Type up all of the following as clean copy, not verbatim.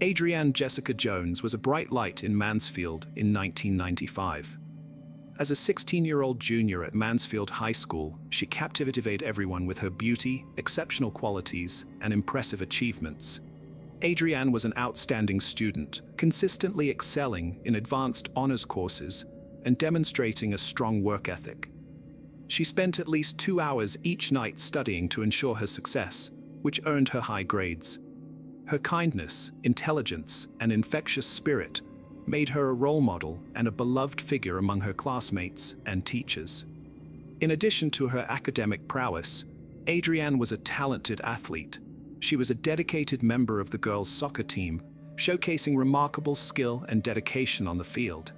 Adrienne Jessica Jones was a bright light in Mansfield in 1995. As a 16-year-old junior at Mansfield High School, she captivated everyone with her beauty, exceptional qualities, and impressive achievements. Adrienne was an outstanding student, consistently excelling in advanced honors courses and demonstrating a strong work ethic. She spent at least 2 hours each night studying to ensure her success, which earned her high grades. Her kindness, intelligence, and infectious spirit made her a role model and a beloved figure among her classmates and teachers. In addition to her academic prowess, Adrienne was a talented athlete. She was a dedicated member of the girls' soccer team, showcasing remarkable skill and dedication on the field.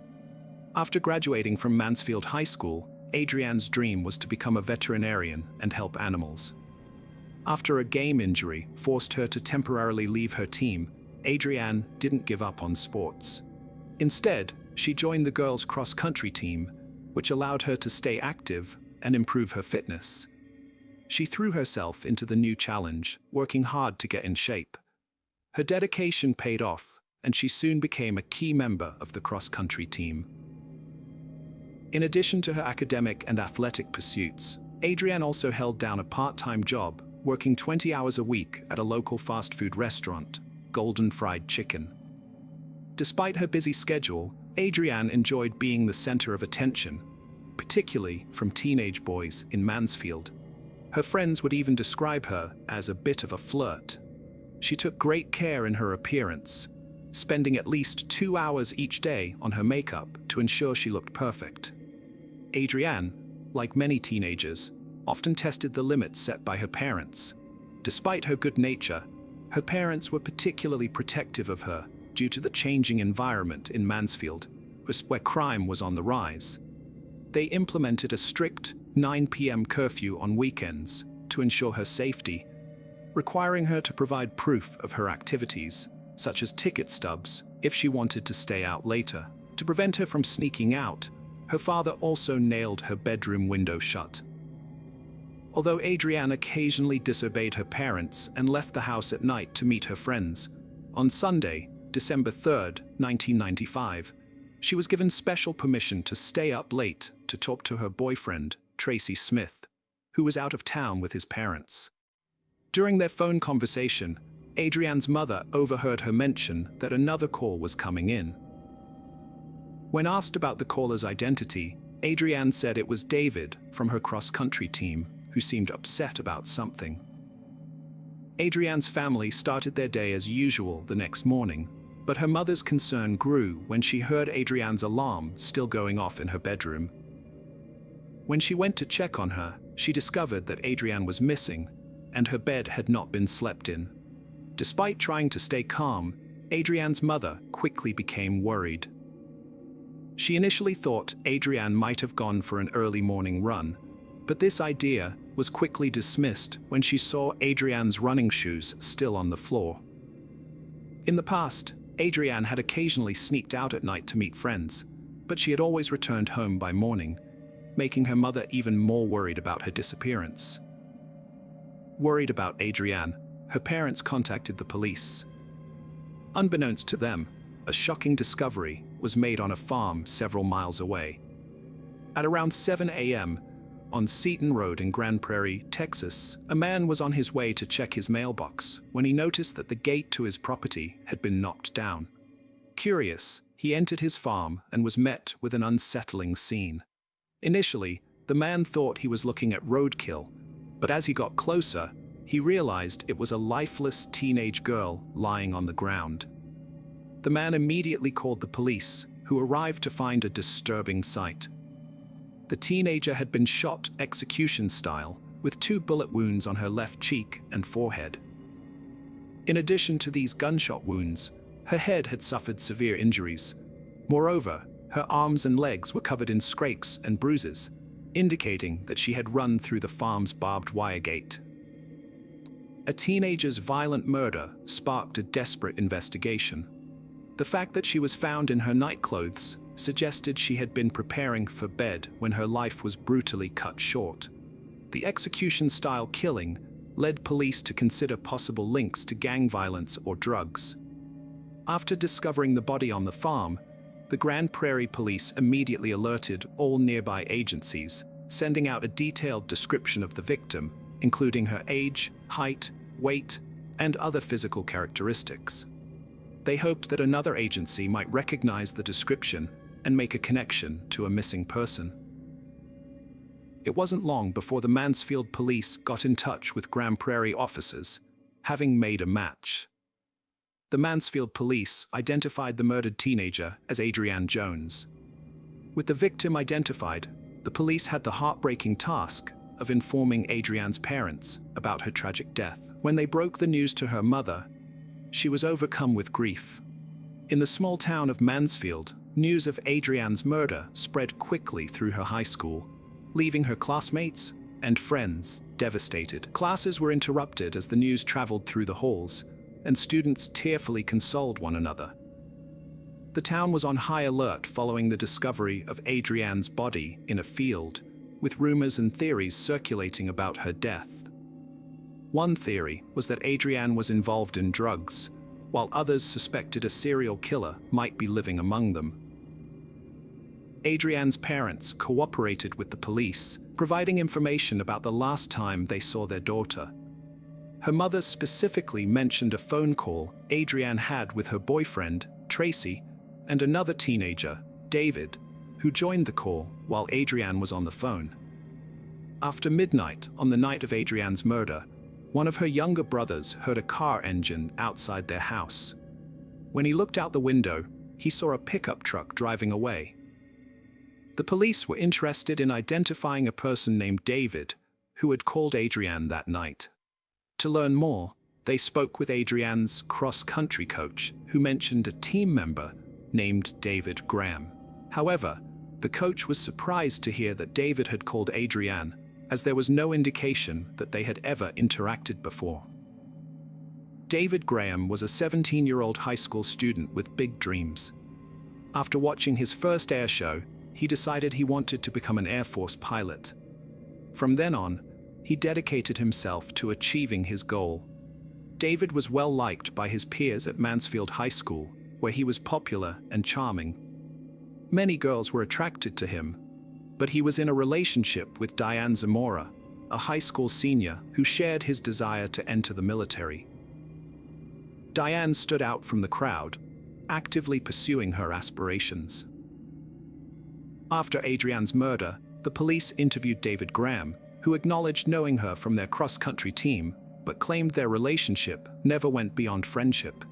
After graduating from Mansfield High School, Adrienne's dream was to become a veterinarian and help animals. After a game injury forced her to temporarily leave her team, Adrienne didn't give up on sports. Instead, she joined the girls' cross-country team, which allowed her to stay active and improve her fitness. She threw herself into the new challenge, working hard to get in shape. Her dedication paid off, and she soon became a key member of the cross-country team. In addition to her academic and athletic pursuits, Adrienne also held down a part-time job, working 20 hours a week at a local fast food restaurant, Golden Fried Chicken. Despite her busy schedule, Adrienne enjoyed being the center of attention, particularly from teenage boys in Mansfield. Her friends would even describe her as a bit of a flirt. She took great care in her appearance, spending at least 2 hours each day on her makeup to ensure she looked perfect. Adrienne, like many teenagers, often tested the limits set by her parents. Despite her good nature, her parents were particularly protective of her due to the changing environment in Mansfield, where crime was on the rise. They implemented a strict 9 p.m. curfew on weekends to ensure her safety, requiring her to provide proof of her activities, such as ticket stubs, if she wanted to stay out later. To prevent her from sneaking out, her father also nailed her bedroom window shut. Although Adrienne occasionally disobeyed her parents and left the house at night to meet her friends, on Sunday, December 3, 1995, she was given special permission to stay up late to talk to her boyfriend, Tracy Smith, who was out of town with his parents. During their phone conversation, Adrienne's mother overheard her mention that another call was coming in. When asked about the caller's identity, Adrienne said it was David from her cross-country team, who seemed upset about something. Adrienne's family started their day as usual the next morning, but her mother's concern grew when she heard Adrienne's alarm still going off in her bedroom. When she went to check on her, she discovered that Adrienne was missing, and her bed had not been slept in. Despite trying to stay calm, Adrienne's mother quickly became worried. She initially thought Adrienne might have gone for an early morning run, but this idea was quickly dismissed when she saw Adrienne's running shoes still on the floor. In the past, Adrienne had occasionally sneaked out at night to meet friends, but she had always returned home by morning, making her mother even more worried about her disappearance. Worried about Adrienne, her parents contacted the police. Unbeknownst to them, a shocking discovery was made on a farm several miles away. At around 7 a.m., on Seton Road in Grand Prairie, Texas, a man was on his way to check his mailbox when he noticed that the gate to his property had been knocked down. Curious, he entered his farm and was met with an unsettling scene. Initially, the man thought he was looking at roadkill, but as he got closer, he realized it was a lifeless teenage girl lying on the ground. The man immediately called the police, who arrived to find a disturbing sight. The teenager had been shot execution style, with 2 bullet wounds on her left cheek and forehead. In addition to these gunshot wounds, her head had suffered severe injuries. Moreover, her arms and legs were covered in scrapes and bruises, indicating that she had run through the farm's barbed wire gate. A teenager's violent murder sparked a desperate investigation. The fact that she was found in her nightclothes suggested she had been preparing for bed when her life was brutally cut short. The execution-style killing led police to consider possible links to gang violence or drugs. After discovering the body on the farm, the Grand Prairie Police immediately alerted all nearby agencies, sending out a detailed description of the victim, including her age, height, weight, and other physical characteristics. They hoped that another agency might recognize the description and make a connection to a missing person. It wasn't long before the Mansfield police got in touch with Grand Prairie officers, having made a match. The Mansfield police identified the murdered teenager as Adrienne Jones. With the victim identified, the police had the heartbreaking task of informing Adrienne's parents about her tragic death. When they broke the news to her mother, she was overcome with grief. In the small town of Mansfield, news of Adrienne's murder spread quickly through her high school, leaving her classmates and friends devastated. Classes were interrupted as the news traveled through the halls, and students tearfully consoled one another. The town was on high alert following the discovery of Adrienne's body in a field, with rumors and theories circulating about her death. One theory was that Adrienne was involved in drugs, while others suspected a serial killer might be living among them. Adrienne's parents cooperated with the police, providing information about the last time they saw their daughter. Her mother specifically mentioned a phone call Adrienne had with her boyfriend, Tracy, and another teenager, David, who joined the call while Adrienne was on the phone. After midnight on the night of Adrienne's murder, one of her younger brothers heard a car engine outside their house. When he looked out the window, he saw a pickup truck driving away. The police were interested in identifying a person named David, who had called Adrienne that night. To learn more, they spoke with Adrienne's cross-country coach, who mentioned a team member named David Graham. However, the coach was surprised to hear that David had called Adrienne, as there was no indication that they had ever interacted before. David Graham was a 17-year-old high school student with big dreams. After watching his first air show, he decided he wanted to become an Air Force pilot. From then on, he dedicated himself to achieving his goal. David was well liked by his peers at Mansfield High School, where he was popular and charming. Many girls were attracted to him, but he was in a relationship with Diane Zamora, a high school senior who shared his desire to enter the military. Diane stood out from the crowd, actively pursuing her aspirations. After Adrienne's murder, the police interviewed David Graham, who acknowledged knowing her from their cross-country team, but claimed their relationship never went beyond friendship.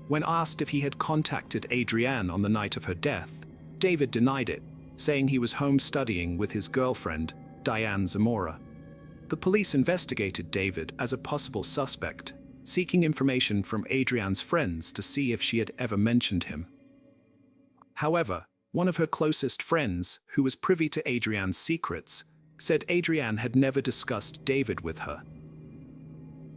When asked if he had contacted Adrienne on the night of her death, David denied it, saying he was home studying with his girlfriend, Diane Zamora. The police investigated David as a possible suspect, seeking information from Adrienne's friends to see if she had ever mentioned him. However, one of her closest friends, who was privy to Adrienne's secrets, said Adrienne had never discussed David with her.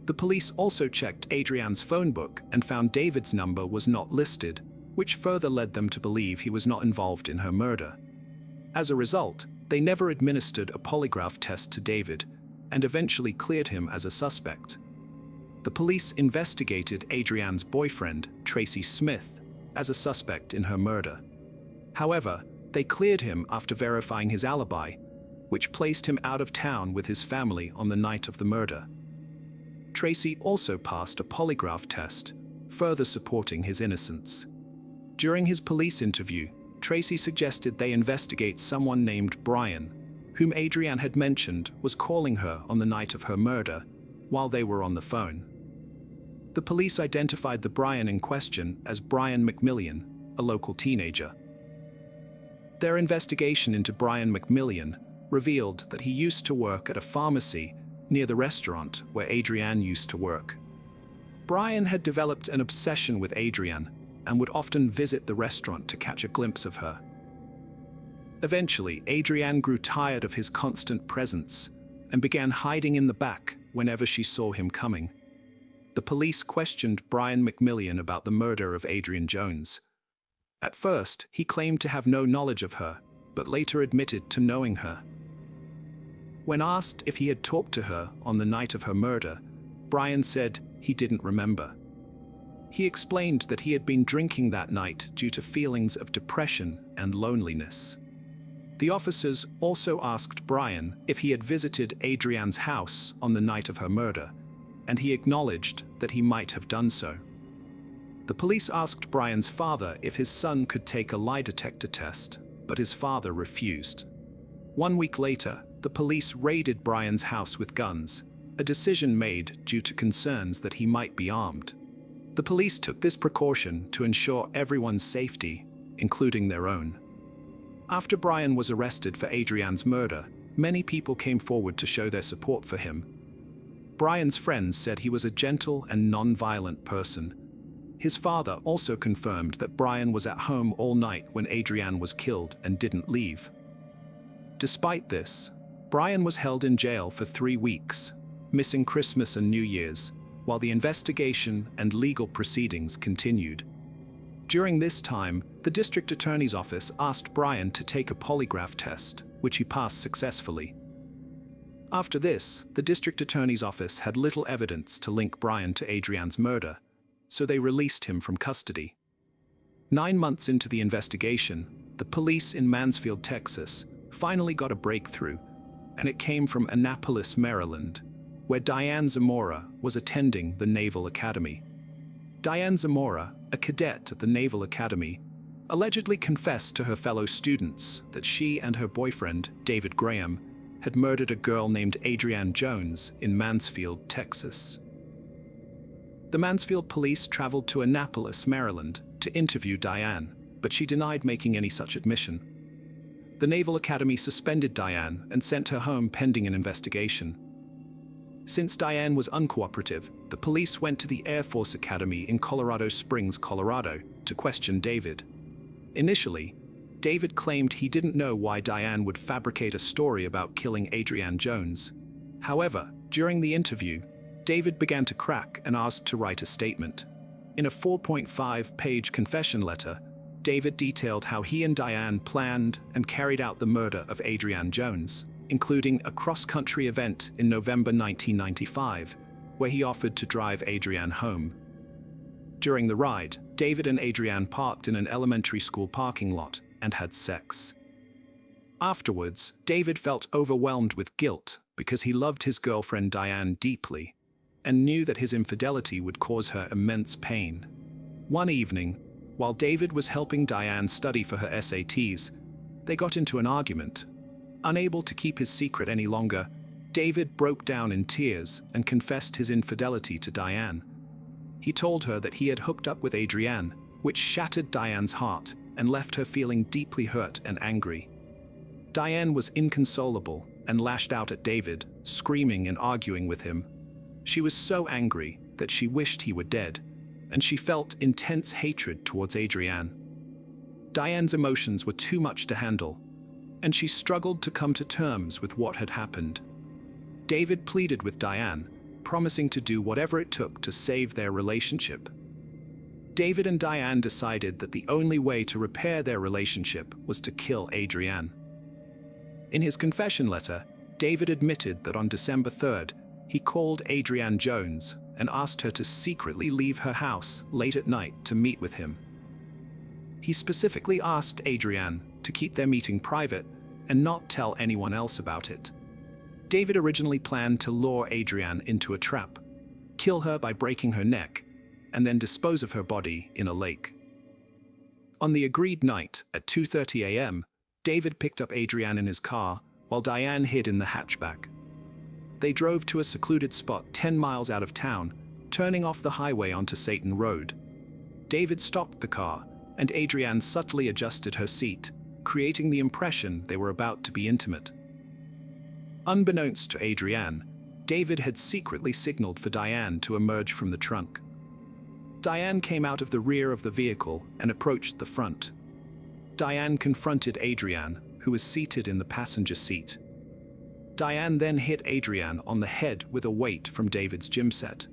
The police also checked Adrienne's phone book and found David's number was not listed, which further led them to believe he was not involved in her murder. As a result, they never administered a polygraph test to David and eventually cleared him as a suspect. The police investigated Adrienne's boyfriend, Tracy Smith, as a suspect in her murder. However, they cleared him after verifying his alibi, which placed him out of town with his family on the night of the murder. Tracy also passed a polygraph test, further supporting his innocence. During his police interview, Tracy suggested they investigate someone named Brian, whom Adrienne had mentioned was calling her on the night of her murder while they were on the phone. The police identified the Brian in question as Brian McMillian, a local teenager. Their investigation into Brian McMillian revealed that he used to work at a pharmacy near the restaurant where Adrienne used to work. Brian had developed an obsession with Adrienne and would often visit the restaurant to catch a glimpse of her. Eventually, Adrienne grew tired of his constant presence and began hiding in the back whenever she saw him coming. The police questioned Brian McMillian about the murder of Adrienne Jones. At first, he claimed to have no knowledge of her, but later admitted to knowing her. When asked if he had talked to her on the night of her murder, Brian said he didn't remember. He explained that he had been drinking that night due to feelings of depression and loneliness. The officers also asked Brian if he had visited Adrian's house on the night of her murder, and he acknowledged that he might have done so. The police asked Brian's father if his son could take a lie detector test, but his father refused. 1 week later, the police raided Brian's house with guns, a decision made due to concerns that he might be armed. The police took this precaution to ensure everyone's safety, including their own. After Brian was arrested for Adrian's murder, many people came forward to show their support for him. Brian's friends said he was a gentle and non-violent person. His father also confirmed that Brian was at home all night when Adrian was killed and didn't leave. Despite this, Brian was held in jail for 3 weeks, missing Christmas and New Year's, while the investigation and legal proceedings continued. During this time, the district attorney's office asked Brian to take a polygraph test, which he passed successfully. After this, the district attorney's office had little evidence to link Brian to Adrian's murder, so they released him from custody. 9 months into the investigation, the police in Mansfield, Texas, finally got a breakthrough, and it came from Annapolis, Maryland, where Diane Zamora was attending the Naval Academy. Diane Zamora, a cadet at the Naval Academy, allegedly confessed to her fellow students that she and her boyfriend, David Graham, had murdered a girl named Adrian Jones in Mansfield, Texas. The Mansfield police traveled to Annapolis, Maryland, to interview Diane, but she denied making any such admission. The Naval Academy suspended Diane and sent her home pending an investigation. Since Diane was uncooperative, the police went to the Air Force Academy in Colorado Springs, Colorado, to question David. Initially, David claimed he didn't know why Diane would fabricate a story about killing Adrian Jones. However, during the interview, David began to crack and asked to write a statement. In a 4.5-page confession letter, David detailed how he and Diane planned and carried out the murder of Adrian Jones, including a cross-country event in November 1995, where he offered to drive Adrian home. During the ride, David and Adrian parked in an elementary school parking lot and had sex. Afterwards, David felt overwhelmed with guilt because he loved his girlfriend Diane deeply and knew that his infidelity would cause her immense pain. One evening, while David was helping Diane study for her SATs, they got into an argument. Unable to keep his secret any longer, David broke down in tears and confessed his infidelity to Diane. He told her that he had hooked up with Adrienne, which shattered Diane's heart and left her feeling deeply hurt and angry. Diane was inconsolable and lashed out at David, screaming and arguing with him. She was so angry that she wished he were dead, and she felt intense hatred towards Adrienne. Diane's emotions were too much to handle, and she struggled to come to terms with what had happened. David pleaded with Diane, promising to do whatever it took to save their relationship. David and Diane decided that the only way to repair their relationship was to kill Adrienne. In his confession letter, David admitted that on December 3rd, he called Adrian Jones and asked her to secretly leave her house late at night to meet with him. He specifically asked Adrian to keep their meeting private and not tell anyone else about it. David originally planned to lure Adrian into a trap, kill her by breaking her neck, and then dispose of her body in a lake. On the agreed night at 2:30 a.m., David picked up Adrian in his car while Diane hid in the hatchback. They drove to a secluded spot 10 miles out of town, turning off the highway onto Satan Road. David stopped the car, and Adrian subtly adjusted her seat, creating the impression they were about to be intimate. Unbeknownst to Adrian, David had secretly signaled for Diane to emerge from the trunk. Diane came out of the rear of the vehicle and approached the front. Diane confronted Adrian, who was seated in the passenger seat. Diane then hit Adrian on the head with a weight from David's gym set.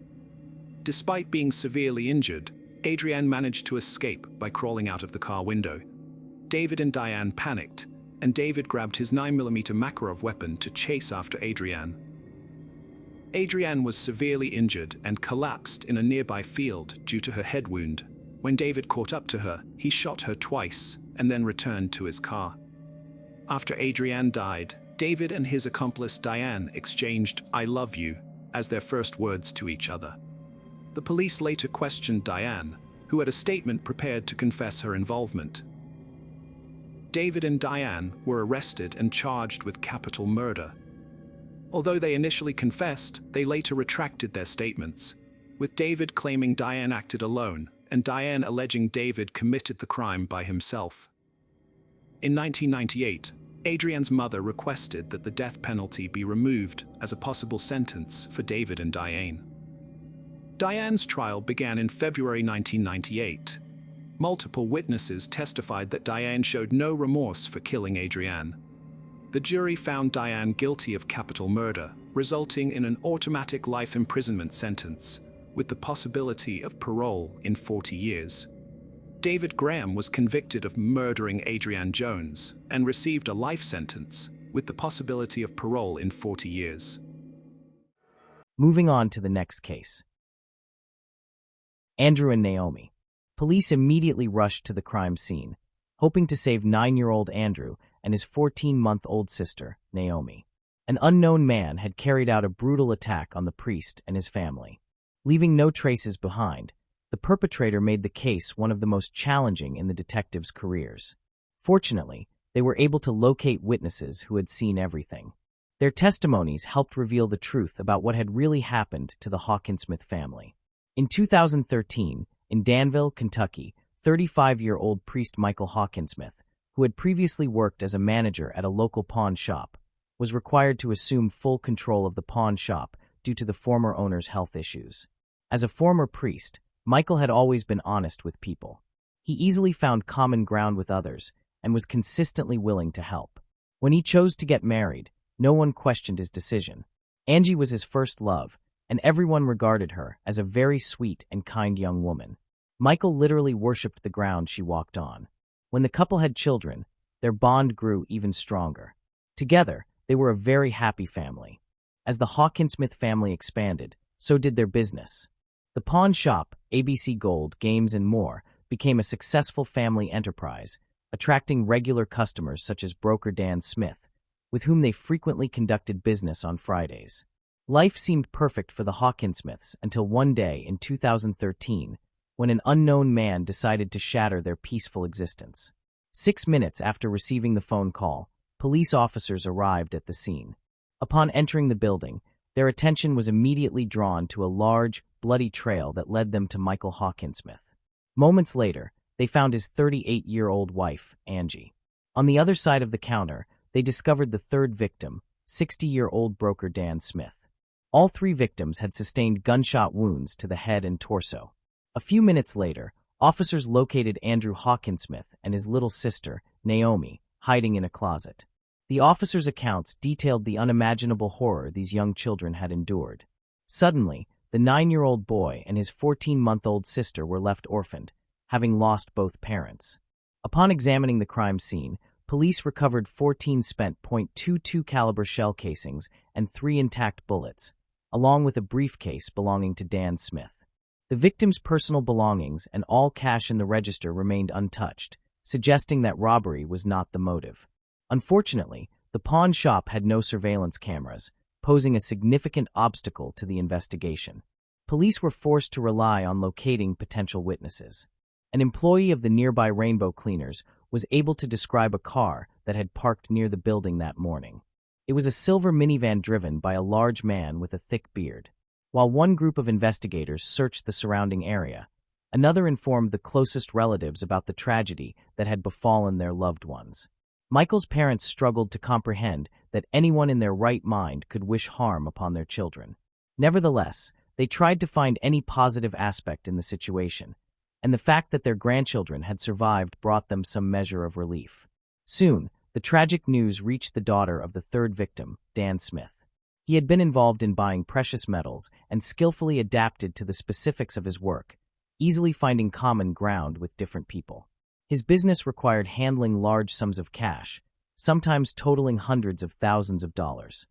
Despite being severely injured, Adrian managed to escape by crawling out of the car window. David and Diane panicked, and David grabbed his 9mm Makarov weapon to chase after Adrian. Adrienne was severely injured and collapsed in a nearby field due to her head wound. When David caught up to her, he shot her twice and then returned to his car. After Adrienne died, David and his accomplice Diane exchanged "I love you" as their first words to each other. The police later questioned Diane, who had a statement prepared to confess her involvement. David and Diane were arrested and charged with capital murder. Although they initially confessed, they later retracted their statements, with David claiming Diane acted alone and Diane alleging David committed the crime by himself. In 1998, Adrienne's mother requested that the death penalty be removed as a possible sentence for David and Diane. Diane's trial began in February 1998. Multiple witnesses testified that Diane showed no remorse for killing Adrienne. The jury found Diane guilty of capital murder, resulting in an automatic life imprisonment sentence, with the possibility of parole in 40 years. David Graham was convicted of murdering Adrienne Jones and received a life sentence, with the possibility of parole in 40 years. Moving on to the next case. Andrew and Naomi. Police immediately rushed to the crime scene, hoping to save 9-year-old Andrew and his 14-month-old sister, Naomi. An unknown man had carried out a brutal attack on the priest and his family. Leaving no traces behind, the perpetrator made the case one of the most challenging in the detectives' careers. Fortunately, they were able to locate witnesses who had seen everything. Their testimonies helped reveal the truth about what had really happened to the Hawkinsmith family. In 2013, in Danville, Kentucky, 35-year-old priest Michael Hawkinsmith, who had previously worked as a manager at a local pawn shop, was required to assume full control of the pawn shop due to the former owner's health issues. As a former priest, Michael had always been honest with people. He easily found common ground with others and was consistently willing to help. When he chose to get married, no one questioned his decision. Angie was his first love, and everyone regarded her as a very sweet and kind young woman. Michael literally worshipped the ground she walked on. When the couple had children, their bond grew even stronger. Together, they were a very happy family. As the Hawkinsmith family expanded, so did their business. The pawn shop, ABC Gold, Games and More, became a successful family enterprise, attracting regular customers such as broker Dan Smith, with whom they frequently conducted business on Fridays. Life seemed perfect for the Hawkinsmiths until one day in 2013, when an unknown man decided to shatter their peaceful existence. 6 minutes after receiving the phone call, police officers arrived at the scene. Upon entering the building, their attention was immediately drawn to a large, bloody trail that led them to Michael Hawkinsmith. Moments later, they found his 38-year-old wife, Angie. On the other side of the counter, they discovered the third victim, 60-year-old broker Dan Smith. All 3 victims had sustained gunshot wounds to the head and torso. A few minutes later, officers located Andrew Hawkinsmith and his little sister, Naomi, hiding in a closet. The officers' accounts detailed the unimaginable horror these young children had endured. Suddenly, the 9-year-old boy and his 14-month-old sister were left orphaned, having lost both parents. Upon examining the crime scene, police recovered 14 spent .22 caliber shell casings and 3 intact bullets, along with a briefcase belonging to Dan Smith. The victim's personal belongings and all cash in the register remained untouched, suggesting that robbery was not the motive. Unfortunately, the pawn shop had no surveillance cameras, posing a significant obstacle to the investigation. Police were forced to rely on locating potential witnesses. An employee of the nearby Rainbow Cleaners was able to describe a car that had parked near the building that morning. It was a silver minivan driven by a large man with a thick beard. While one group of investigators searched the surrounding area, another informed the closest relatives about the tragedy that had befallen their loved ones. Michael's parents struggled to comprehend that anyone in their right mind could wish harm upon their children. Nevertheless, they tried to find any positive aspect in the situation, and the fact that their grandchildren had survived brought them some measure of relief. Soon, the tragic news reached the daughter of the third victim, Dan Smith. He had been involved in buying precious metals and skillfully adapted to the specifics of his work, easily finding common ground with different people. His business required handling large sums of cash, sometimes totaling hundreds of thousands of dollars.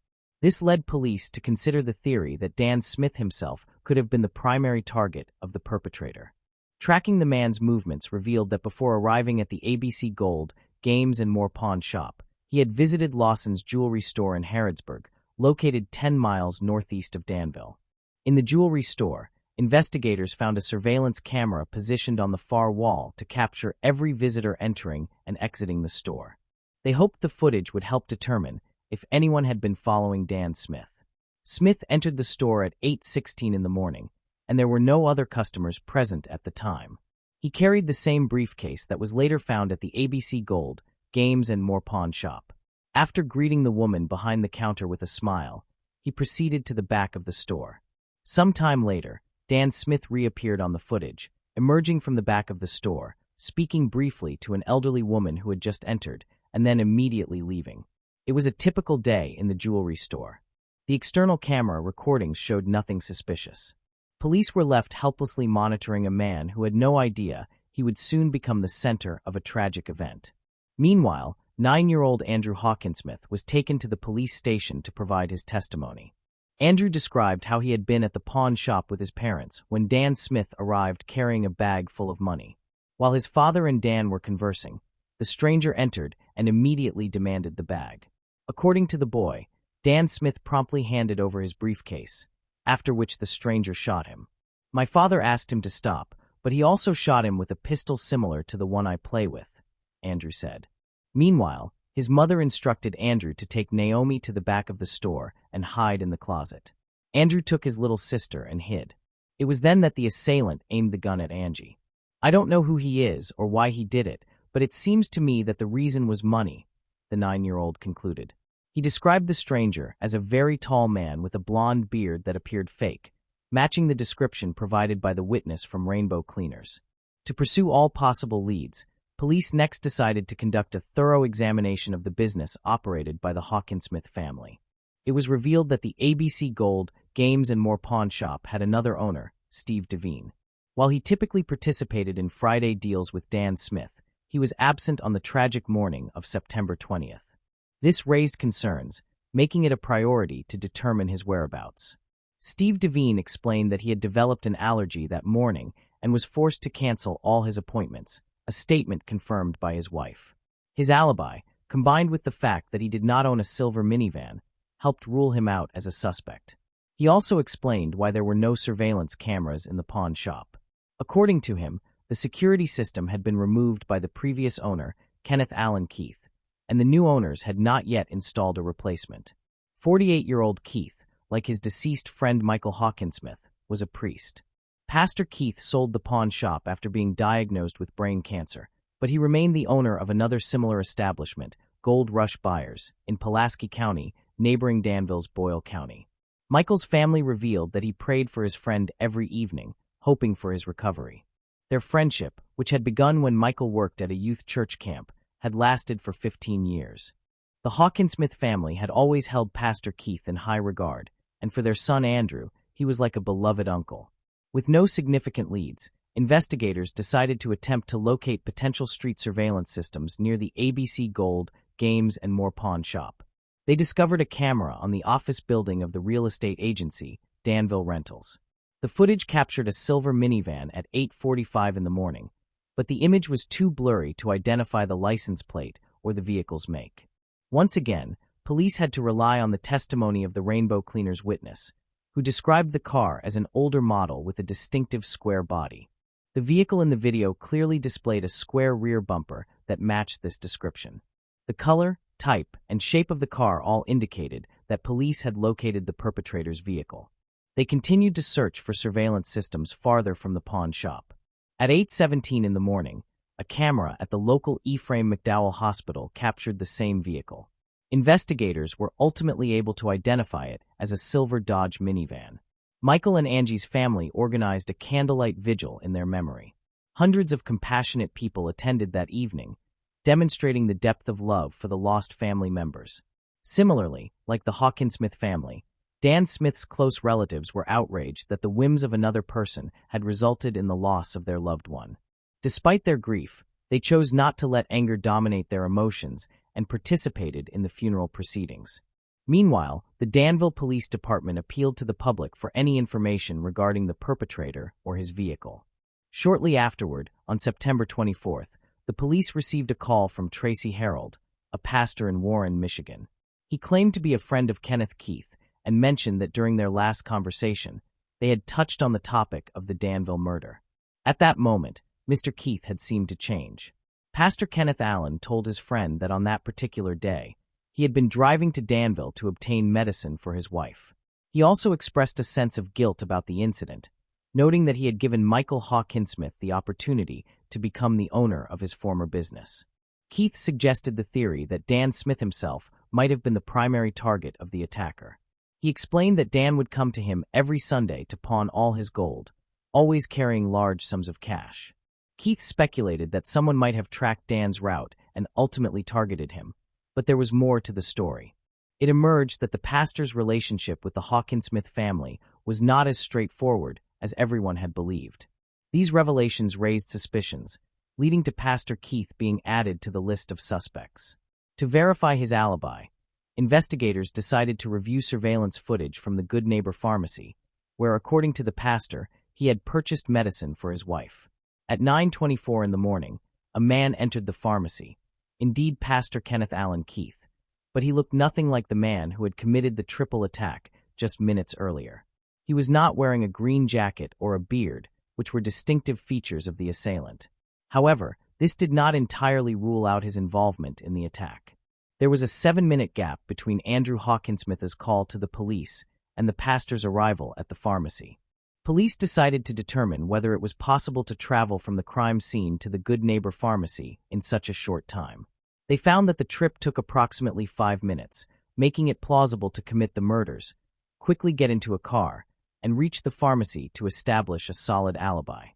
This led police to consider the theory that Dan Smith himself could have been the primary target of the perpetrator. Tracking the man's movements revealed that before arriving at the ABC Gold, Games and More pawn shop, he had visited Lawson's jewelry store in Harrodsburg, located 10 miles northeast of Danville. In the jewelry store, investigators found a surveillance camera positioned on the far wall to capture every visitor entering and exiting the store. They hoped the footage would help determine if anyone had been following Dan Smith. Smith entered the store at 8:16 in the morning, and there were no other customers present at the time. He carried the same briefcase that was later found at the ABC Gold, Games and More pawn shop. After greeting the woman behind the counter with a smile, he proceeded to the back of the store. Some time later, Dan Smith reappeared on the footage, emerging from the back of the store, speaking briefly to an elderly woman who had just entered, and then immediately leaving. It was a typical day in the jewelry store. The external camera recordings showed nothing suspicious. Police were left helplessly monitoring a man who had no idea he would soon become the center of a tragic event. Meanwhile, 9-year-old Andrew Hawkinsmith was taken to the police station to provide his testimony. Andrew described how he had been at the pawn shop with his parents when Dan Smith arrived carrying a bag full of money. While his father and Dan were conversing, the stranger entered and immediately demanded the bag. According to the boy, Dan Smith promptly handed over his briefcase, after which the stranger shot him. "My father asked him to stop, but he also shot him with a pistol similar to the one I play with," Andrew said. Meanwhile, his mother instructed Andrew to take Naomi to the back of the store and hide in the closet. Andrew took his little sister and hid. It was then that the assailant aimed the gun at Angie. "I don't know who he is or why he did it, but it seems to me that the reason was money," the 9-year-old concluded. He described the stranger as a very tall man with a blonde beard that appeared fake, matching the description provided by the witness from Rainbow Cleaners. To pursue all possible leads, police next decided to conduct a thorough examination of the business operated by the Hawkinsmith family. It was revealed that the ABC Gold, Games and More pawn shop had another owner, Steve Devine. While he typically participated in Friday deals with Dan Smith, he was absent on the tragic morning of September 20th. This raised concerns, making it a priority to determine his whereabouts. Steve Devine explained that he had developed an allergy that morning and was forced to cancel all his appointments, a statement confirmed by his wife. His alibi, combined with the fact that he did not own a silver minivan, helped rule him out as a suspect. He also explained why there were no surveillance cameras in the pawn shop. According to him, the security system had been removed by the previous owner, Kenneth Allen Keith, and the new owners had not yet installed a replacement. 48-year-old Keith, like his deceased friend Michael Hawkinsmith, was a priest. Pastor Keith sold the pawn shop after being diagnosed with brain cancer, but he remained the owner of another similar establishment, Gold Rush Buyers, in Pulaski County, neighboring Danville's Boyle County. Michael's family revealed that he prayed for his friend every evening, hoping for his recovery. Their friendship, which had begun when Michael worked at a youth church camp, had lasted for 15 years. The Hawkinsmith family had always held Pastor Keith in high regard, and for their son Andrew, he was like a beloved uncle. With no significant leads, investigators decided to attempt to locate potential street surveillance systems near the ABC Gold, Games and More pawn shop. They discovered a camera on the office building of the real estate agency, Danville Rentals. The footage captured a silver minivan at 8:45 in the morning, but the image was too blurry to identify the license plate or the vehicle's make. Once again, police had to rely on the testimony of the Rainbow Cleaners witness, who described the car as an older model with a distinctive square body. The vehicle in the video clearly displayed a square rear bumper that matched this description. The color, type, and shape of the car all indicated that police had located the perpetrator's vehicle. They continued to search for surveillance systems farther from the pawn shop. At 8:17 in the morning, a camera at the local Ephraim McDowell Hospital captured the same vehicle. Investigators were ultimately able to identify it as a silver Dodge minivan. Michael and Angie's family organized a candlelight vigil in their memory. Hundreds of compassionate people attended that evening, demonstrating the depth of love for the lost family members. Similarly, like the Hawkinsmith family, Dan Smith's close relatives were outraged that the whims of another person had resulted in the loss of their loved one. Despite their grief, they chose not to let anger dominate their emotions and participated in the funeral proceedings. Meanwhile, the Danville Police Department appealed to the public for any information regarding the perpetrator or his vehicle. Shortly afterward, on September 24th, the police received a call from Tracy Harold, a pastor in Warren, Michigan. He claimed to be a friend of Kenneth Keith and mentioned that during their last conversation, they had touched on the topic of the Danville murder. At that moment, Mr. Keith had seemed to change. Pastor Kenneth Allen told his friend that on that particular day, he had been driving to Danville to obtain medicine for his wife. He also expressed a sense of guilt about the incident, noting that he had given Michael Hawkinsmith the opportunity to become the owner of his former business. Keith suggested the theory that Dan Smith himself might have been the primary target of the attacker. He explained that Dan would come to him every Sunday to pawn all his gold, always carrying large sums of cash. Keith speculated that someone might have tracked Dan's route and ultimately targeted him, but there was more to the story. It emerged that the pastor's relationship with the Hawkinsmith family was not as straightforward as everyone had believed. These revelations raised suspicions, leading to Pastor Keith being added to the list of suspects. To verify his alibi, investigators decided to review surveillance footage from the Good Neighbor Pharmacy, where, according to the pastor, he had purchased medicine for his wife. At 9:24 in the morning, a man entered the pharmacy, indeed Pastor Kenneth Allen Keith, but he looked nothing like the man who had committed the triple attack just minutes earlier. He was not wearing a green jacket or a beard, which were distinctive features of the assailant. However, this did not entirely rule out his involvement in the attack. There was a 7-minute gap between Andrew Hawkinsmith's call to the police and the pastor's arrival at the pharmacy. Police decided to determine whether it was possible to travel from the crime scene to the Good Neighbor Pharmacy in such a short time. They found that the trip took approximately 5 minutes, making it plausible to commit the murders, quickly get into a car, and reach the pharmacy to establish a solid alibi.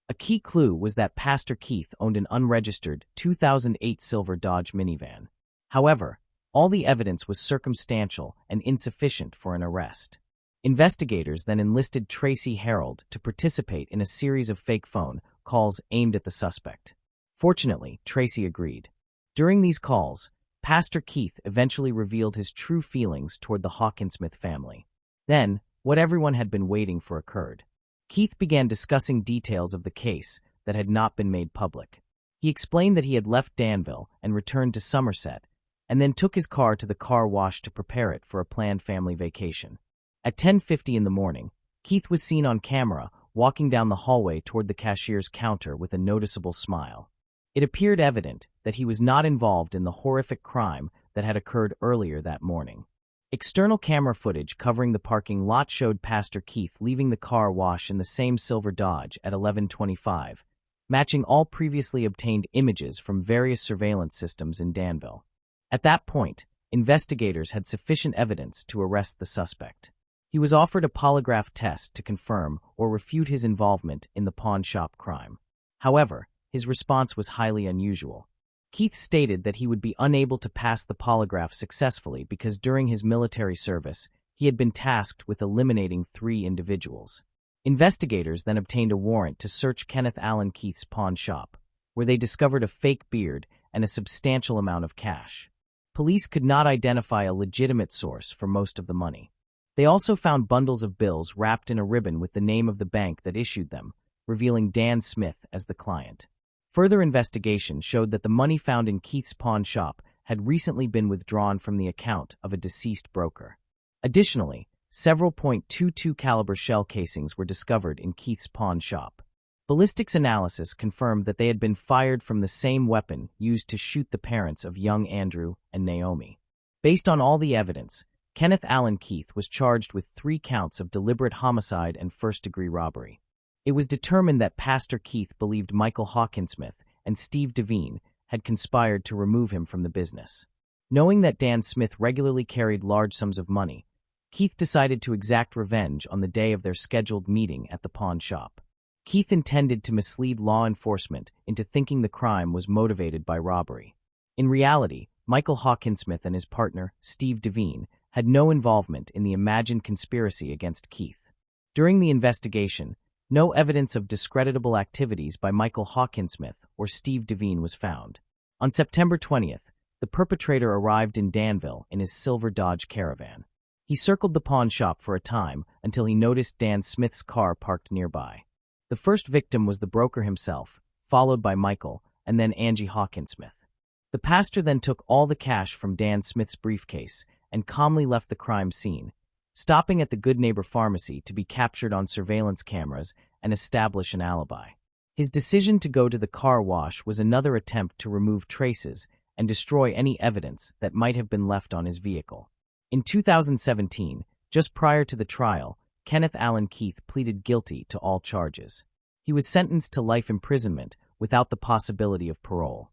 A key clue was that Pastor Keith owned an unregistered 2008 silver Dodge minivan. However, all the evidence was circumstantial and insufficient for an arrest. Investigators then enlisted Tracy Harold to participate in a series of fake phone calls aimed at the suspect. Fortunately, Tracy agreed. During these calls, Pastor Keith eventually revealed his true feelings toward the Hawkinsmith family. Then, what everyone had been waiting for occurred. Keith began discussing details of the case that had not been made public. He explained that he had left Danville and returned to Somerset, and then took his car to the car wash to prepare it for a planned family vacation. At 10:50 in the morning, Keith was seen on camera walking down the hallway toward the cashier's counter with a noticeable smile. It appeared evident that he was not involved in the horrific crime that had occurred earlier that morning. External camera footage covering the parking lot showed Pastor Keith leaving the car wash in the same silver Dodge at 11:25, matching all previously obtained images from various surveillance systems in Danville. At that point, investigators had sufficient evidence to arrest the suspect. He was offered a polygraph test to confirm or refute his involvement in the pawn shop crime. However, his response was highly unusual. Keith stated that he would be unable to pass the polygraph successfully because during his military service, he had been tasked with eliminating 3 individuals. Investigators then obtained a warrant to search Kenneth Allen Keith's pawn shop, where they discovered a fake beard and a substantial amount of cash. Police could not identify a legitimate source for most of the money. They also found bundles of bills wrapped in a ribbon with the name of the bank that issued them, revealing Dan Smith as the client. Further investigation showed that the money found in Keith's pawn shop had recently been withdrawn from the account of a deceased broker. Additionally, several .22 caliber shell casings were discovered in Keith's pawn shop. Ballistics analysis confirmed that they had been fired from the same weapon used to shoot the parents of young Andrew and Naomi. Based on all the evidence, Kenneth Allen Keith was charged with 3 counts of deliberate homicide and first-degree robbery. It was determined that Pastor Keith believed Michael Hawkinsmith and Steve Devine had conspired to remove him from the business. Knowing that Dan Smith regularly carried large sums of money, Keith decided to exact revenge on the day of their scheduled meeting at the pawn shop. Keith intended to mislead law enforcement into thinking the crime was motivated by robbery. In reality, Michael Hawkinsmith and his partner, Steve Devine, had no involvement in the imagined conspiracy against Keith. During the investigation, no evidence of discreditable activities by Michael Hawkinsmith or Steve Devine was found. On September 20th, the perpetrator arrived in Danville in his silver Dodge Caravan. He circled the pawn shop for a time until he noticed Dan Smith's car parked nearby. The first victim was the broker himself, followed by Michael, and then Angie Hawkinsmith. The pastor then took all the cash from Dan Smith's briefcase and calmly left the crime scene, stopping at the Good Neighbor Pharmacy to be captured on surveillance cameras and establish an alibi. His decision to go to the car wash was another attempt to remove traces and destroy any evidence that might have been left on his vehicle. In 2017, just prior to the trial, Kenneth Allen Keith pleaded guilty to all charges. He was sentenced to life imprisonment without the possibility of parole.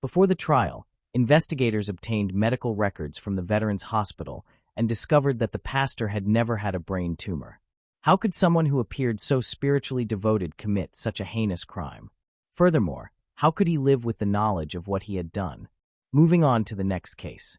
Before the trial, investigators obtained medical records from the Veterans Hospital and discovered that the pastor had never had a brain tumor. How could someone who appeared so spiritually devoted commit such a heinous crime? Furthermore, how could he live with the knowledge of what he had done? Moving on to the next case.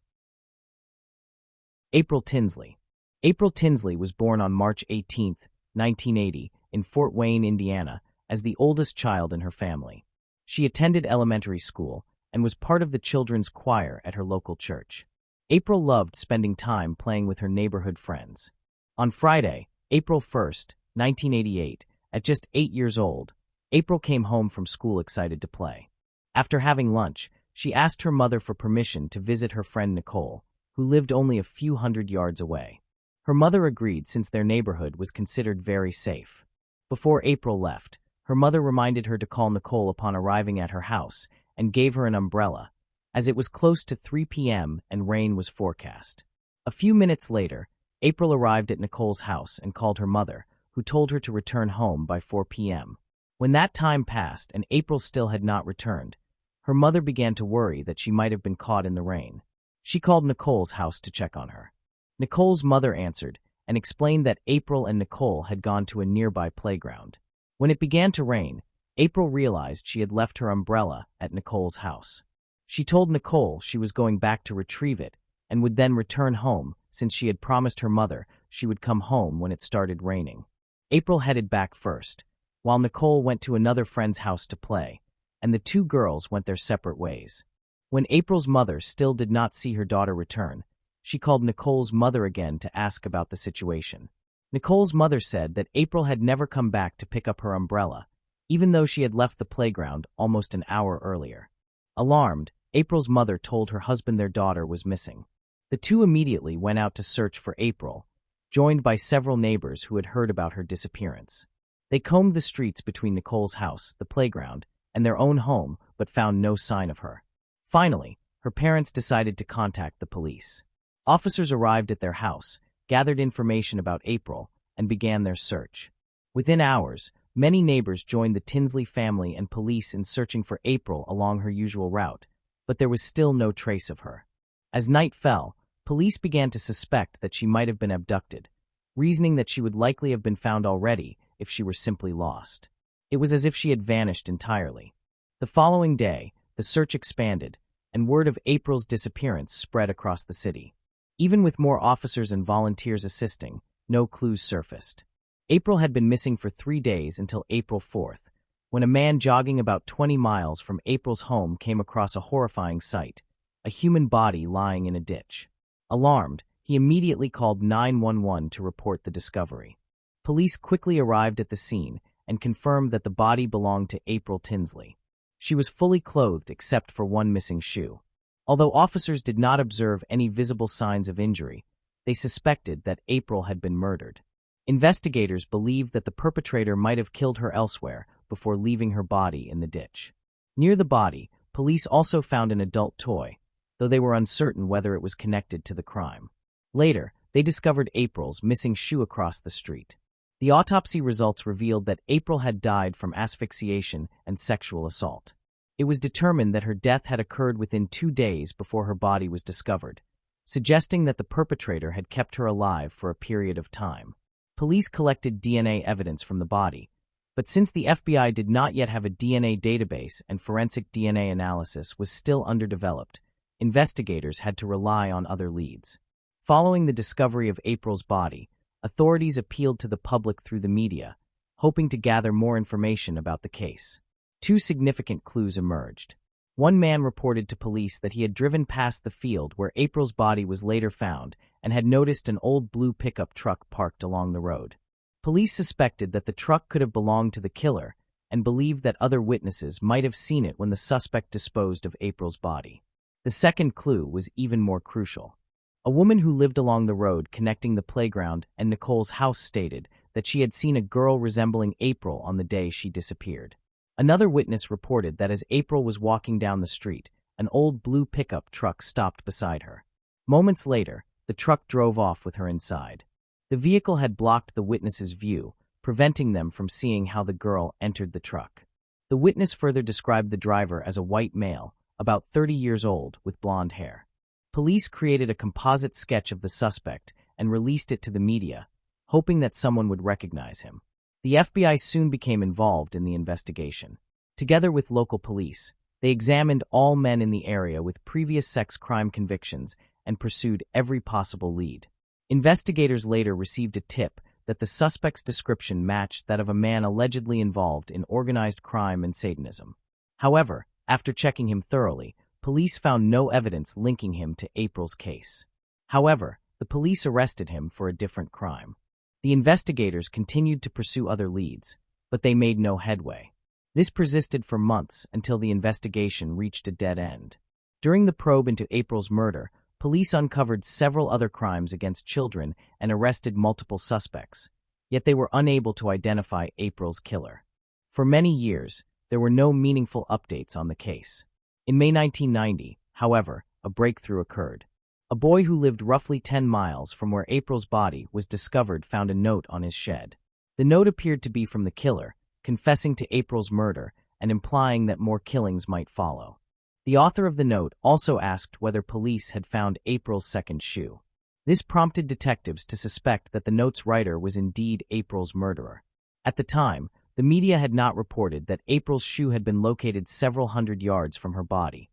April Tinsley. April Tinsley was born on March 18, 1980, in Fort Wayne, Indiana, as the oldest child in her family. She attended elementary school and was part of the children's choir at her local church. April loved spending time playing with her neighborhood friends. On Friday, April 1, 1988, at just 8 years old, April came home from school excited to play. After having lunch, she asked her mother for permission to visit her friend Nicole, who lived only a few hundred yards away. Her mother agreed since their neighborhood was considered very safe. Before April left, her mother reminded her to call Nicole upon arriving at her house and gave her an umbrella, as it was close to 3 p.m. and rain was forecast. A few minutes later, April arrived at Nicole's house and called her mother, who told her to return home by 4 p.m. When that time passed and April still had not returned, her mother began to worry that she might have been caught in the rain. She called Nicole's house to check on her. Nicole's mother answered and explained that April and Nicole had gone to a nearby playground. When it began to rain, April realized she had left her umbrella at Nicole's house. She told Nicole she was going back to retrieve it and would then return home since she had promised her mother she would come home when it started raining. April headed back first, while Nicole went to another friend's house to play, and the two girls went their separate ways. When April's mother still did not see her daughter return, she called Nicole's mother again to ask about the situation. Nicole's mother said that April had never come back to pick up her umbrella, even though she had left the playground almost an hour earlier. Alarmed, April's mother told her husband their daughter was missing. The two immediately went out to search for April, joined by several neighbors who had heard about her disappearance. They combed the streets between Nicole's house, the playground, and their own home, but found no sign of her. Finally, her parents decided to contact the police. Officers arrived at their house, gathered information about April, and began their search. Within hours, many neighbors joined the Tinsley family and police in searching for April along her usual route, but there was still no trace of her. As night fell, police began to suspect that she might have been abducted, reasoning that she would likely have been found already if she were simply lost. It was as if she had vanished entirely. The following day, the search expanded, and word of April's disappearance spread across the city. Even with more officers and volunteers assisting, no clues surfaced. April had been missing for 3 days until April 4th, when a man jogging about 20 miles from April's home came across a horrifying sight, a human body lying in a ditch. Alarmed, he immediately called 911 to report the discovery. Police quickly arrived at the scene and confirmed that the body belonged to April Tinsley. She was fully clothed except for one missing shoe. Although officers did not observe any visible signs of injury, they suspected that April had been murdered. Investigators believed that the perpetrator might have killed her elsewhere before leaving her body in the ditch. Near the body, police also found an adult toy, though they were uncertain whether it was connected to the crime. Later, they discovered April's missing shoe across the street. The autopsy results revealed that April had died from asphyxiation and sexual assault. It was determined that her death had occurred within 2 days before her body was discovered, suggesting that the perpetrator had kept her alive for a period of time. Police collected DNA evidence from the body, but since the FBI did not yet have a DNA database and forensic DNA analysis was still underdeveloped, investigators had to rely on other leads. Following the discovery of April's body, authorities appealed to the public through the media, hoping to gather more information about the case. 2 significant clues emerged. One man reported to police that he had driven past the field where April's body was later found and had noticed an old blue pickup truck parked along the road. Police suspected that the truck could have belonged to the killer and believed that other witnesses might have seen it when the suspect disposed of April's body. The second clue was even more crucial. A woman who lived along the road connecting the playground and Nicole's house stated that she had seen a girl resembling April on the day she disappeared. Another witness reported that as April was walking down the street, an old blue pickup truck stopped beside her. Moments later, the truck drove off with her inside. The vehicle had blocked the witness's view, preventing them from seeing how the girl entered the truck. The witness further described the driver as a white male, about 30 years old, with blonde hair. Police created a composite sketch of the suspect and released it to the media, hoping that someone would recognize him. The FBI soon became involved in the investigation. Together with local police, they examined all men in the area with previous sex crime convictions and pursued every possible lead. Investigators later received a tip that the suspect's description matched that of a man allegedly involved in organized crime and Satanism. However, after checking him thoroughly, police found no evidence linking him to April's case. However, the police arrested him for a different crime. The investigators continued to pursue other leads, but they made no headway. This persisted for months until the investigation reached a dead end. During the probe into April's murder, police uncovered several other crimes against children and arrested multiple suspects, yet they were unable to identify April's killer. For many years, there were no meaningful updates on the case. In May 1990, however, a breakthrough occurred. A boy who lived roughly 10 miles from where April's body was discovered found a note on his shed. The note appeared to be from the killer, confessing to April's murder and implying that more killings might follow. The author of the note also asked whether police had found April's second shoe. This prompted detectives to suspect that the note's writer was indeed April's murderer. At the time, the media had not reported that April's shoe had been located several hundred yards from her body,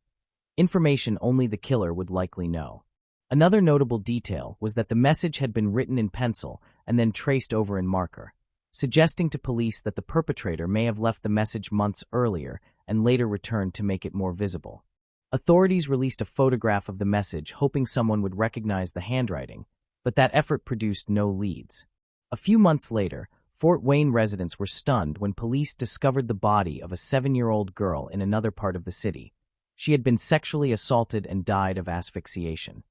information only the killer would likely know. Another notable detail was that the message had been written in pencil and then traced over in marker, suggesting to police that the perpetrator may have left the message months earlier and later returned to make it more visible. Authorities released a photograph of the message hoping someone would recognize the handwriting, but that effort produced no leads. A few months later, Fort Wayne residents were stunned when police discovered the body of a 7-year-old girl in another part of the city. She had been sexually assaulted and died of asphyxiation.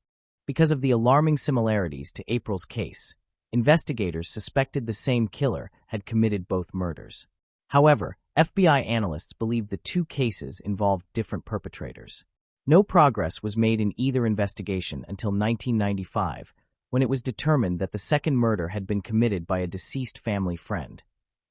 Because of the alarming similarities to April's case, investigators suspected the same killer had committed both murders. However, FBI analysts believed the two cases involved different perpetrators. No progress was made in either investigation until 1995, when it was determined that the second murder had been committed by a deceased family friend.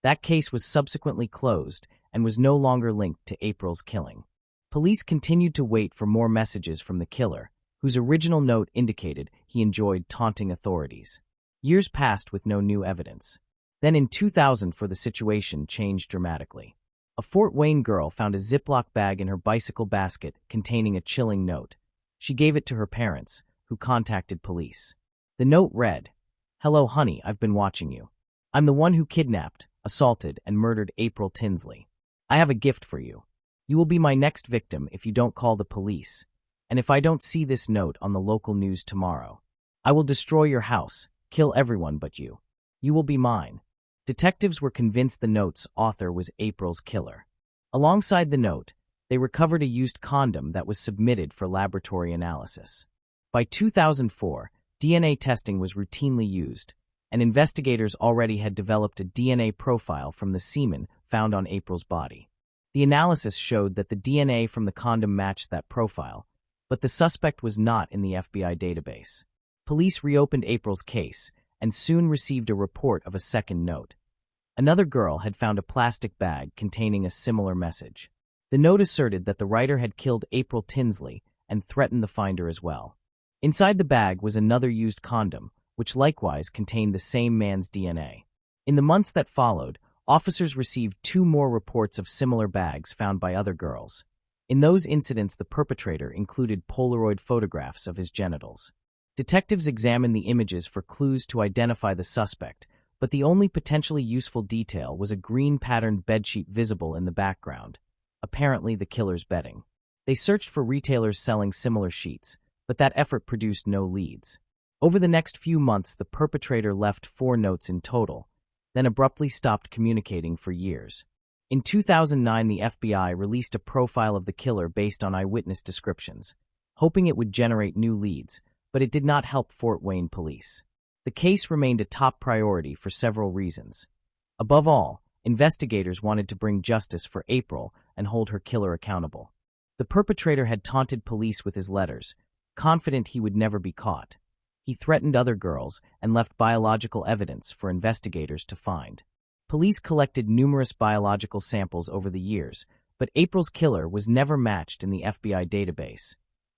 That case was subsequently closed and was no longer linked to April's killing. Police continued to wait for more messages from the killer, whose original note indicated he enjoyed taunting authorities. Years passed with no new evidence. Then in 2000, the situation changed dramatically. A Fort Wayne girl found a Ziploc bag in her bicycle basket containing a chilling note. She gave it to her parents, who contacted police. The note read, "Hello, honey, I've been watching you. I'm the one who kidnapped, assaulted, and murdered April Tinsley. I have a gift for you. You will be my next victim if you don't call the police, and if I don't see this note on the local news tomorrow. I will destroy your house, kill everyone but you. You will be mine." Detectives were convinced the note's author was April's killer. Alongside the note, they recovered a used condom that was submitted for laboratory analysis. By 2004, DNA testing was routinely used, and investigators already had developed a DNA profile from the semen found on April's body. The analysis showed that the DNA from the condom matched that profile, but the suspect was not in the FBI database. Police reopened April's case and soon received a report of a second note. Another girl had found a plastic bag containing a similar message. The note asserted that the writer had killed April Tinsley and threatened the finder as well. Inside the bag was another used condom, which likewise contained the same man's DNA. In the months that followed, officers received 2 more reports of similar bags found by other girls. In those incidents, the perpetrator included Polaroid photographs of his genitals. Detectives examined the images for clues to identify the suspect, but the only potentially useful detail was a green-patterned bedsheet visible in the background, apparently the killer's bedding. They searched for retailers selling similar sheets, but that effort produced no leads. Over the next few months, the perpetrator left 4 notes in total, then abruptly stopped communicating for years. In 2009, the FBI released a profile of the killer based on eyewitness descriptions, hoping it would generate new leads, but it did not help Fort Wayne police. The case remained a top priority for several reasons. Above all, investigators wanted to bring justice for April and hold her killer accountable. The perpetrator had taunted police with his letters, confident he would never be caught. He threatened other girls and left biological evidence for investigators to find. Police collected numerous biological samples over the years, but April's killer was never matched in the FBI database,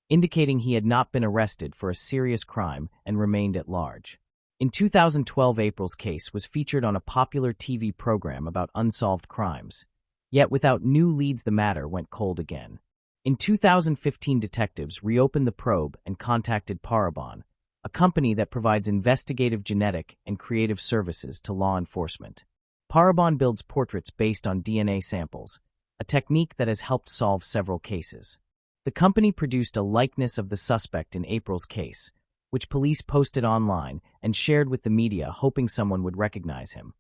indicating he had not been arrested for a serious crime and remained at large. In 2012, April's case was featured on a popular TV program about unsolved crimes. Yet without new leads, the matter went cold again. In 2015, detectives reopened the probe and contacted Parabon, a company that provides investigative genetic and creative services to law enforcement. Parabon builds portraits based on DNA samples, a technique that has helped solve several cases. The company produced a likeness of the suspect in April's case, which police posted online and shared with the media, hoping someone would recognize him.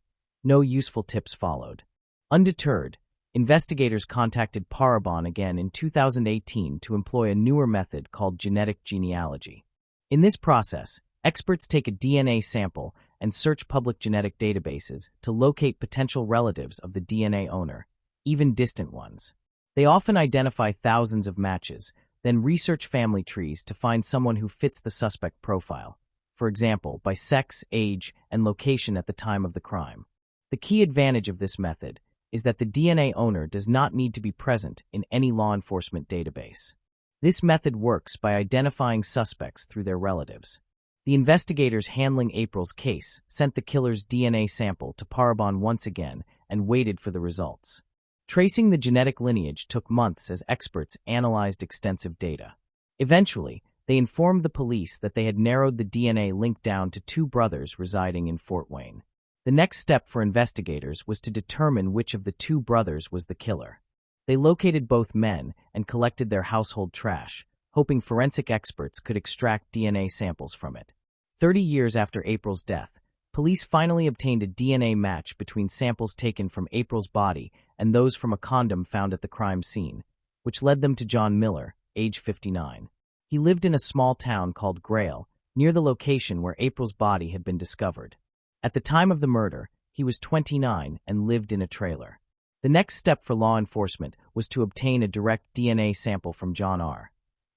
No useful tips followed. Undeterred, investigators contacted Parabon again in 2018 to employ a newer method called genetic genealogy. In this process, experts take a DNA sample and search public genetic databases to locate potential relatives of the DNA owner, even distant ones. They often identify thousands of matches, then research family trees to find someone who fits the suspect profile, for example, by sex, age, and location at the time of the crime. The key advantage of this method is that the DNA owner does not need to be present in any law enforcement database. This method works by identifying suspects through their relatives. The investigators handling April's case sent the killer's DNA sample to Parabon once again and waited for the results. Tracing the genetic lineage took months as experts analyzed extensive data. Eventually, they informed the police that they had narrowed the DNA link down to 2 brothers residing in Fort Wayne. The next step for investigators was to determine which of the 2 brothers was the killer. They located both men and collected their household trash, hoping forensic experts could extract DNA samples from it. 30 years after April's death, police finally obtained a DNA match between samples taken from April's body and those from a condom found at the crime scene, which led them to John Miller, age 59. He lived in a small town called Grail, near the location where April's body had been discovered. At the time of the murder, he was 29 and lived in a trailer. The next step for law enforcement was to obtain a direct DNA sample from John R.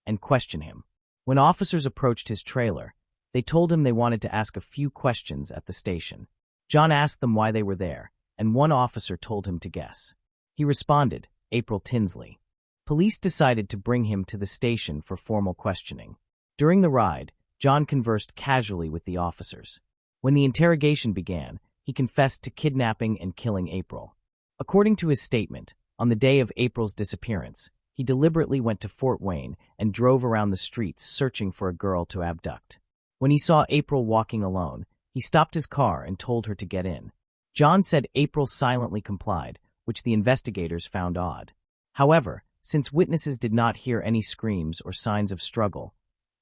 and question him. When officers approached his trailer, they told him they wanted to ask a few questions at the station. John asked them why they were there, and one officer told him to guess. He responded, April Tinsley. Police decided to bring him to the station for formal questioning. During the ride, John conversed casually with the officers. When the interrogation began, he confessed to kidnapping and killing April. According to his statement, on the day of April's disappearance, he deliberately went to Fort Wayne and drove around the streets searching for a girl to abduct. When he saw April walking alone, he stopped his car and told her to get in. John said April silently complied, which the investigators found odd. However, since witnesses did not hear any screams or signs of struggle,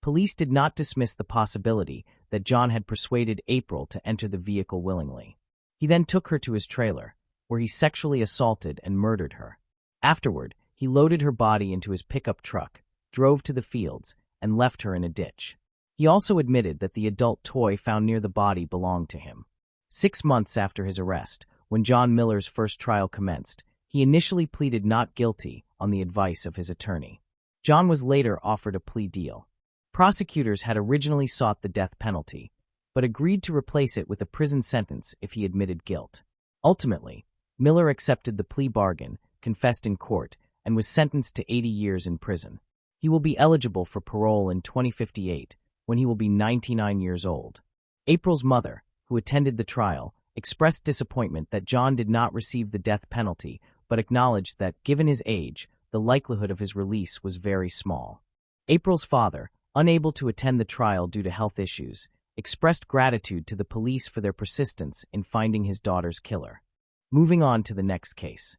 police did not dismiss the possibility that John had persuaded April to enter the vehicle willingly. He then took her to his trailer, where he sexually assaulted and murdered her. Afterward, he loaded her body into his pickup truck, drove to the fields, and left her in a ditch. He also admitted that the adult toy found near the body belonged to him. 6 months after his arrest, when John Miller's first trial commenced, he initially pleaded not guilty on the advice of his attorney. John was later offered a plea deal. Prosecutors had originally sought the death penalty, but agreed to replace it with a prison sentence if he admitted guilt. Ultimately, Miller accepted the plea bargain, confessed in court, and was sentenced to 80 years in prison. He will be eligible for parole in 2058, when he will be 99 years old. April's mother, who attended the trial, expressed disappointment that John did not receive the death penalty, but acknowledged that, given his age, the likelihood of his release was very small. April's father, unable to attend the trial due to health issues, expressed gratitude to the police for their persistence in finding his daughter's killer. Moving on to the next case.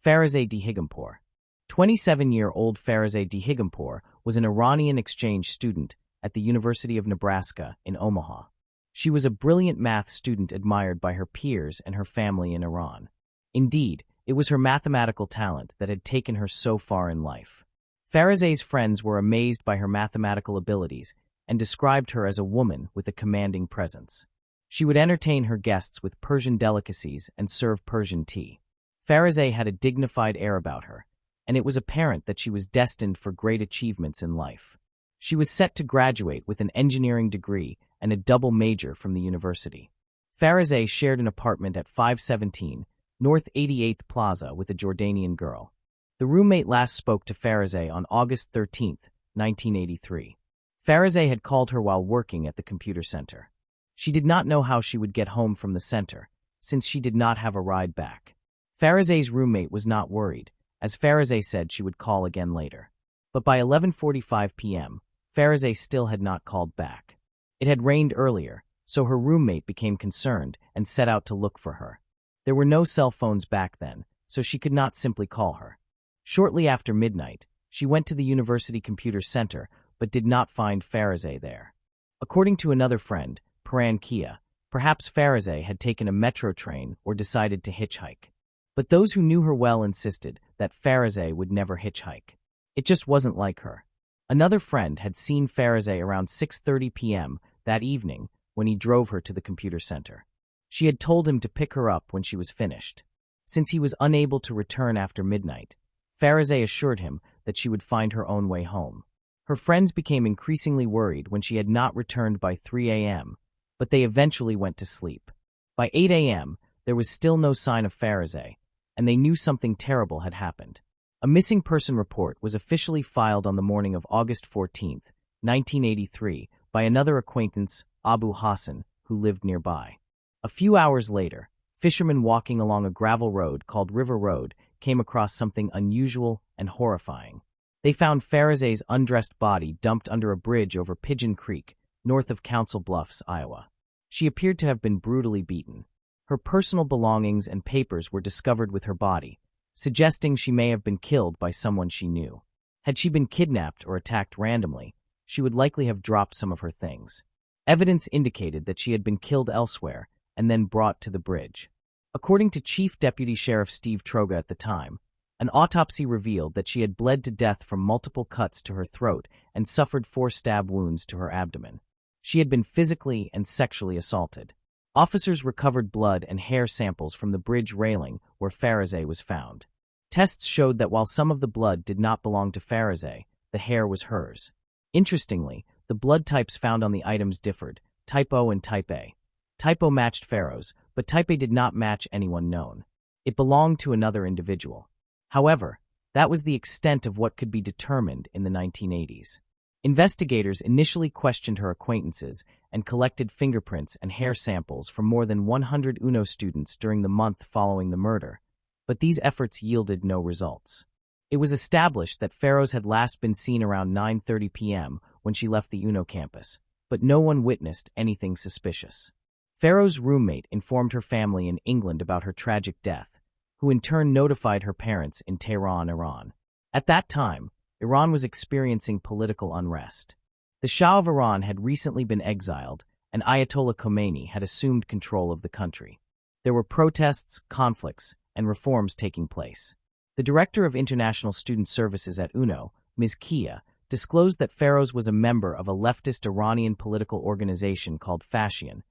Farazeh de Higampur. 27-year-old Farazeh Dihigampur was an Iranian exchange student at the University of Nebraska in Omaha. She was a brilliant math student admired by her peers and her family in Iran. Indeed, it was her mathematical talent that had taken her so far in life. Farazeh's friends were amazed by her mathematical abilities and described her as a woman with a commanding presence. She would entertain her guests with Persian delicacies and serve Persian tea. Farazeh had a dignified air about her, and it was apparent that she was destined for great achievements in life. She was set to graduate with an engineering degree and a double major from the university. Farazeh shared an apartment at 517 North 88th Plaza with a Jordanian girl. The roommate last spoke to Farazeh on August 13, 1983. Farazeh had called her while working at the computer center. She did not know how she would get home from the center, since she did not have a ride back. Farazeh's roommate was not worried, as Farazeh said she would call again later. But by 11:45 p.m., Farazeh still had not called back. It had rained earlier, so her roommate became concerned and set out to look for her. There were no cell phones back then, so she could not simply call her. Shortly after midnight, she went to the University Computer Center but did not find Farazeh there. According to another friend, Paran Kia, perhaps Farazeh had taken a metro train or decided to hitchhike. But those who knew her well insisted that Farazeh would never hitchhike. It just wasn't like her. Another friend had seen Farazeh around 6:30 p.m. that evening when he drove her to the computer center. She had told him to pick her up when she was finished. Since he was unable to return after midnight, Farazeh assured him that she would find her own way home. Her friends became increasingly worried when she had not returned by 3 a.m., but they eventually went to sleep. By 8 a.m., there was still no sign of Farazeh, and they knew something terrible had happened. A missing person report was officially filed on the morning of August 14, 1983, by another acquaintance, Abu Hassan, who lived nearby. A few hours later, fishermen walking along a gravel road called River Road came across something unusual and horrifying. They found Farazeh's undressed body dumped under a bridge over Pigeon Creek, north of Council Bluffs, Iowa. She appeared to have been brutally beaten. Her personal belongings and papers were discovered with her body, suggesting she may have been killed by someone she knew. Had she been kidnapped or attacked randomly, she would likely have dropped some of her things. Evidence indicated that she had been killed elsewhere and then brought to the bridge. According to Chief Deputy Sheriff Steve Troga at the time, an autopsy revealed that she had bled to death from multiple cuts to her throat and suffered 4 stab wounds to her abdomen. She had been physically and sexually assaulted. Officers recovered blood and hair samples from the bridge railing where Farazeh was found. Tests showed that while some of the blood did not belong to Farazeh, the hair was hers. Interestingly, the blood types found on the items differed, type O and type A. Type O matched Pharaoh's, but type A did not match anyone known. It belonged to another individual. However, that was the extent of what could be determined in the 1980s. Investigators initially questioned her acquaintances and collected fingerprints and hair samples from more than 100 UNO students during the month following the murder, but these efforts yielded no results. It was established that Pharaoh's had last been seen around 9:30 p.m. when she left the UNO campus, but no one witnessed anything suspicious. Pharaoh's roommate informed her family in England about her tragic death, who in turn notified her parents in Tehran, Iran. At that time, Iran was experiencing political unrest. The Shah of Iran had recently been exiled, and Ayatollah Khomeini had assumed control of the country. There were protests, conflicts, and reforms taking place. The director of International Student Services at UNO, Ms. Kia, disclosed that Pharaoh's was a member of a leftist Iranian political organization called Fashion,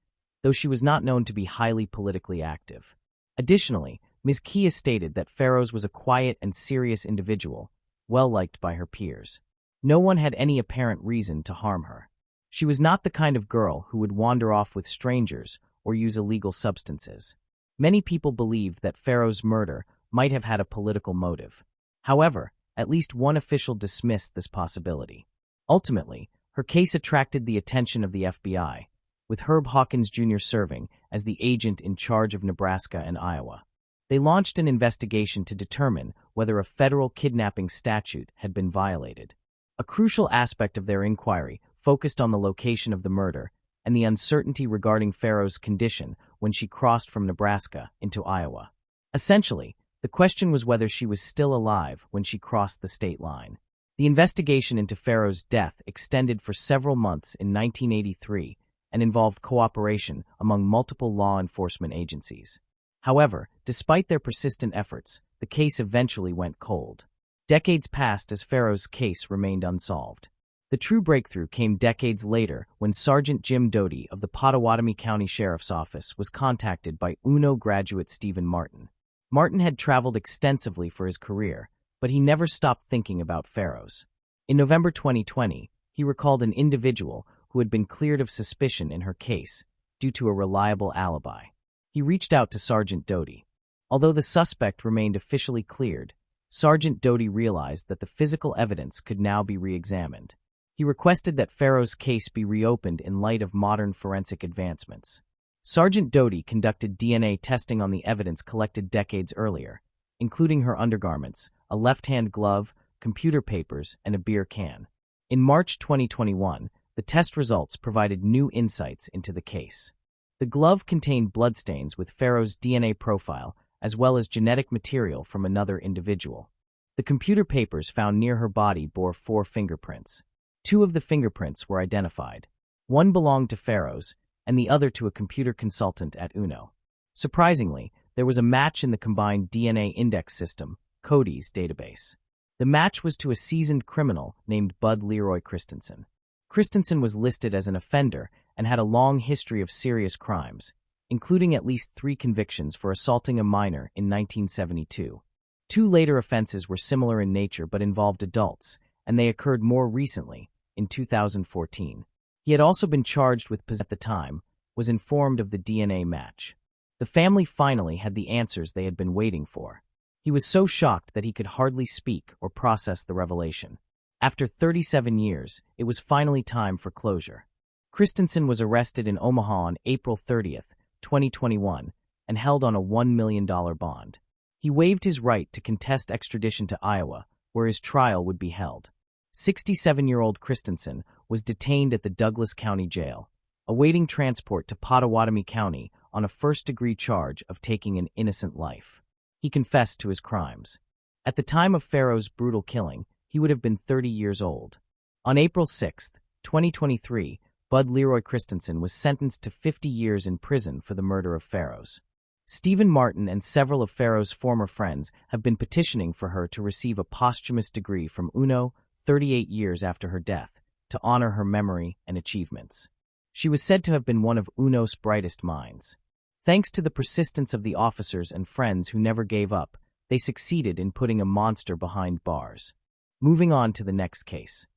though she was not known to be highly politically active. Additionally, Ms. Kia stated that Pharaoh's was a quiet and serious individual, well-liked by her peers. No one had any apparent reason to harm her. She was not the kind of girl who would wander off with strangers or use illegal substances. Many people believed that Pharaoh's murder might have had a political motive. However, at least one official dismissed this possibility. Ultimately, her case attracted the attention of the FBI, with Herb Hawkins Jr. serving as the agent in charge of Nebraska and Iowa. They launched an investigation to determine whether a federal kidnapping statute had been violated. A crucial aspect of their inquiry focused on the location of the murder and the uncertainty regarding Pharaoh's condition when she crossed from Nebraska into Iowa. Essentially, The question was whether she was still alive when she crossed the state line. The investigation into Farrow's death extended for several months in 1983 and involved cooperation among multiple law enforcement agencies. However, despite their persistent efforts, the case eventually went cold. Decades passed as Farrow's case remained unsolved. The true breakthrough came decades later when Sergeant Jim Doty of the Pottawatomie County Sheriff's Office was contacted by UNO graduate Stephen Martin. Martin had traveled extensively for his career, but he never stopped thinking about Farrow's. In November 2020, he recalled an individual who had been cleared of suspicion in her case due to a reliable alibi. He reached out to Sergeant Doty. Although the suspect remained officially cleared, Sergeant Doty realized that the physical evidence could now be re-examined. He requested that Farrow's case be reopened in light of modern forensic advancements. Sergeant Doty conducted DNA testing on the evidence collected decades earlier, including her undergarments, a left-hand glove, computer papers, and a beer can. In March 2021, the test results provided new insights into the case. The glove contained bloodstains with Farrow's DNA profile, as well as genetic material from another individual. The computer papers found near her body bore 4 fingerprints. 2 of the fingerprints were identified. One belonged to Farrow's, and the other to a computer consultant at UNO. Surprisingly, there was a match in the combined DNA index system, CODI's database. The match was to a seasoned criminal named Bud Leroy Christensen. Christensen was listed as an offender and had a long history of serious crimes, including at least 3 convictions for assaulting a minor in 1972. 2 later offenses were similar in nature but involved adults, and they occurred more recently, in 2014. He had also been charged with possession at the time, was informed of the DNA match. The family finally had the answers they had been waiting for. He was so shocked that he could hardly speak or process the revelation. After 37 years, it was finally time for closure. Christensen was arrested in Omaha on April 30, 2021, and held on a $1 million bond. He waived his right to contest extradition to Iowa, where his trial would be held. 67-year-old Christensen was detained at the Douglas County Jail, awaiting transport to Pottawatomie County on a first-degree charge of taking an innocent life. He confessed to his crimes. At the time of Farrow's brutal killing, he would have been 30 years old. On April 6, 2023, Bud Leroy Christensen was sentenced to 50 years in prison for the murder of Farrow's. Stephen Martin and several of Farrow's former friends have been petitioning for her to receive a posthumous degree from UNO 38 years after her death, to honor her memory and achievements. She was said to have been one of UNO's brightest minds. Thanks to the persistence of the officers and friends who never gave up, they succeeded in putting a monster behind bars. Moving on to the next case.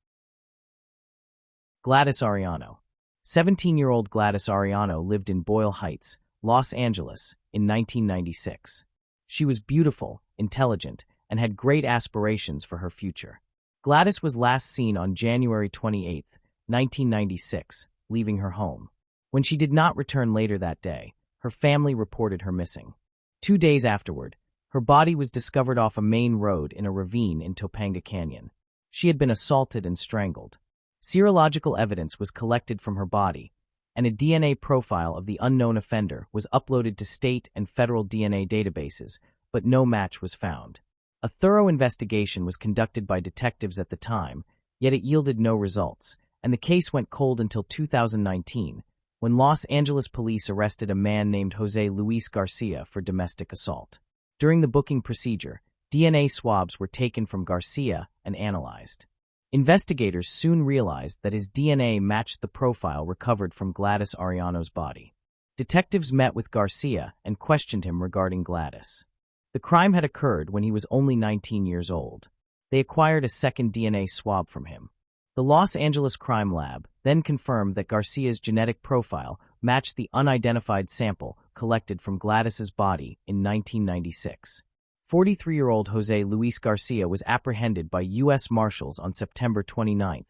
Gladys Arellano. 17-year-old Gladys Arellano lived in Boyle Heights, Los Angeles, in 1996. She was beautiful, intelligent, and had great aspirations for her future. Gladys was last seen on January 28, 1996, leaving her home. When she did not return later that day, her family reported her missing. 2 days afterward, her body was discovered off a main road in a ravine in Topanga Canyon. She had been assaulted and strangled. Serological evidence was collected from her body, and a DNA profile of the unknown offender was uploaded to state and federal DNA databases, but no match was found. A thorough investigation was conducted by detectives at the time, yet it yielded no results, and the case went cold until 2019, when Los Angeles police arrested a man named Jose Luis Garcia for domestic assault. During the booking procedure, DNA swabs were taken from Garcia and analyzed. Investigators soon realized that his DNA matched the profile recovered from Gladys Arellano's body. Detectives met with Garcia and questioned him regarding Gladys. The crime had occurred when he was only 19 years old. They acquired a second DNA swab from him. The Los Angeles Crime Lab then confirmed that Garcia's genetic profile matched the unidentified sample collected from Gladys's body in 1996. 43-year-old Jose Luis Garcia was apprehended by U.S. Marshals on September 29,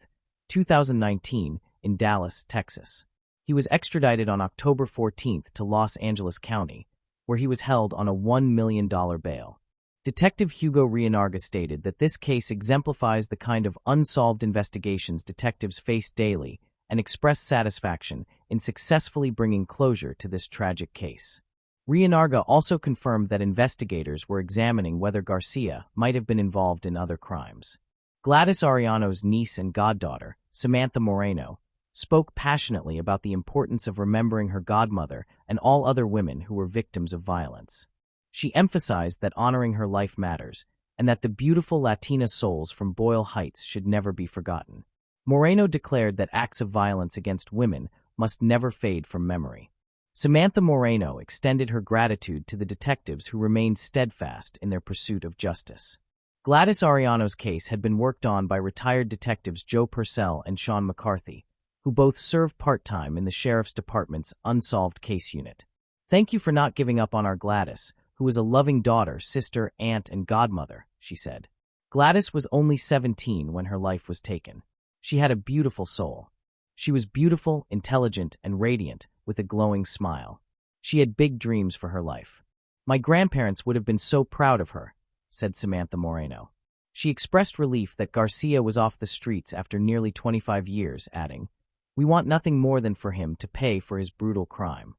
2019, in Dallas, Texas. He was extradited on October 14 to Los Angeles County, where he was held on a $1 million bail. Detective Hugo Rienarga stated that this case exemplifies the kind of unsolved investigations detectives face daily and expressed satisfaction in successfully bringing closure to this tragic case. Rienarga also confirmed that investigators were examining whether Garcia might have been involved in other crimes. Gladys Arellano's niece and goddaughter, Samantha Moreno, spoke passionately about the importance of remembering her godmother and all other women who were victims of violence. She emphasized that honoring her life matters, and that the beautiful Latina souls from Boyle Heights should never be forgotten. Moreno declared that acts of violence against women must never fade from memory. Samantha Moreno extended her gratitude to the detectives who remained steadfast in their pursuit of justice. Gladys Arellano's case had been worked on by retired detectives Joe Purcell and Sean McCarthy, who both serve part-time in the Sheriff's Department's Unsolved Case Unit. "Thank you for not giving up on our Gladys, who was a loving daughter, sister, aunt, and godmother," she said. Gladys was only 17 when her life was taken. She had a beautiful soul. She was beautiful, intelligent, and radiant, with a glowing smile. She had big dreams for her life. "My grandparents would have been so proud of her," said Samantha Moreno. She expressed relief that Garcia was off the streets after nearly 25 years, adding, "We want nothing more than for him to pay for his brutal crime.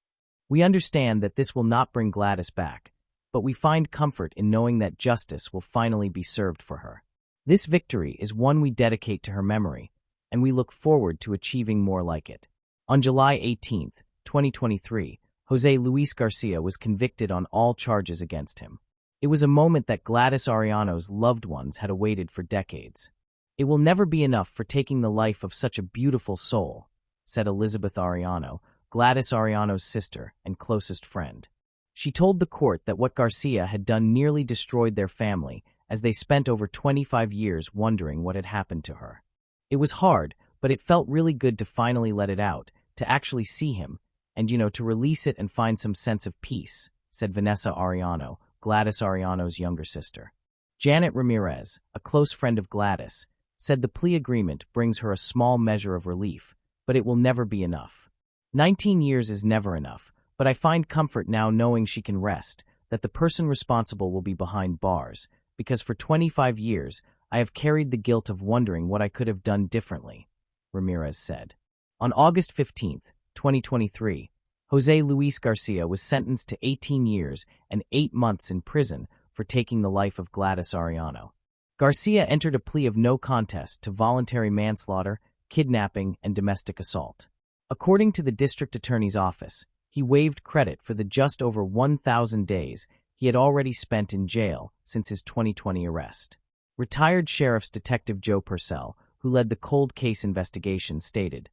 We understand that this will not bring Gladys back, but we find comfort in knowing that justice will finally be served for her. This victory is one we dedicate to her memory, and we look forward to achieving more like it." On July 18, 2023, Jose Luis Garcia was convicted on all charges against him. It was a moment that Gladys Arellano's loved ones had awaited for decades. "It will never be enough for taking the life of such a beautiful soul," said Elizabeth Arellano, Gladys Arellano's sister and closest friend. She told the court that what Garcia had done nearly destroyed their family, as they spent over 25 years wondering what had happened to her. "It was hard, but it felt really good to finally let it out, to actually see him, and, to release it and find some sense of peace," said Vanessa Arellano, Gladys Arellano's younger sister. Janet Ramirez, a close friend of Gladys, said the plea agreement brings her a small measure of relief, but it will never be enough. 19 years is never enough, but I find comfort now knowing she can rest, that the person responsible will be behind bars, because for 25 years I have carried the guilt of wondering what I could have done differently," Ramirez said. On August 15, 2023, Jose Luis Garcia was sentenced to 18 years and 8 months in prison for taking the life of Gladys Arellano. Garcia entered a plea of no contest to voluntary manslaughter, kidnapping, and domestic assault. According to the district attorney's office, he waived credit for the just over 1,000 days he had already spent in jail since his 2020 arrest. Retired Sheriff's Detective Joe Purcell, who led the cold case investigation, stated,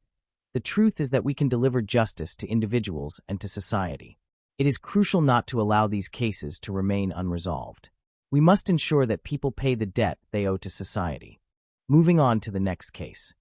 "The truth is that we can deliver justice to individuals and to society. It is crucial not to allow these cases to remain unresolved. We must ensure that people pay the debt they owe to society." Moving on to the next case.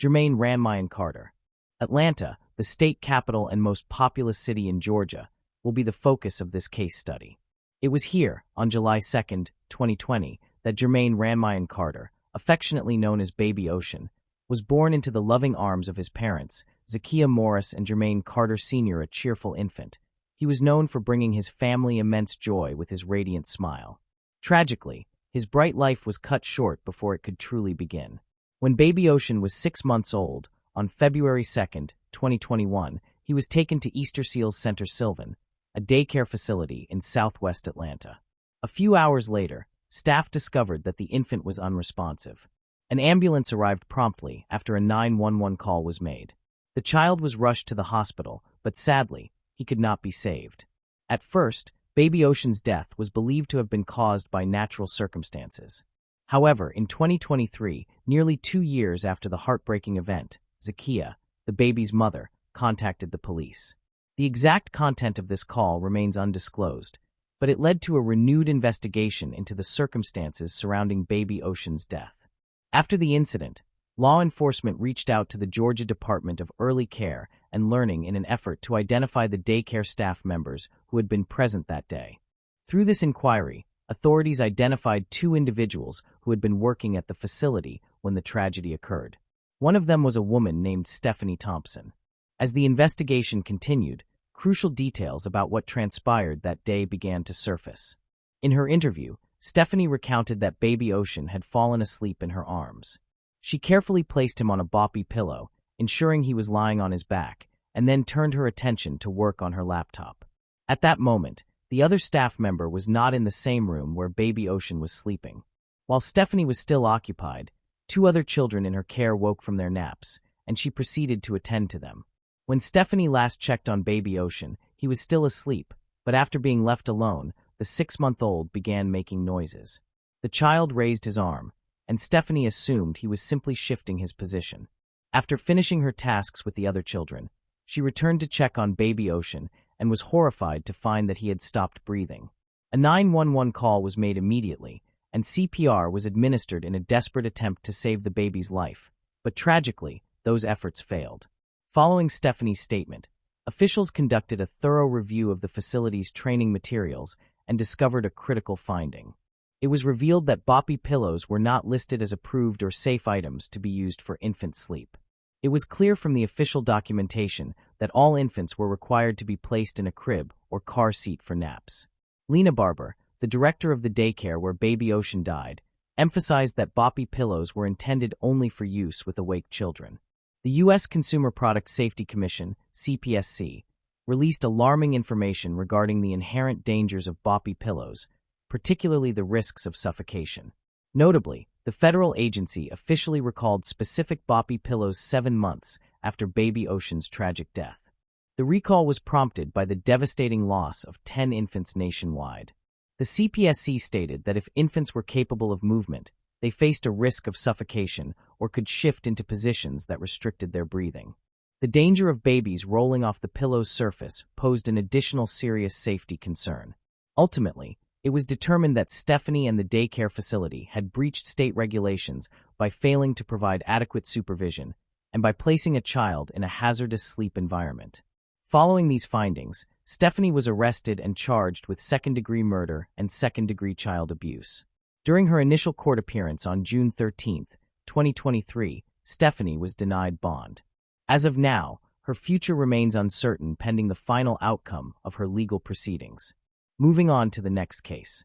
Jermaine Ranmayan Carter. Atlanta, the state capital and most populous city in Georgia, will be the focus of this case study. It was here, on July 2, 2020, that Jermaine Ranmayan Carter, affectionately known as Baby Ocean, was born into the loving arms of his parents, Zakiya Morris and Jermaine Carter Sr., a cheerful infant. He was known for bringing his family immense joy with his radiant smile. Tragically, his bright life was cut short before it could truly begin. When Baby Ocean was 6 months old, on February 2, 2021, he was taken to Easter Seals Center Sylvan, a daycare facility in southwest Atlanta. A few hours later, staff discovered that the infant was unresponsive. An ambulance arrived promptly after a 911 call was made. The child was rushed to the hospital, but sadly, he could not be saved. At first, Baby Ocean's death was believed to have been caused by natural circumstances. However, in 2023, nearly 2 years after the heartbreaking event, Zakiya, the baby's mother, contacted the police. The exact content of this call remains undisclosed, but it led to a renewed investigation into the circumstances surrounding Baby Ocean's death. After the incident, law enforcement reached out to the Georgia Department of Early Care and Learning in an effort to identify the daycare staff members who had been present that day. Through this inquiry, authorities identified 2 individuals who had been working at the facility when the tragedy occurred. One of them was a woman named Stephanie Thompson. As the investigation continued, crucial details about what transpired that day began to surface. In her interview, Stephanie recounted that Baby Ocean had fallen asleep in her arms. She carefully placed him on a boppy pillow, ensuring he was lying on his back, and then turned her attention to work on her laptop. At that moment, the other staff member was not in the same room where baby Ocean was sleeping. While Stephanie was still occupied, two other children in her care woke from their naps, and she proceeded to attend to them. When Stephanie last checked on baby Ocean, he was still asleep, but after being left alone, the 6-month-old began making noises. The child raised his arm, and Stephanie assumed he was simply shifting his position. After finishing her tasks with the other children, she returned to check on baby Ocean and was horrified to find that he had stopped breathing. A 911 call was made immediately, and CPR was administered in a desperate attempt to save the baby's life, but tragically, those efforts failed. Following Stephanie's statement, officials conducted a thorough review of the facility's training materials and discovered a critical finding. It was revealed that boppy pillows were not listed as approved or safe items to be used for infant sleep. It was clear from the official documentation that all infants were required to be placed in a crib or car seat for naps. Lena Barber, the director of the daycare where baby Ocean died, emphasized that boppy pillows were intended only for use with awake children. The U.S. Consumer Product Safety Commission, CPSC, released alarming information regarding the inherent dangers of boppy pillows, particularly the risks of suffocation. Notably, the federal agency officially recalled specific boppy pillows 7 months after baby Ocean's tragic death. The recall was prompted by the devastating loss of 10 infants nationwide. The CPSC stated that if infants were capable of movement, they faced a risk of suffocation or could shift into positions that restricted their breathing. The danger of babies rolling off the pillow's surface posed an additional serious safety concern. Ultimately, it was determined that Stephanie and the daycare facility had breached state regulations by failing to provide adequate supervision and by placing a child in a hazardous sleep environment. Following these findings, Stephanie was arrested and charged with second-degree murder and second-degree child abuse. During her initial court appearance on June 13, 2023, Stephanie was denied bond. As of now, her future remains uncertain pending the final outcome of her legal proceedings. Moving on to the next case.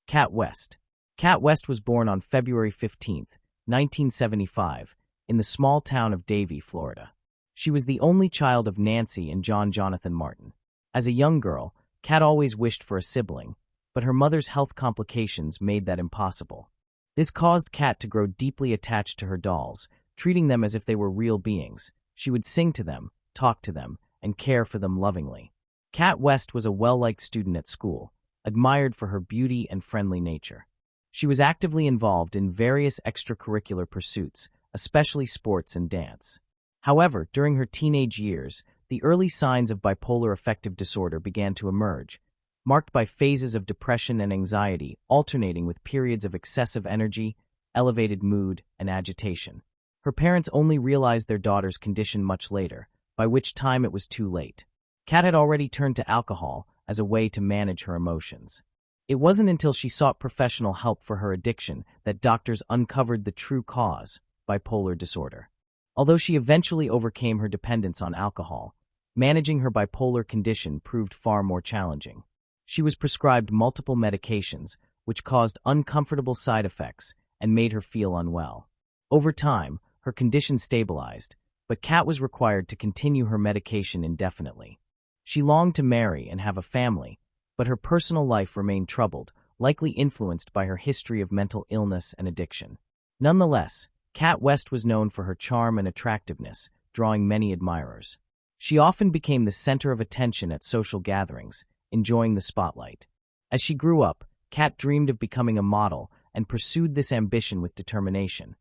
Kat West. Kat West was born on February 15, 1975, in the small town of Davie, Florida. She was the only child of Nancy and John Jonathan Martin. As a young girl, Kat always wished for a sibling, but her mother's health complications made that impossible. This caused Kat to grow deeply attached to her dolls, treating them as if they were real beings. She would sing to them, talk to them, and care for them lovingly. Kat West was a well-liked student at school, admired for her beauty and friendly nature. She was actively involved in various extracurricular pursuits, especially sports and dance. However, during her teenage years, the early signs of bipolar affective disorder began to emerge, marked by phases of depression and anxiety alternating with periods of excessive energy, elevated mood, and agitation. Her parents only realized their daughter's condition much later, by which time it was too late. Kat had already turned to alcohol as a way to manage her emotions. It wasn't until she sought professional help for her addiction that doctors uncovered the true cause, bipolar disorder. Although she eventually overcame her dependence on alcohol, managing her bipolar condition proved far more challenging. She was prescribed multiple medications, which caused uncomfortable side effects and made her feel unwell. Over time, her condition stabilized, but Kat was required to continue her medication indefinitely. She longed to marry and have a family, but her personal life remained troubled, likely influenced by her history of mental illness and addiction. Nonetheless, Kat West was known for her charm and attractiveness, drawing many admirers. She often became the center of attention at social gatherings, enjoying the spotlight. As she grew up, Kat dreamed of becoming a model and pursued this ambition with determination,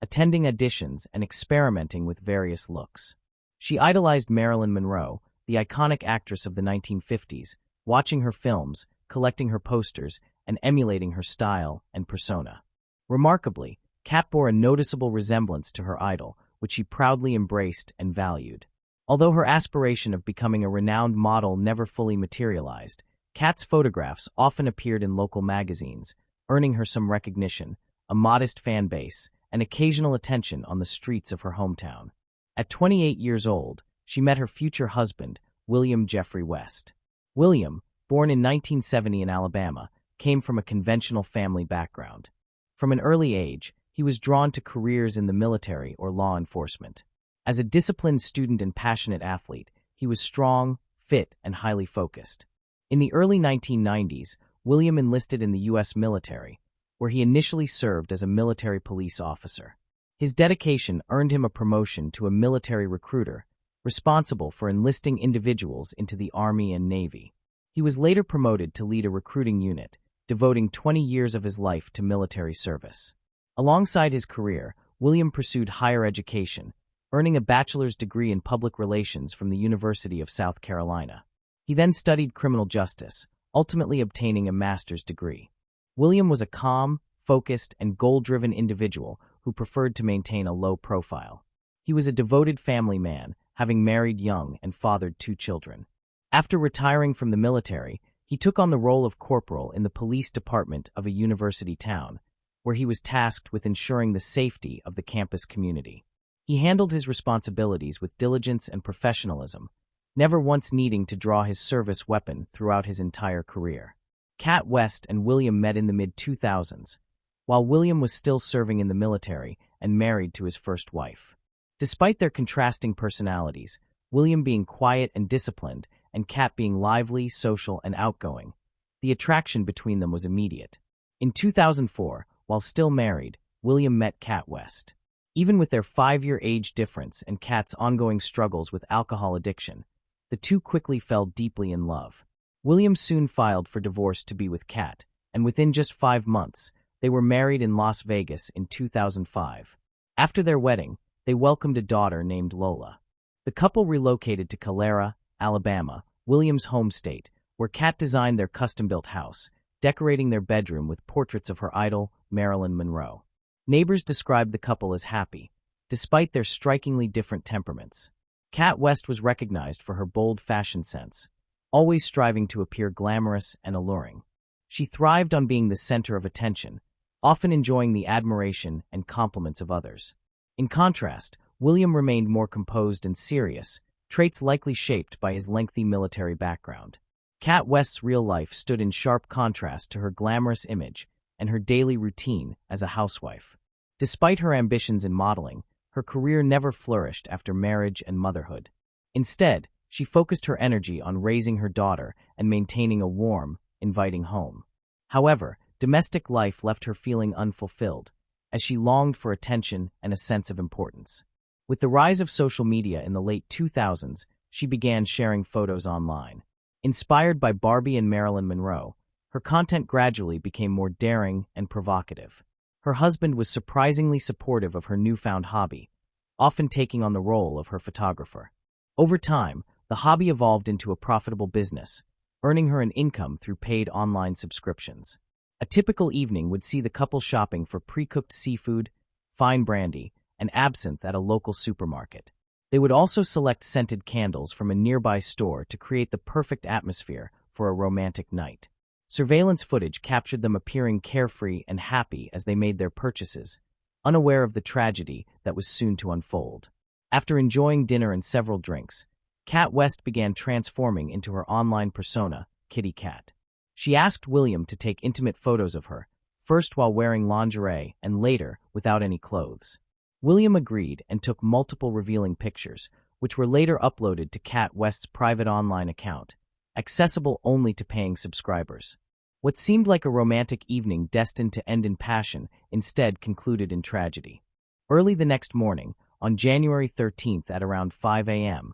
attending auditions and experimenting with various looks. She idolized Marilyn Monroe, the iconic actress of the 1950s, watching her films, collecting her posters, and emulating her style and persona. Remarkably, Kat bore a noticeable resemblance to her idol, which she proudly embraced and valued. Although her aspiration of becoming a renowned model never fully materialized, Kat's photographs often appeared in local magazines, earning her some recognition, a modest fan base, and occasional attention on the streets of her hometown. At 28 years old, she met her future husband, William Jeffrey West. William, born in 1970 in Alabama, came from a conventional family background. From an early age, he was drawn to careers in the military or law enforcement. As a disciplined student and passionate athlete, he was strong, fit, and highly focused. In the early 1990s, William enlisted in the U.S. military, where he initially served as a military police officer. His dedication earned him a promotion to a military recruiter, responsible for enlisting individuals into the Army and Navy. He was later promoted to lead a recruiting unit, devoting 20 years of his life to military service. Alongside his career, William pursued higher education, earning a bachelor's degree in public relations from the University of South Carolina. He then studied criminal justice, ultimately obtaining a master's degree. William was a calm, focused, and goal-driven individual who preferred to maintain a low profile. He was a devoted family man, having married young and fathered 2 children. After retiring from the military, he took on the role of corporal in the police department of a university town, where he was tasked with ensuring the safety of the campus community. He handled his responsibilities with diligence and professionalism, never once needing to draw his service weapon throughout his entire career. Cat West and William met in the mid-2000s, while William was still serving in the military and married to his first wife. Despite their contrasting personalities, William being quiet and disciplined and Cat being lively, social, and outgoing, the attraction between them was immediate. In 2004, while still married, William met Cat West. Even with their 5-year age difference and Cat's ongoing struggles with alcohol addiction, the two quickly fell deeply in love. William soon filed for divorce to be with Cat, and within just 5 months, they were married in Las Vegas in 2005. After their wedding, they welcomed a daughter named Lola. The couple relocated to Calera, Alabama, William's home state, where Cat designed their custom-built house, decorating their bedroom with portraits of her idol, Marilyn Monroe. Neighbors described the couple as happy, despite their strikingly different temperaments. Cat West was recognized for her bold fashion sense, always striving to appear glamorous and alluring. She thrived on being the center of attention, often enjoying the admiration and compliments of others. In contrast, William remained more composed and serious, traits likely shaped by his lengthy military background. Cat West's real life stood in sharp contrast to her glamorous image and her daily routine as a housewife. Despite her ambitions in modeling, her career never flourished after marriage and motherhood. Instead, she focused her energy on raising her daughter and maintaining a warm, inviting home. However, domestic life left her feeling unfulfilled, as she longed for attention and a sense of importance. With the rise of social media in the late 2000s, she began sharing photos online. Inspired by Barbie and Marilyn Monroe, her content gradually became more daring and provocative. Her husband was surprisingly supportive of her newfound hobby, often taking on the role of her photographer. Over time, the hobby evolved into a profitable business, earning her an income through paid online subscriptions. A typical evening would see the couple shopping for pre-cooked seafood, fine brandy, and absinthe at a local supermarket. They would also select scented candles from a nearby store to create the perfect atmosphere for a romantic night. Surveillance footage captured them appearing carefree and happy as they made their purchases, unaware of the tragedy that was soon to unfold. After enjoying dinner and several drinks, Cat West began transforming into her online persona, Kitty Cat. She asked William to take intimate photos of her, first while wearing lingerie and later without any clothes. William agreed and took multiple revealing pictures, which were later uploaded to Cat West's private online account, accessible only to paying subscribers. What seemed like a romantic evening destined to end in passion instead concluded in tragedy. Early the next morning, on January 13th at around 5 a.m.,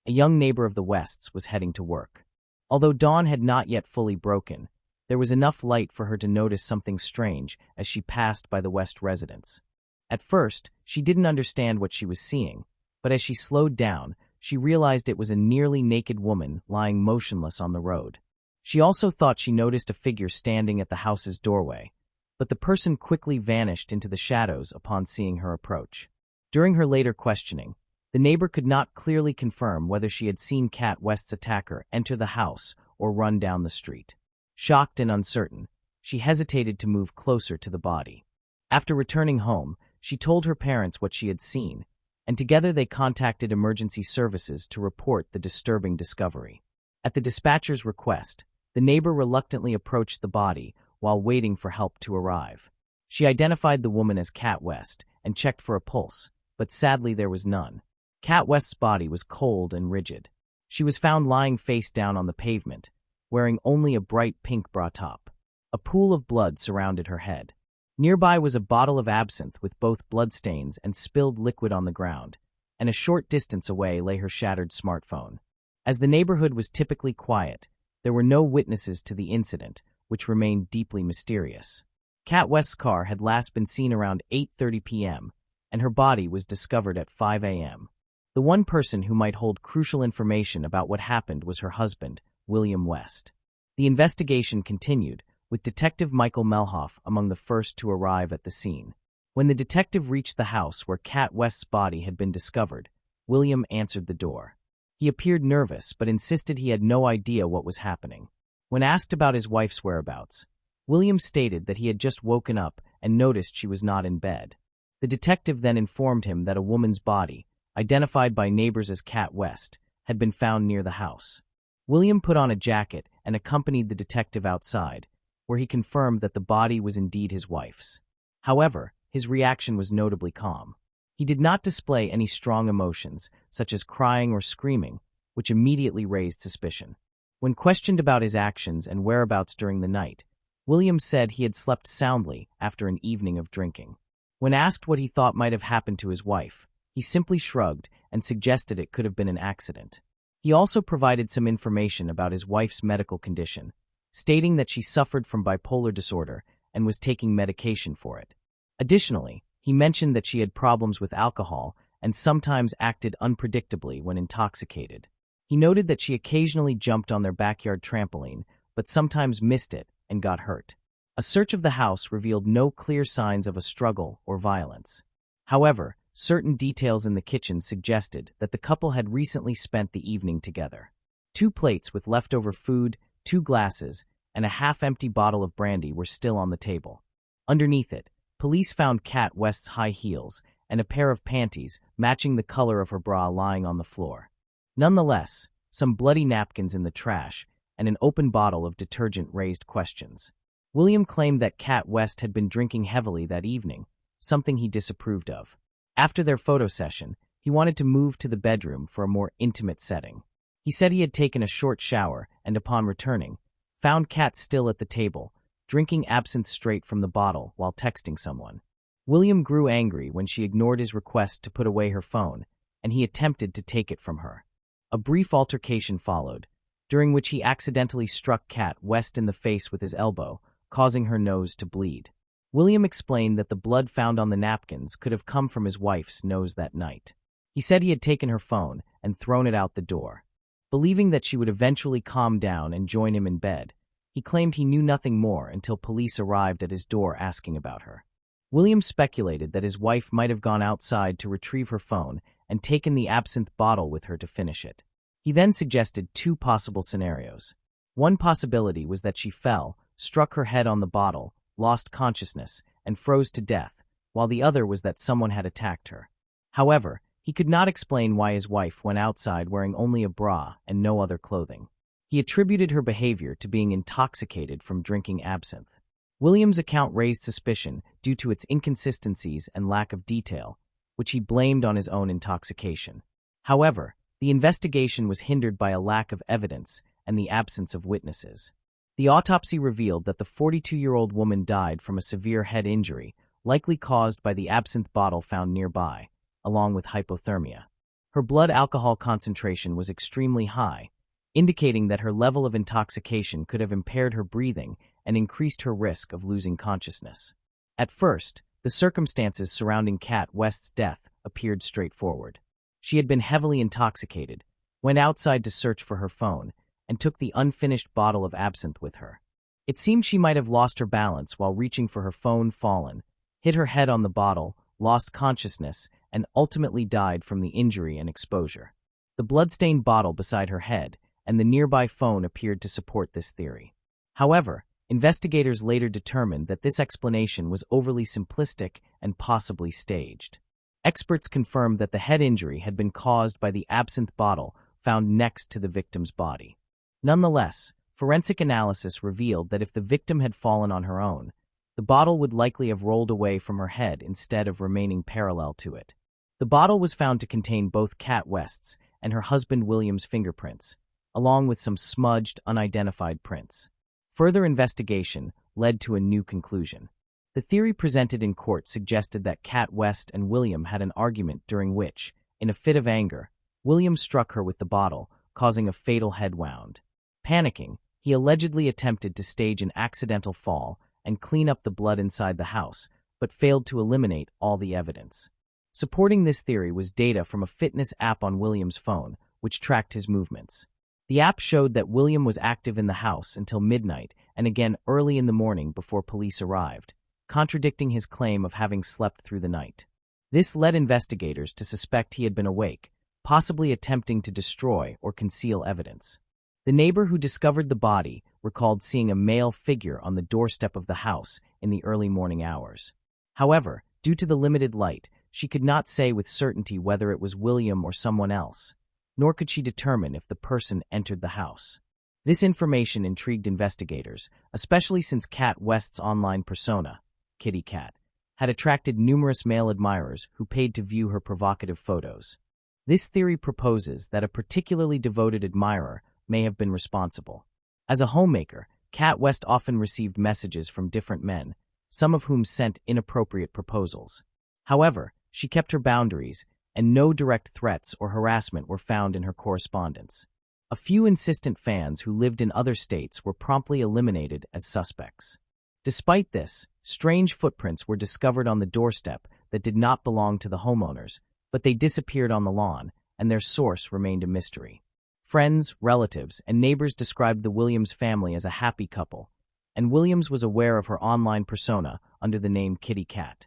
a young neighbor of the Wests was heading to work. Although dawn had not yet fully broken, there was enough light for her to notice something strange as she passed by the West residence. At first, she didn't understand what she was seeing, but as she slowed down, she realized it was a nearly naked woman lying motionless on the road. She also thought she noticed a figure standing at the house's doorway, but the person quickly vanished into the shadows upon seeing her approach. During her later questioning, the neighbor could not clearly confirm whether she had seen Cat West's attacker enter the house or run down the street. Shocked and uncertain, she hesitated to move closer to the body. After returning home, she told her parents what she had seen, and together they contacted emergency services to report the disturbing discovery. At the dispatcher's request, the neighbor reluctantly approached the body while waiting for help to arrive. She identified the woman as Cat West and checked for a pulse, but sadly there was none. Kat West's body was cold and rigid. She was found lying face down on the pavement, wearing only a bright pink bra top. A pool of blood surrounded her head. Nearby was a bottle of absinthe with both bloodstains and spilled liquid on the ground, and a short distance away lay her shattered smartphone. As the neighborhood was typically quiet, there were no witnesses to the incident, which remained deeply mysterious. Kat West's car had last been seen around 8:30 p.m., and her body was discovered at 5 a.m. The one person who might hold crucial information about what happened was her husband, William West. The investigation continued, with Detective Michael Melhoff among the first to arrive at the scene. When the detective reached the house where Kat West's body had been discovered, William answered the door. He appeared nervous but insisted he had no idea what was happening. When asked about his wife's whereabouts, William stated that he had just woken up and noticed she was not in bed. The detective then informed him that a woman's body, identified by neighbors as Kat West, had been found near the house. William put on a jacket and accompanied the detective outside, where he confirmed that the body was indeed his wife's. However, his reaction was notably calm. He did not display any strong emotions, such as crying or screaming, which immediately raised suspicion. When questioned about his actions and whereabouts during the night, William said he had slept soundly after an evening of drinking. When asked what he thought might have happened to his wife, he simply shrugged and suggested it could have been an accident. He also provided some information about his wife's medical condition, stating that she suffered from bipolar disorder and was taking medication for it. Additionally, he mentioned that she had problems with alcohol and sometimes acted unpredictably when intoxicated. He noted that she occasionally jumped on their backyard trampoline, but sometimes missed it and got hurt. A search of the house revealed no clear signs of a struggle or violence. However, certain details in the kitchen suggested that the couple had recently spent the evening together. 2 plates with leftover food, 2 glasses, and a half-empty bottle of brandy were still on the table. Underneath it, police found Kat West's high heels and a pair of panties matching the color of her bra lying on the floor. Nonetheless, some bloody napkins in the trash and an open bottle of detergent raised questions. William claimed that Kat West had been drinking heavily that evening, something he disapproved of. After their photo session, he wanted to move to the bedroom for a more intimate setting. He said he had taken a short shower and, upon returning, found Kat still at the table, drinking absinthe straight from the bottle while texting someone. William grew angry when she ignored his request to put away her phone, and he attempted to take it from her. A brief altercation followed, during which he accidentally struck Kat West in the face with his elbow, causing her nose to bleed. William explained that the blood found on the napkins could have come from his wife's nose that night. He said he had taken her phone and thrown it out the door. Believing that she would eventually calm down and join him in bed, he claimed he knew nothing more until police arrived at his door asking about her. William speculated that his wife might have gone outside to retrieve her phone and taken the absinthe bottle with her to finish it. He then suggested 2 possible scenarios. One possibility was that she fell, struck her head on the bottle, lost consciousness, and froze to death, while the other was that someone had attacked her. However, he could not explain why his wife went outside wearing only a bra and no other clothing. He attributed her behavior to being intoxicated from drinking absinthe. William's account raised suspicion due to its inconsistencies and lack of detail, which he blamed on his own intoxication. However, the investigation was hindered by a lack of evidence and the absence of witnesses. The autopsy revealed that the 42-year-old woman died from a severe head injury, likely caused by the absinthe bottle found nearby, along with hypothermia. Her blood alcohol concentration was extremely high, indicating that her level of intoxication could have impaired her breathing and increased her risk of losing consciousness. At first, the circumstances surrounding Kat West's death appeared straightforward. She had been heavily intoxicated, went outside to search for her phone, and took the unfinished bottle of absinthe with her. It seemed she might have lost her balance while reaching for her phone, fallen, hit her head on the bottle, lost consciousness, and ultimately died from the injury and exposure. The bloodstained bottle beside her head and the nearby phone appeared to support this theory. However, investigators later determined that this explanation was overly simplistic and possibly staged. Experts confirmed that the head injury had been caused by the absinthe bottle found next to the victim's body. Nonetheless, forensic analysis revealed that if the victim had fallen on her own, the bottle would likely have rolled away from her head instead of remaining parallel to it. The bottle was found to contain both Kat West's and her husband William's fingerprints, along with some smudged, unidentified prints. Further investigation led to a new conclusion. The theory presented in court suggested that Kat West and William had an argument during which, in a fit of anger, William struck her with the bottle, causing a fatal head wound. Panicking, he allegedly attempted to stage an accidental fall and clean up the blood inside the house, but failed to eliminate all the evidence. Supporting this theory was data from a fitness app on William's phone, which tracked his movements. The app showed that William was active in the house until midnight and again early in the morning before police arrived, contradicting his claim of having slept through the night. This led investigators to suspect he had been awake, possibly attempting to destroy or conceal evidence. The neighbor who discovered the body recalled seeing a male figure on the doorstep of the house in the early morning hours. However, due to the limited light, she could not say with certainty whether it was William or someone else, nor could she determine if the person entered the house. This information intrigued investigators, especially since Kat West's online persona, Kitty Cat, had attracted numerous male admirers who paid to view her provocative photos. This theory proposes that a particularly devoted admirer may have been responsible. As a homemaker, Kat West often received messages from different men, some of whom sent inappropriate proposals. However, she kept her boundaries, and no direct threats or harassment were found in her correspondence. A few insistent fans who lived in other states were promptly eliminated as suspects. Despite this, strange footprints were discovered on the doorstep that did not belong to the homeowners, but they disappeared on the lawn, and their source remained a mystery. Friends, relatives, and neighbors described the Williams family as a happy couple, and Williams was aware of her online persona under the name Kitty Cat.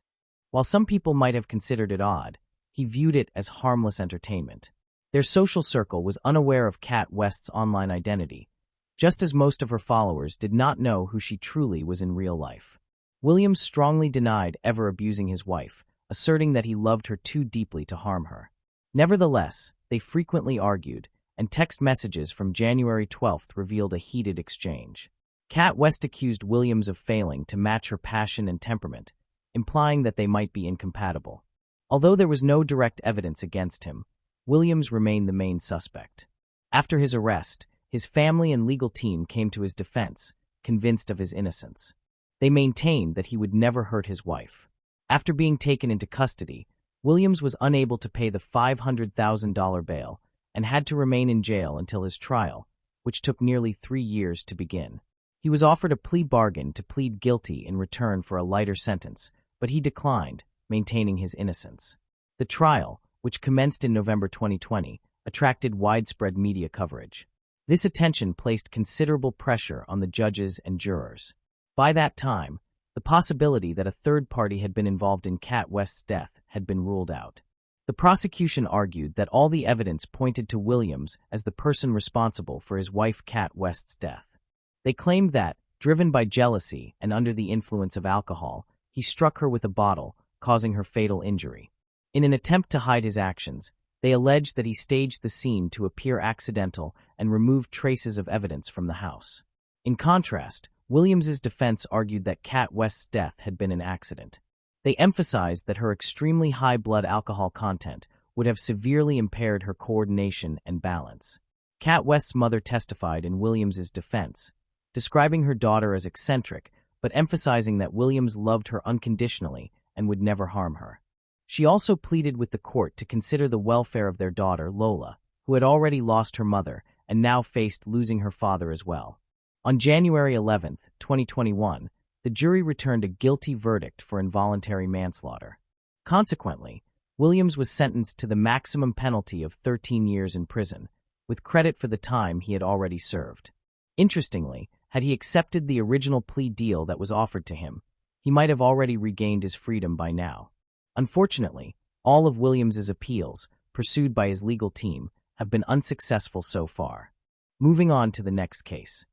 While some people might have considered it odd, he viewed it as harmless entertainment. Their social circle was unaware of Kat West's online identity, just as most of her followers did not know who she truly was in real life. Williams strongly denied ever abusing his wife, asserting that he loved her too deeply to harm her. Nevertheless, they frequently argued, and text messages from January 12th revealed a heated exchange. Kat West accused Williams of failing to match her passion and temperament, implying that they might be incompatible. Although there was no direct evidence against him, Williams remained the main suspect. After his arrest, his family and legal team came to his defense, convinced of his innocence. They maintained that he would never hurt his wife. After being taken into custody, Williams was unable to pay the $500,000 bail and had to remain in jail until his trial, which took nearly 3 years to begin. He was offered a plea bargain to plead guilty in return for a lighter sentence, but he declined, maintaining his innocence. The trial, which commenced in November 2020, attracted widespread media coverage. This attention placed considerable pressure on the judges and jurors. By that time, the possibility that a third party had been involved in Kat West's death had been ruled out. The prosecution argued that all the evidence pointed to Williams as the person responsible for his wife Kat West's death. They claimed that, driven by jealousy and under the influence of alcohol, he struck her with a bottle, causing her fatal injury. In an attempt to hide his actions, they alleged that he staged the scene to appear accidental and removed traces of evidence from the house. In contrast, Williams's defense argued that Kat West's death had been an accident. They emphasized that her extremely high blood alcohol content would have severely impaired her coordination and balance. Kat West's mother testified in Williams's defense, describing her daughter as eccentric, but emphasizing that Williams loved her unconditionally and would never harm her. She also pleaded with the court to consider the welfare of their daughter, Lola, who had already lost her mother and now faced losing her father as well. On January 11, 2021, the jury returned a guilty verdict for involuntary manslaughter. Consequently, Williams was sentenced to the maximum penalty of 13 years in prison, with credit for the time he had already served. Interestingly, had he accepted the original plea deal that was offered to him, he might have already regained his freedom by now. Unfortunately, all of Williams's appeals, pursued by his legal team, have been unsuccessful so far. Moving on to the next case.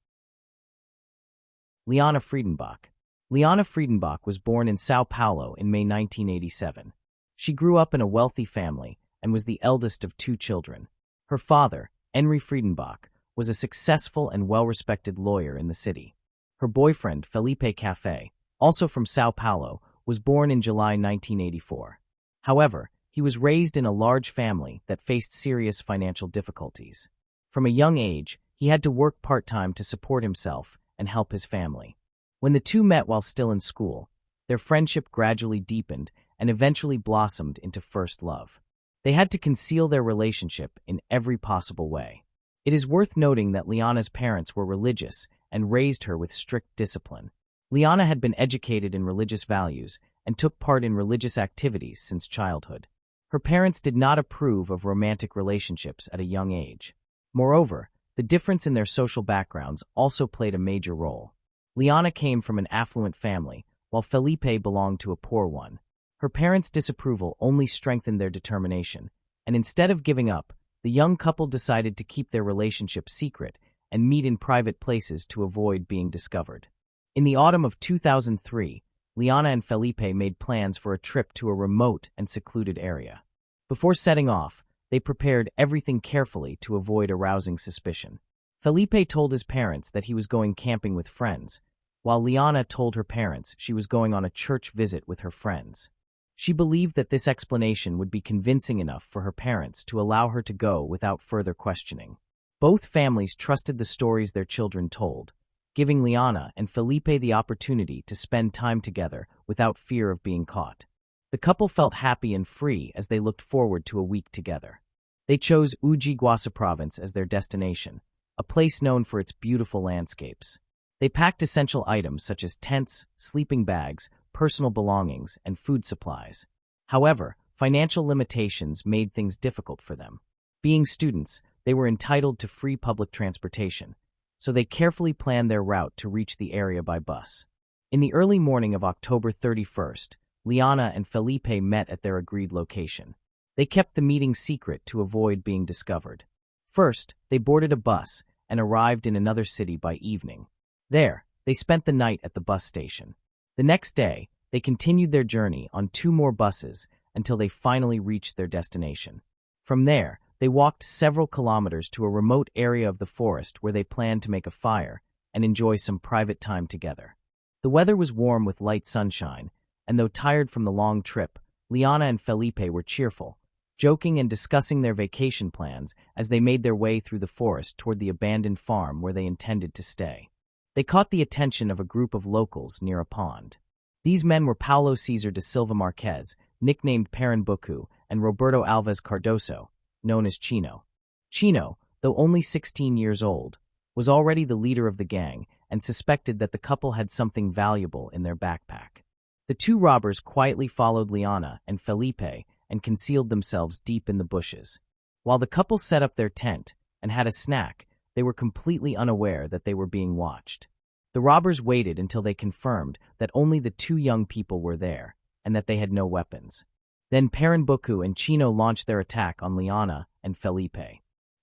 Liana Friedenbach. Liana Friedenbach was born in São Paulo in May 1987. She grew up in a wealthy family and was the eldest of 2 children. Her father, Henry Friedenbach, was a successful and well-respected lawyer in the city. Her boyfriend, Felipe Café, also from São Paulo, was born in July 1984. However, He was raised in a large family that faced serious financial difficulties. From a young age, he had to work part-time to support himself and help his family. When the two met while still in school, their friendship gradually deepened and eventually blossomed into first love. They had to conceal their relationship in every possible way. It is worth noting that Liana's parents were religious and raised her with strict discipline. Liana had been educated in religious values and took part in religious activities since childhood. Her parents did not approve of romantic relationships at a young age. Moreover, the difference in their social backgrounds also played a major role. Liana came from an affluent family, while Felipe belonged to a poor one. Her parents' disapproval only strengthened their determination, and instead of giving up, the young couple decided to keep their relationship secret and meet in private places to avoid being discovered. In the autumn of 2003, Liana and Felipe made plans for a trip to a remote and secluded area. Before setting off, they prepared everything carefully to avoid arousing suspicion. Felipe told his parents that he was going camping with friends, while Liana told her parents she was going on a church visit with her friends. She believed that this explanation would be convincing enough for her parents to allow her to go without further questioning. Both families trusted the stories their children told, giving Liana and Felipe the opportunity to spend time together without fear of being caught. The couple felt happy and free as they looked forward to a week together. They chose Ujiguasa province as their destination, a place known for its beautiful landscapes. They packed essential items such as tents, sleeping bags, personal belongings, and food supplies. However, financial limitations made things difficult for them. Being students, they were entitled to free public transportation, so they carefully planned their route to reach the area by bus. In the early morning of October 31st, Liana and Felipe met at their agreed location. They kept the meeting secret to avoid being discovered. First, they boarded a bus and arrived in another city by evening. There, they spent the night at the bus station. The next day, they continued their journey on 2 more buses until they finally reached their destination. From there, they walked several kilometers to a remote area of the forest where they planned to make a fire and enjoy some private time together. The weather was warm with light sunshine, and though tired from the long trip, Liana and Felipe were cheerful, joking and discussing their vacation plans as they made their way through the forest toward the abandoned farm where they intended to stay. They caught the attention of a group of locals near a pond. These men were Paulo Cesar da Silva Marquez, nicknamed Pernambuco, and Roberto Alves Cardoso, known as Chino. Chino, though only 16 years old, was already the leader of the gang and suspected that the couple had something valuable in their backpack. The 2 robbers quietly followed Liana and Felipe and concealed themselves deep in the bushes. While the couple set up their tent and had a snack, they were completely unaware that they were being watched. The robbers waited until they confirmed that only the 2 young people were there and that they had no weapons. Then Pernambuco and Chino launched their attack on Liana and Felipe.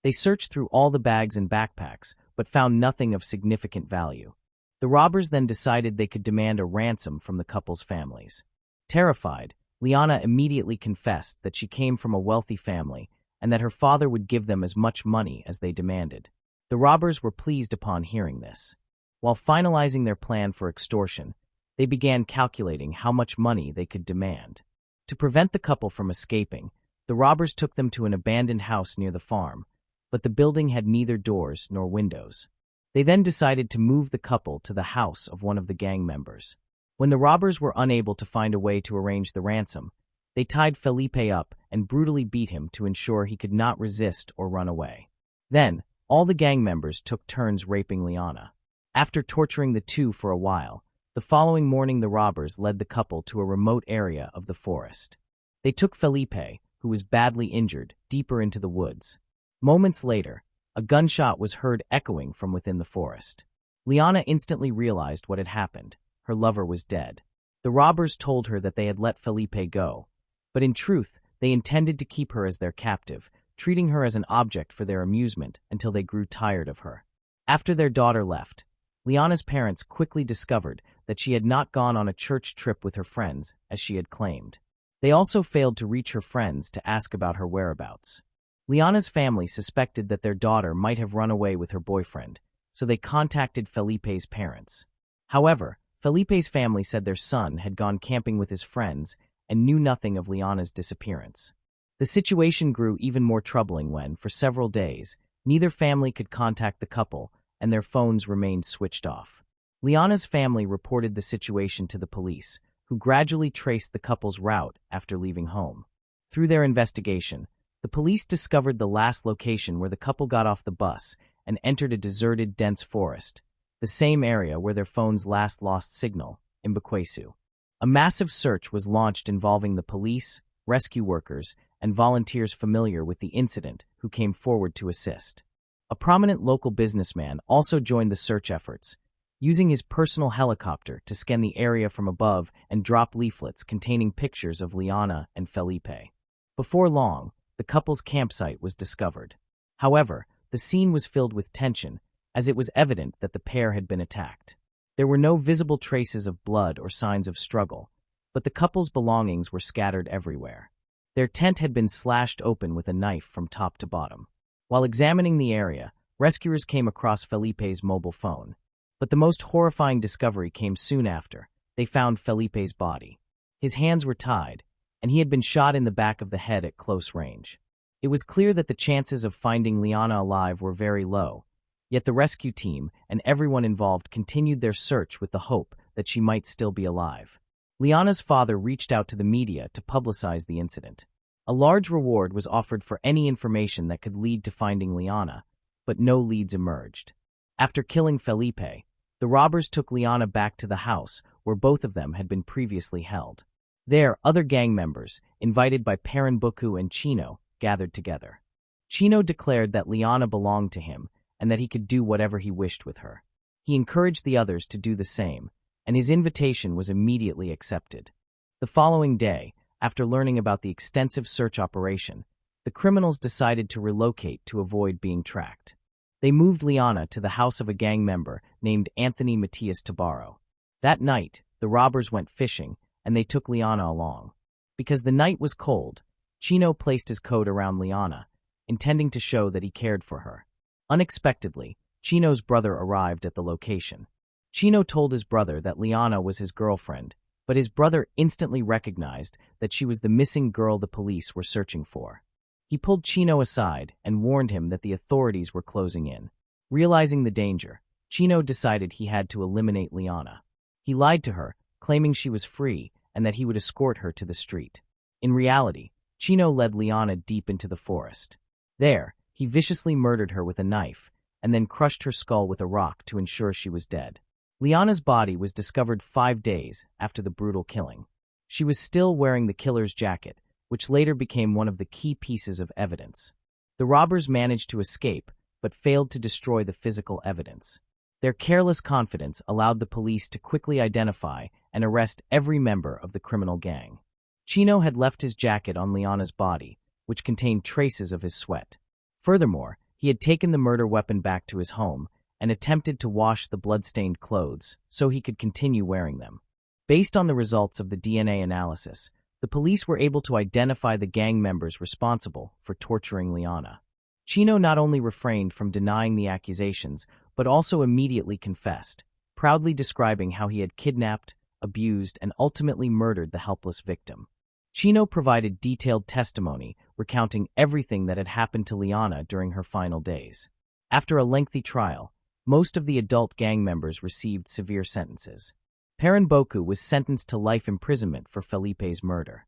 They searched through all the bags and backpacks, but found nothing of significant value. The robbers then decided they could demand a ransom from the couple's families. Terrified, Liana immediately confessed that she came from a wealthy family and that her father would give them as much money as they demanded. The robbers were pleased upon hearing this. While finalizing their plan for extortion, they began calculating how much money they could demand. To prevent the couple from escaping, the robbers took them to an abandoned house near the farm, but the building had neither doors nor windows. They then decided to move the couple to the house of one of the gang members. When the robbers were unable to find a way to arrange the ransom, they tied Felipe up and brutally beat him to ensure he could not resist or run away. Then, all the gang members took turns raping Liana. After torturing the 2 for a while, the following morning the robbers led the couple to a remote area of the forest. They took Felipe, who was badly injured, deeper into the woods. Moments later, a gunshot was heard echoing from within the forest. Liana instantly realized what had happened. Her lover was dead. The robbers told her that they had let Felipe go, but in truth, they intended to keep her as their captive, treating her as an object for their amusement until they grew tired of her. After their daughter left, Liana's parents quickly discovered that she had not gone on a church trip with her friends, as she had claimed. They also failed to reach her friends to ask about her whereabouts. Liana's family suspected that their daughter might have run away with her boyfriend, so they contacted Felipe's parents. However, Felipe's family said their son had gone camping with his friends and knew nothing of Liana's disappearance. The situation grew even more troubling when, for several days, neither family could contact the couple and their phones remained switched off. Liana's family reported the situation to the police, who gradually traced the couple's route after leaving home. Through their investigation, the police discovered the last location where the couple got off the bus and entered a deserted, dense forest, the same area where their phones last lost signal, in Bakwesu. A massive search was launched involving the police, rescue workers, and volunteers familiar with the incident who came forward to assist. A prominent local businessman also joined the search efforts, using his personal helicopter to scan the area from above and drop leaflets containing pictures of Liana and Felipe. Before long, the couple's campsite was discovered. However, the scene was filled with tension, as it was evident that the pair had been attacked. There were no visible traces of blood or signs of struggle, but the couple's belongings were scattered everywhere. Their tent had been slashed open with a knife from top to bottom. While examining the area, rescuers came across Felipe's mobile phone. But the most horrifying discovery came soon after. They found Felipe's body. His hands were tied, and he had been shot in the back of the head at close range. It was clear that the chances of finding Liana alive were very low, yet the rescue team and everyone involved continued their search with the hope that she might still be alive. Liana's father reached out to the media to publicize the incident. A large reward was offered for any information that could lead to finding Liana, but no leads emerged. After killing Felipe, the robbers took Liana back to the house where both of them had been previously held. There, other gang members, invited by Painstaking and Chino, gathered together. Chino declared that Liana belonged to him and that he could do whatever he wished with her. He encouraged the others to do the same, and his invitation was immediately accepted. The following day, after learning about the extensive search operation, the criminals decided to relocate to avoid being tracked. They moved Liana to the house of a gang member named Anthony Matias Tabaro. That night, the robbers went fishing, and they took Liana along. Because the night was cold, Chino placed his coat around Liana, intending to show that he cared for her. Unexpectedly, Chino's brother arrived at the location. Chino told his brother that Liana was his girlfriend, but his brother instantly recognized that she was the missing girl the police were searching for. He pulled Chino aside and warned him that the authorities were closing in. Realizing the danger, Chino decided he had to eliminate Liana. He lied to her, claiming she was free and that he would escort her to the street. In reality, Chino led Liana deep into the forest. There, he viciously murdered her with a knife and then crushed her skull with a rock to ensure she was dead. Liana's body was discovered 5 days after the brutal killing. She was still wearing the killer's jacket, which later became one of the key pieces of evidence. The robbers managed to escape, but failed to destroy the physical evidence. Their careless confidence allowed the police to quickly identify and arrest every member of the criminal gang. Chino had left his jacket on Liana's body, which contained traces of his sweat. Furthermore, he had taken the murder weapon back to his home and attempted to wash the blood-stained clothes so he could continue wearing them. Based on the results of the DNA analysis, the police were able to identify the gang members responsible for torturing Liana. Chino not only refrained from denying the accusations, but also immediately confessed, proudly describing how he had kidnapped, abused, and ultimately murdered the helpless victim. Chino provided detailed testimony, recounting everything that had happened to Liana during her final days. After a lengthy trial, most of the adult gang members received severe sentences. Painstaking was sentenced to life imprisonment for Felipe's murder.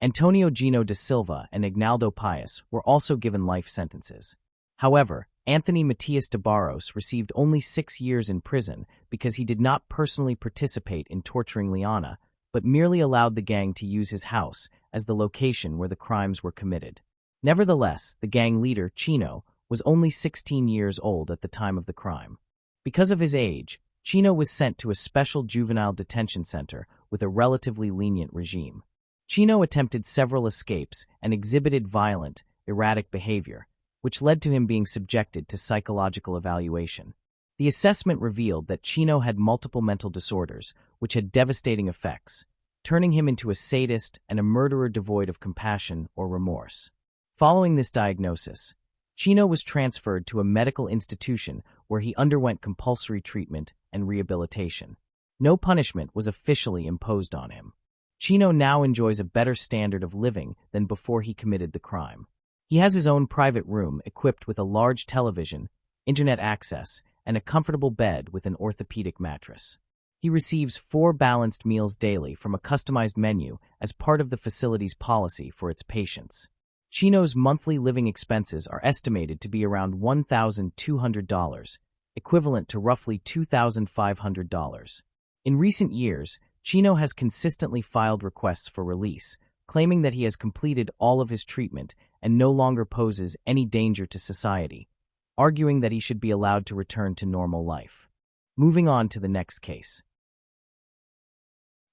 Antonio Gino da Silva and Ignaldo Paes were also given life sentences. However, Anthony Matias de Barros received only 6 years in prison because he did not personally participate in torturing Liana, but merely allowed the gang to use his house as the location where the crimes were committed. Nevertheless, the gang leader, Chino, was only 16 years old at the time of the crime. Because of his age, Chino was sent to a special juvenile detention center with a relatively lenient regime. Chino attempted several escapes and exhibited violent, erratic behavior, which led to him being subjected to psychological evaluation. The assessment revealed that Chino had multiple mental disorders, which had devastating effects, turning him into a sadist and a murderer devoid of compassion or remorse. Following this diagnosis, Chino was transferred to a medical institution where he underwent compulsory treatment and rehabilitation. No punishment was officially imposed on him. Chino now enjoys a better standard of living than before he committed the crime. He has his own private room equipped with a large television, internet access, and a comfortable bed with an orthopedic mattress. He receives 4 balanced meals daily from a customized menu as part of the facility's policy for its patients. Chino's monthly living expenses are estimated to be around $1,200, equivalent to roughly $2,500. In recent years, Chino has consistently filed requests for release, claiming that he has completed all of his treatment and no longer poses any danger to society, arguing that he should be allowed to return to normal life. Moving on to the next case.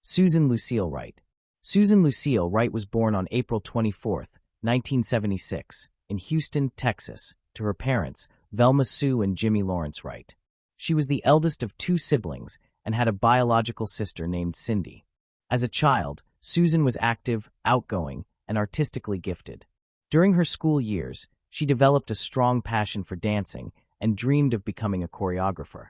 Susan Lucille Wright. Susan Lucille Wright was born on April 24, 1976, in Houston, Texas, to her parents, Velma Sue and Jimmy Lawrence Wright. She was the eldest of 2 siblings and had a biological sister named Cindy. As a child, Susan was active, outgoing, and artistically gifted. During her school years, she developed a strong passion for dancing and dreamed of becoming a choreographer.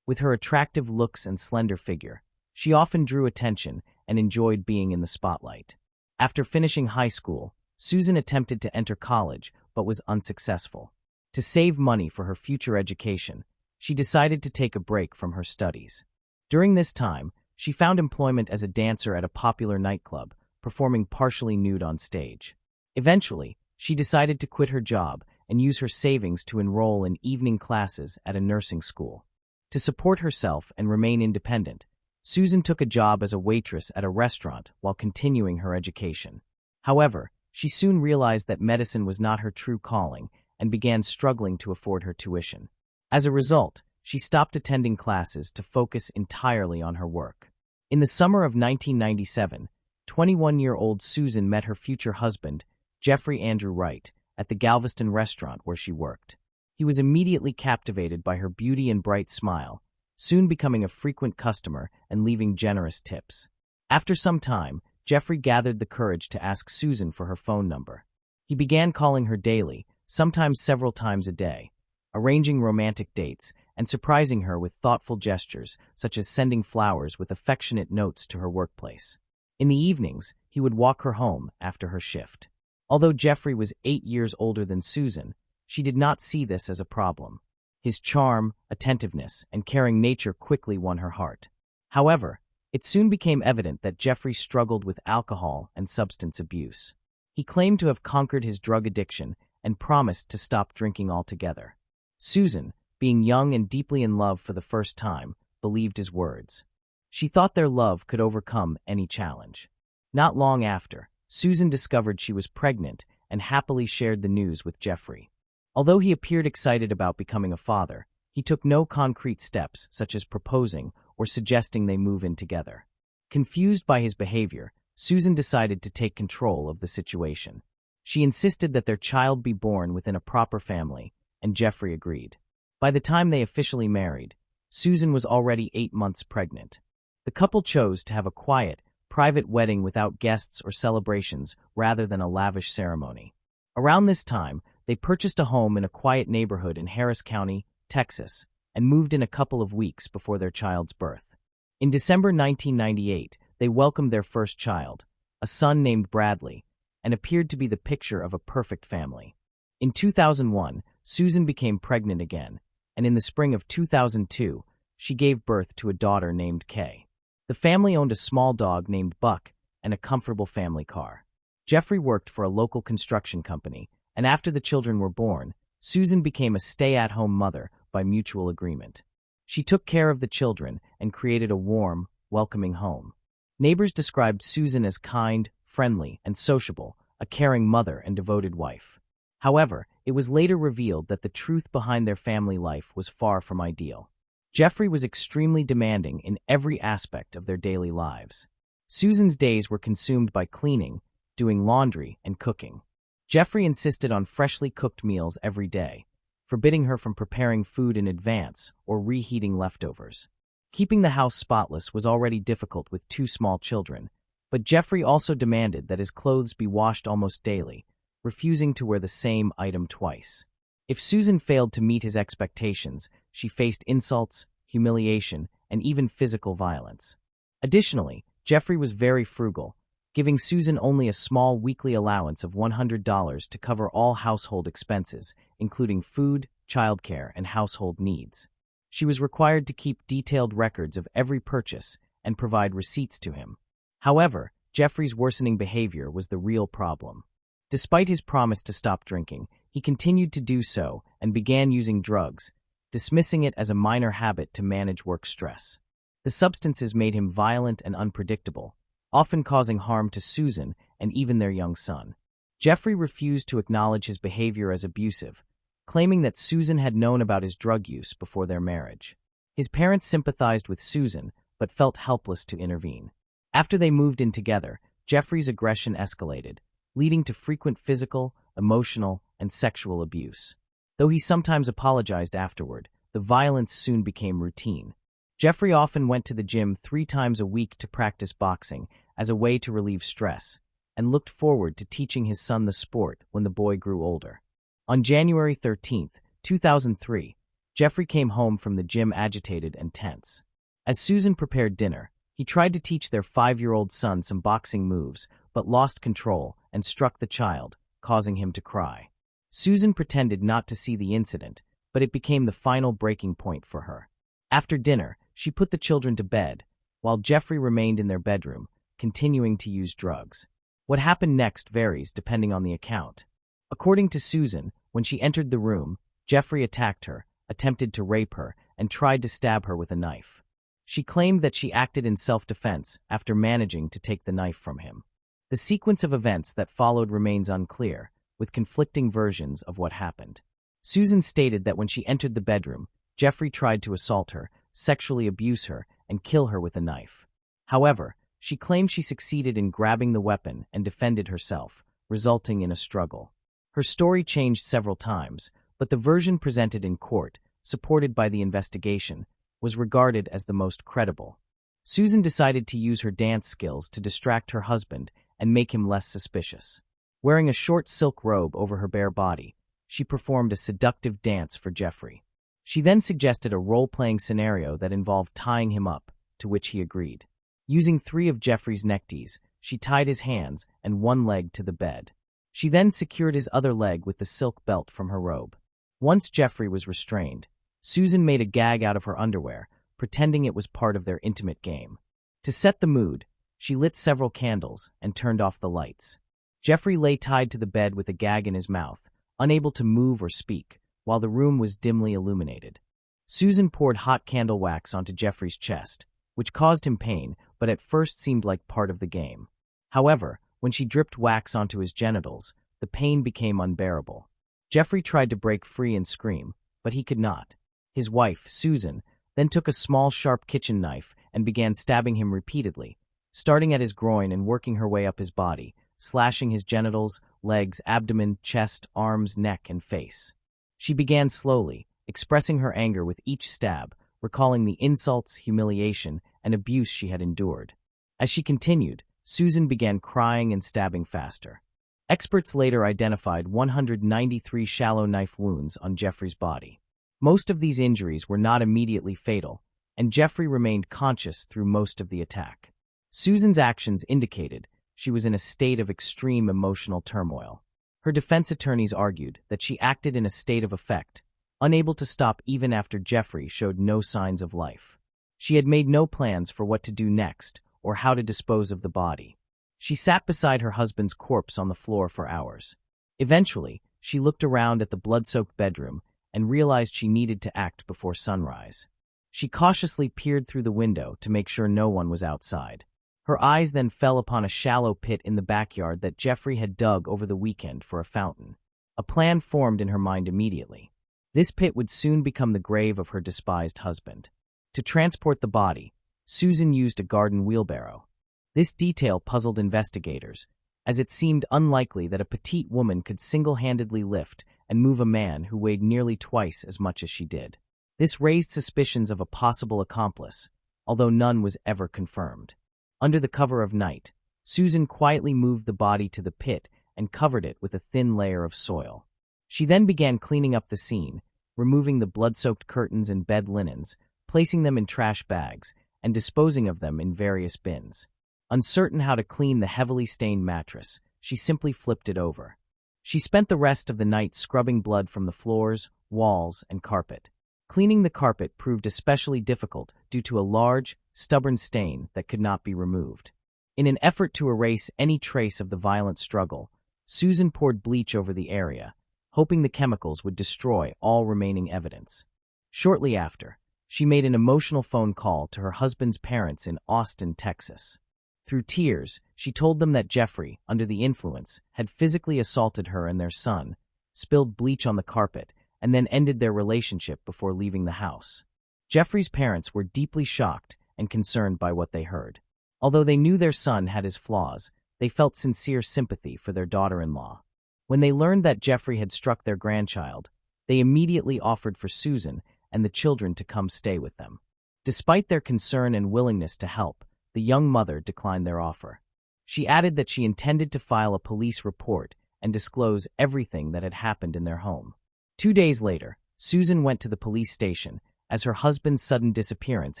With her attractive looks and slender figure, she often drew attention and enjoyed being in the spotlight. After finishing high school, Susan attempted to enter college but was unsuccessful. To save money for her future education, she decided to take a break from her studies. During this time, she found employment as a dancer at a popular nightclub, performing partially nude on stage. Eventually, she decided to quit her job and use her savings to enroll in evening classes at a nursing school. To support herself and remain independent, Susan took a job as a waitress at a restaurant while continuing her education. However, she soon realized that medicine was not her true calling and began struggling to afford her tuition. As a result, she stopped attending classes to focus entirely on her work. In the summer of 1997, 21-year-old Susan met her future husband, Jeffrey Andrew Wright, at the Galveston restaurant where she worked. He was immediately captivated by her beauty and bright smile, soon becoming a frequent customer and leaving generous tips. After some time, Jeffrey gathered the courage to ask Susan for her phone number. He began calling her daily, sometimes several times a day, arranging romantic dates and surprising her with thoughtful gestures such as sending flowers with affectionate notes to her workplace. In the evenings, he would walk her home after her shift. Although Jeffrey was 8 years older than Susan, she did not see this as a problem. His charm, attentiveness, and caring nature quickly won her heart. However, it soon became evident that Jeffrey struggled with alcohol and substance abuse. He claimed to have conquered his drug addiction and promised to stop drinking altogether. Susan, being young and deeply in love for the first time, believed his words. She thought their love could overcome any challenge. Not long after, Susan discovered she was pregnant and happily shared the news with Jeffrey. Although he appeared excited about becoming a father, he took no concrete steps such as proposing or suggesting they move in together. Confused by his behavior, Susan decided to take control of the situation. She insisted that their child be born within a proper family, and Jeffrey agreed. By the time they officially married, Susan was already 8 months pregnant. The couple chose to have a quiet, private wedding without guests or celebrations rather than a lavish ceremony. Around this time, they purchased a home in a quiet neighborhood in Harris County, Texas, and moved in a couple of weeks before their child's birth. In December 1998, they welcomed their first child, a son named Bradley, and appeared to be the picture of a perfect family. In 2001, Susan became pregnant again, and in the spring of 2002, she gave birth to a daughter named Kay. The family owned a small dog named Buck and a comfortable family car. Jeffrey worked for a local construction company, and after the children were born, Susan became a stay-at-home mother by mutual agreement. She took care of the children and created a warm, welcoming home. Neighbors described Susan as kind, friendly, and sociable, a caring mother and devoted wife. However, it was later revealed that the truth behind their family life was far from ideal. Jeffrey was extremely demanding in every aspect of their daily lives. Susan's days were consumed by cleaning, doing laundry, and cooking. Jeffrey insisted on freshly cooked meals every day, forbidding her from preparing food in advance or reheating leftovers. Keeping the house spotless was already difficult with 2 small children, but Jeffrey also demanded that his clothes be washed almost daily, refusing to wear the same item twice. If Susan failed to meet his expectations, she faced insults, humiliation, and even physical violence. Additionally, Jeffrey was very frugal, giving Susan only a small weekly allowance of $100 to cover all household expenses, including food, childcare, and household needs. She was required to keep detailed records of every purchase and provide receipts to him. However, Jeffrey's worsening behavior was the real problem. Despite his promise to stop drinking, he continued to do so and began using drugs, dismissing it as a minor habit to manage work stress. The substances made him violent and unpredictable, often causing harm to Susan and even their young son. Jeffrey refused to acknowledge his behavior as abusive, claiming that Susan had known about his drug use before their marriage. His parents sympathized with Susan, but felt helpless to intervene. After they moved in together, Jeffrey's aggression escalated, leading to frequent physical, emotional, and sexual abuse. Though he sometimes apologized afterward, the violence soon became routine. Jeffrey often went to the gym 3 times a week to practice boxing as a way to relieve stress, and looked forward to teaching his son the sport when the boy grew older. On January 13, 2003, Jeffrey came home from the gym agitated and tense. As Susan prepared dinner, he tried to teach their 5-year-old son some boxing moves, but lost control and struck the child, causing him to cry. Susan pretended not to see the incident, but it became the final breaking point for her. After dinner, she put the children to bed, while Jeffrey remained in their bedroom, continuing to use drugs. What happened next varies depending on the account. According to Susan, when she entered the room, Jeffrey attacked her, attempted to rape her, and tried to stab her with a knife. She claimed that she acted in self-defense after managing to take the knife from him. The sequence of events that followed remains unclear, with conflicting versions of what happened. Susan stated that when she entered the bedroom, Jeffrey tried to assault her, sexually abuse her, and kill her with a knife. However, she claimed she succeeded in grabbing the weapon and defended herself, resulting in a struggle. Her story changed several times, but the version presented in court, supported by the investigation, was regarded as the most credible. Susan decided to use her dance skills to distract her husband and make him less suspicious. Wearing a short silk robe over her bare body, she performed a seductive dance for Jeffrey. She then suggested a role-playing scenario that involved tying him up, to which he agreed. Using 3 of Jeffrey's neckties, she tied his hands and one leg to the bed. She then secured his other leg with the silk belt from her robe. Once Jeffrey was restrained, Susan made a gag out of her underwear, pretending it was part of their intimate game. To set the mood, she lit several candles and turned off the lights. Jeffrey lay tied to the bed with a gag in his mouth, unable to move or speak, while the room was dimly illuminated. Susan poured hot candle wax onto Jeffrey's chest, which caused him pain, but at first seemed like part of the game. However, when she dripped wax onto his genitals, the pain became unbearable. Jeffrey tried to break free and scream, but he could not. His wife, Susan, then took a small sharp kitchen knife and began stabbing him repeatedly, starting at his groin and working her way up his body, slashing his genitals, legs, abdomen, chest, arms, neck, and face. She began slowly, expressing her anger with each stab, recalling the insults, humiliation, and abuse she had endured. As she continued, Susan began crying and stabbing faster. Experts later identified 193 shallow knife wounds on Jeffrey's body. Most of these injuries were not immediately fatal, and Jeffrey remained conscious through most of the attack. Susan's actions indicated she was in a state of extreme emotional turmoil. Her defense attorneys argued that she acted in a state of affect, unable to stop even after Jeffrey showed no signs of life. She had made no plans for what to do next or how to dispose of the body. She sat beside her husband's corpse on the floor for hours. Eventually, she looked around at the blood-soaked bedroom and realized she needed to act before sunrise. She cautiously peered through the window to make sure no one was outside. Her eyes then fell upon a shallow pit in the backyard that Jeffrey had dug over the weekend for a fountain. A plan formed in her mind immediately. This pit would soon become the grave of her despised husband. To transport the body, Susan used a garden wheelbarrow. This detail puzzled investigators, as it seemed unlikely that a petite woman could single-handedly lift and move a man who weighed nearly twice as much as she did. This raised suspicions of a possible accomplice, although none was ever confirmed. Under the cover of night, Susan quietly moved the body to the pit and covered it with a thin layer of soil. She then began cleaning up the scene, removing the blood-soaked curtains and bed linens, placing them in trash bags, and disposing of them in various bins. Uncertain how to clean the heavily stained mattress, she simply flipped it over. She spent the rest of the night scrubbing blood from the floors, walls, and carpet. Cleaning the carpet proved especially difficult due to a large, stubborn stain that could not be removed. In an effort to erase any trace of the violent struggle, Susan poured bleach over the area, hoping the chemicals would destroy all remaining evidence. Shortly after, she made an emotional phone call to her husband's parents in Austin, Texas. Through tears, she told them that Jeffrey, under the influence, had physically assaulted her and their son, spilled bleach on the carpet, and then ended their relationship before leaving the house. Jeffrey's parents were deeply shocked and concerned by what they heard. Although they knew their son had his flaws, they felt sincere sympathy for their daughter-in-law. When they learned that Jeffrey had struck their grandchild, they immediately offered for Susan and the children to come stay with them. Despite their concern and willingness to help, the young mother declined their offer. She added that she intended to file a police report and disclose everything that had happened in their home. 2 days later, Susan went to the police station, as her husband's sudden disappearance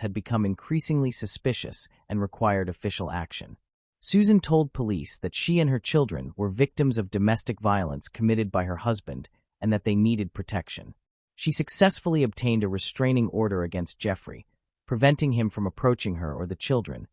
had become increasingly suspicious and required official action. Susan told police that she and her children were victims of domestic violence committed by her husband and that they needed protection. She successfully obtained a restraining order against Jeffrey, preventing him from approaching her or the children,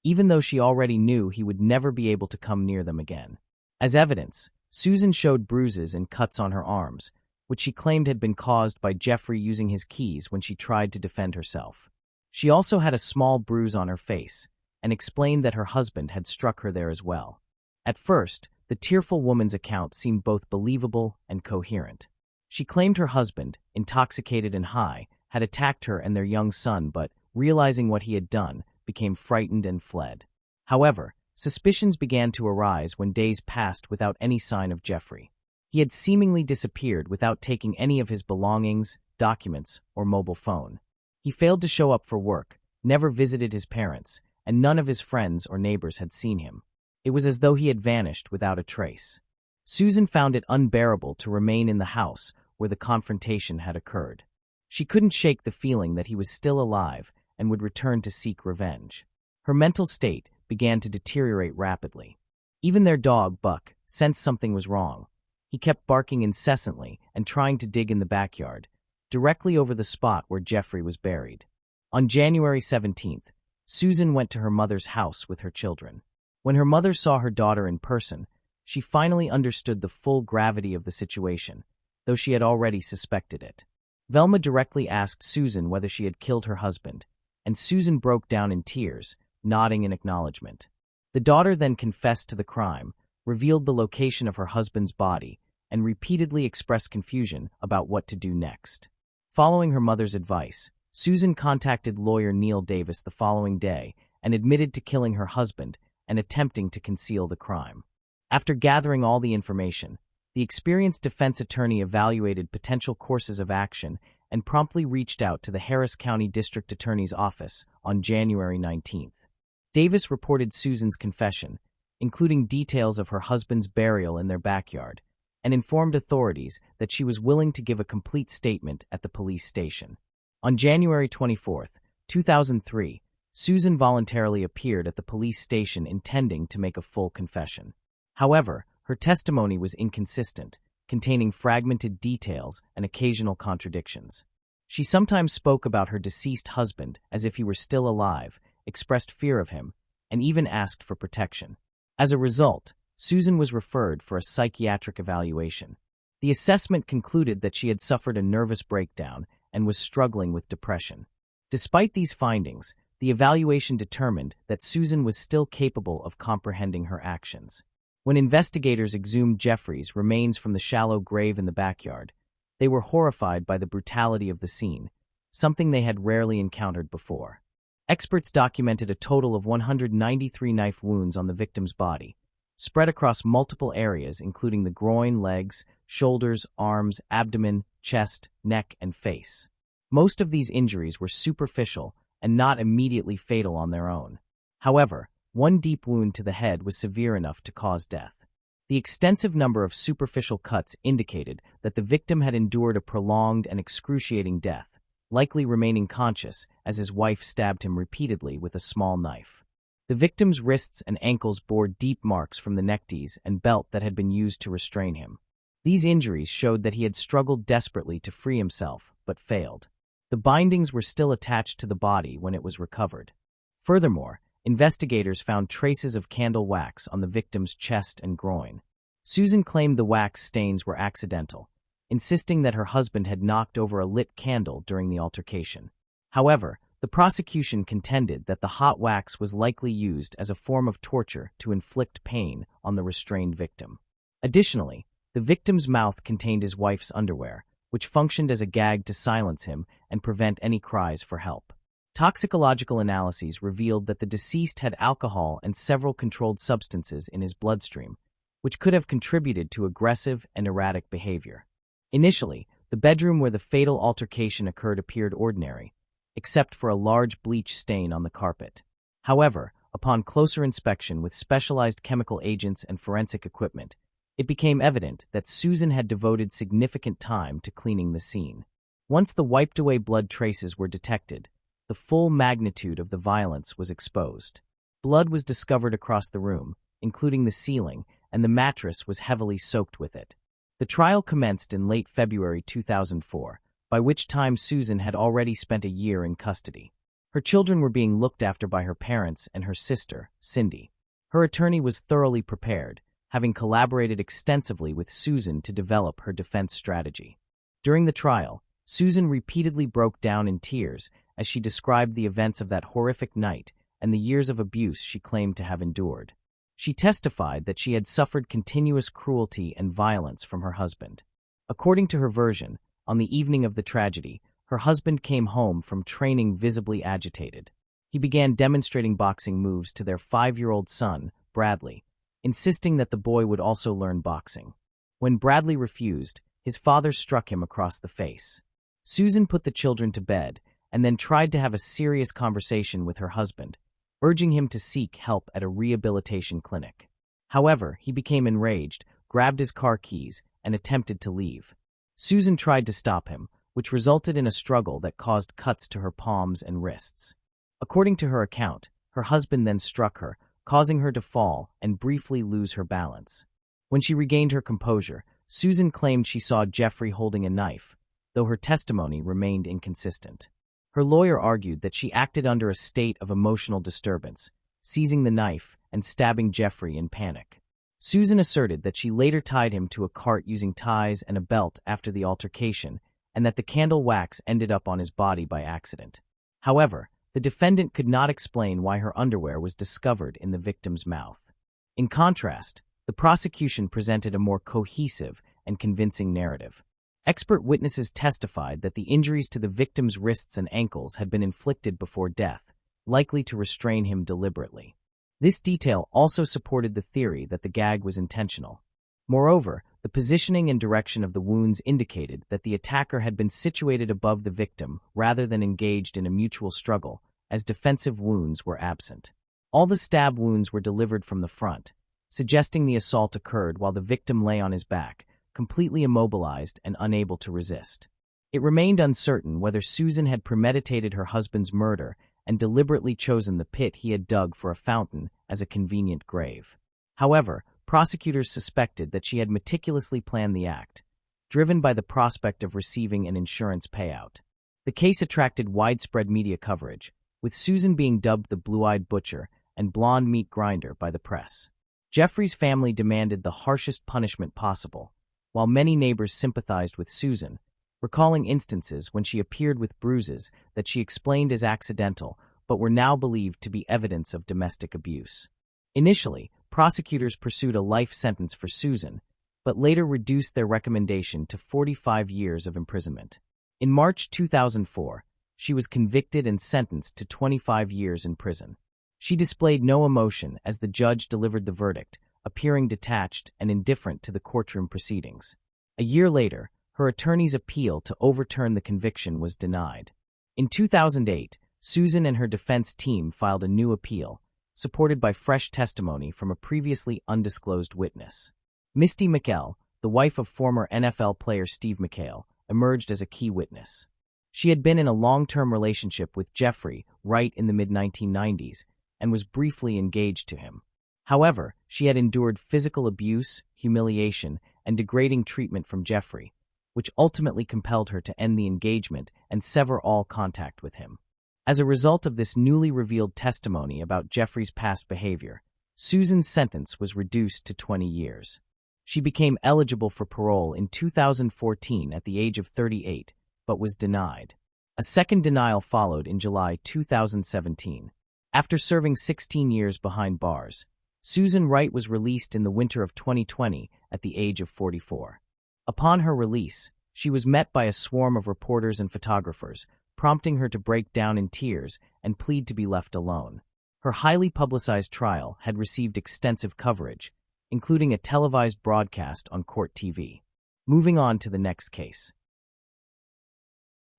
even though she already knew he would never be able to come near them again. As evidence, Susan showed bruises and cuts on her arms, which she claimed had been caused by Jeffrey using his keys when she tried to defend herself. She also had a small bruise on her face, and explained that her husband had struck her there as well. At first, the tearful woman's account seemed both believable and coherent. She claimed her husband, intoxicated and high, had attacked her and their young son, but, realizing what he had done, became frightened and fled. However, suspicions began to arise when days passed without any sign of Jeffrey. He had seemingly disappeared without taking any of his belongings, documents, or mobile phone. He failed to show up for work, never visited his parents, and none of his friends or neighbors had seen him. It was as though he had vanished without a trace. Susan found it unbearable to remain in the house where the confrontation had occurred. She couldn't shake the feeling that he was still alive and would return to seek revenge. Her mental state began to deteriorate rapidly. Even their dog, Buck, sensed something was wrong. He kept barking incessantly and trying to dig in the backyard, directly over the spot where Jeffrey was buried. On January 17th, Susan went to her mother's house with her children. When her mother saw her daughter in person, she finally understood the full gravity of the situation, though she had already suspected it. Velma directly asked Susan whether she had killed her husband, and Susan broke down in tears, nodding in acknowledgement. The daughter then confessed to the crime, revealed the location of her husband's body, and repeatedly expressed confusion about what to do next. Following her mother's advice, Susan contacted lawyer Neil Davis the following day and admitted to killing her husband and attempting to conceal the crime. After gathering all the information, the experienced defense attorney evaluated potential courses of action and promptly reached out to the Harris County District Attorney's Office on January 19th. Davis reported Susan's confession, including details of her husband's burial in their backyard, and informed authorities that she was willing to give a complete statement at the police station. On January 24, 2003, Susan voluntarily appeared at the police station intending to make a full confession. However, her testimony was inconsistent, containing fragmented details and occasional contradictions. She sometimes spoke about her deceased husband as if he were still alive, expressed fear of him, and even asked for protection. As a result, Susan was referred for a psychiatric evaluation. The assessment concluded that she had suffered a nervous breakdown and was struggling with depression. Despite these findings, the evaluation determined that Susan was still capable of comprehending her actions. When investigators exhumed Jeffrey's remains from the shallow grave in the backyard, they were horrified by the brutality of the scene, something they had rarely encountered before. Experts documented a total of 193 knife wounds on the victim's body, spread across multiple areas including the groin, legs, shoulders, arms, abdomen, chest, neck, and face. Most of these injuries were superficial and not immediately fatal on their own. However, one deep wound to the head was severe enough to cause death. The extensive number of superficial cuts indicated that the victim had endured a prolonged and excruciating death, likely remaining conscious as his wife stabbed him repeatedly with a small knife. The victim's wrists and ankles bore deep marks from the neckties and belt that had been used to restrain him. These injuries showed that he had struggled desperately to free himself, but failed. The bindings were still attached to the body when it was recovered. Furthermore, investigators found traces of candle wax on the victim's chest and groin. Susan claimed the wax stains were accidental, insisting that her husband had knocked over a lit candle during the altercation. However, the prosecution contended that the hot wax was likely used as a form of torture to inflict pain on the restrained victim. Additionally, the victim's mouth contained his wife's underwear, which functioned as a gag to silence him and prevent any cries for help. Toxicological analyses revealed that the deceased had alcohol and several controlled substances in his bloodstream, which could have contributed to aggressive and erratic behavior. Initially, the bedroom where the fatal altercation occurred appeared ordinary, except for a large bleach stain on the carpet. However, upon closer inspection with specialized chemical agents and forensic equipment, it became evident that Susan had devoted significant time to cleaning the scene. Once the wiped-away blood traces were detected, the full magnitude of the violence was exposed. Blood was discovered across the room, including the ceiling, and the mattress was heavily soaked with it. The trial commenced in late February 2004, by which time Susan had already spent a year in custody. Her children were being looked after by her parents and her sister, Cindy. Her attorney was thoroughly prepared, having collaborated extensively with Susan to develop her defense strategy. During the trial, Susan repeatedly broke down in tears as she described the events of that horrific night and the years of abuse she claimed to have endured. She testified that she had suffered continuous cruelty and violence from her husband. According to her version, on the evening of the tragedy, her husband came home from training visibly agitated. He began demonstrating boxing moves to their 5-year-old son, Bradley, insisting that the boy would also learn boxing. When Bradley refused, his father struck him across the face. Susan put the children to bed and then tried to have a serious conversation with her husband, urging him to seek help at a rehabilitation clinic. However, he became enraged, grabbed his car keys, and attempted to leave. Susan tried to stop him, which resulted in a struggle that caused cuts to her palms and wrists. According to her account, her husband then struck her, causing her to fall and briefly lose her balance. When she regained her composure, Susan claimed she saw Jeffrey holding a knife, though her testimony remained inconsistent. Her lawyer argued that she acted under a state of emotional disturbance, seizing the knife and stabbing Jeffrey in panic. Susan asserted that she later tied him to a cart using ties and a belt after the altercation, and that the candle wax ended up on his body by accident. However, the defendant could not explain why her underwear was discovered in the victim's mouth. In contrast, the prosecution presented a more cohesive and convincing narrative. Expert witnesses testified that the injuries to the victim's wrists and ankles had been inflicted before death, likely to restrain him deliberately. This detail also supported the theory that the gag was intentional. Moreover, the positioning and direction of the wounds indicated that the attacker had been situated above the victim rather than engaged in a mutual struggle, as defensive wounds were absent. All the stab wounds were delivered from the front, suggesting the assault occurred while the victim lay on his back, completely immobilized and unable to resist. It remained uncertain whether Susan had premeditated her husband's murder and deliberately chosen the pit he had dug for a fountain as a convenient grave. However, prosecutors suspected that she had meticulously planned the act, driven by the prospect of receiving an insurance payout. The case attracted widespread media coverage, with Susan being dubbed the blue-eyed butcher and blonde meat grinder by the press. Jeffrey's family demanded the harshest punishment possible, while many neighbors sympathized with Susan, recalling instances when she appeared with bruises that she explained as accidental but were now believed to be evidence of domestic abuse. Initially, prosecutors pursued a life sentence for Susan, but later reduced their recommendation to 45 years of imprisonment. In March 2004, she was convicted and sentenced to 25 years in prison. She displayed no emotion as the judge delivered the verdict, appearing detached and indifferent to the courtroom proceedings. A year later, her attorney's appeal to overturn the conviction was denied. In 2008, Susan and her defense team filed a new appeal, supported by fresh testimony from a previously undisclosed witness. Misty McKell, the wife of former NFL player Steve McHale, emerged as a key witness. She had been in a long-term relationship with Jeffrey right in the mid-1990s, and was briefly engaged to him. However, she had endured physical abuse, humiliation, and degrading treatment from Jeffrey, which ultimately compelled her to end the engagement and sever all contact with him. As a result of this newly revealed testimony about Jeffrey's past behavior, Susan's sentence was reduced to 20 years. She became eligible for parole in 2014 at the age of 38, but was denied. A second denial followed in July 2017. After serving 16 years behind bars, Susan Wright was released in the winter of 2020 at the age of 44. Upon her release, she was met by a swarm of reporters and photographers, prompting her to break down in tears and plead to be left alone. Her highly publicized trial had received extensive coverage, including a televised broadcast on Court TV. Moving on to the next case.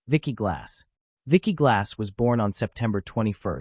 Vicki Glass. Vicki Glass was born on September 21,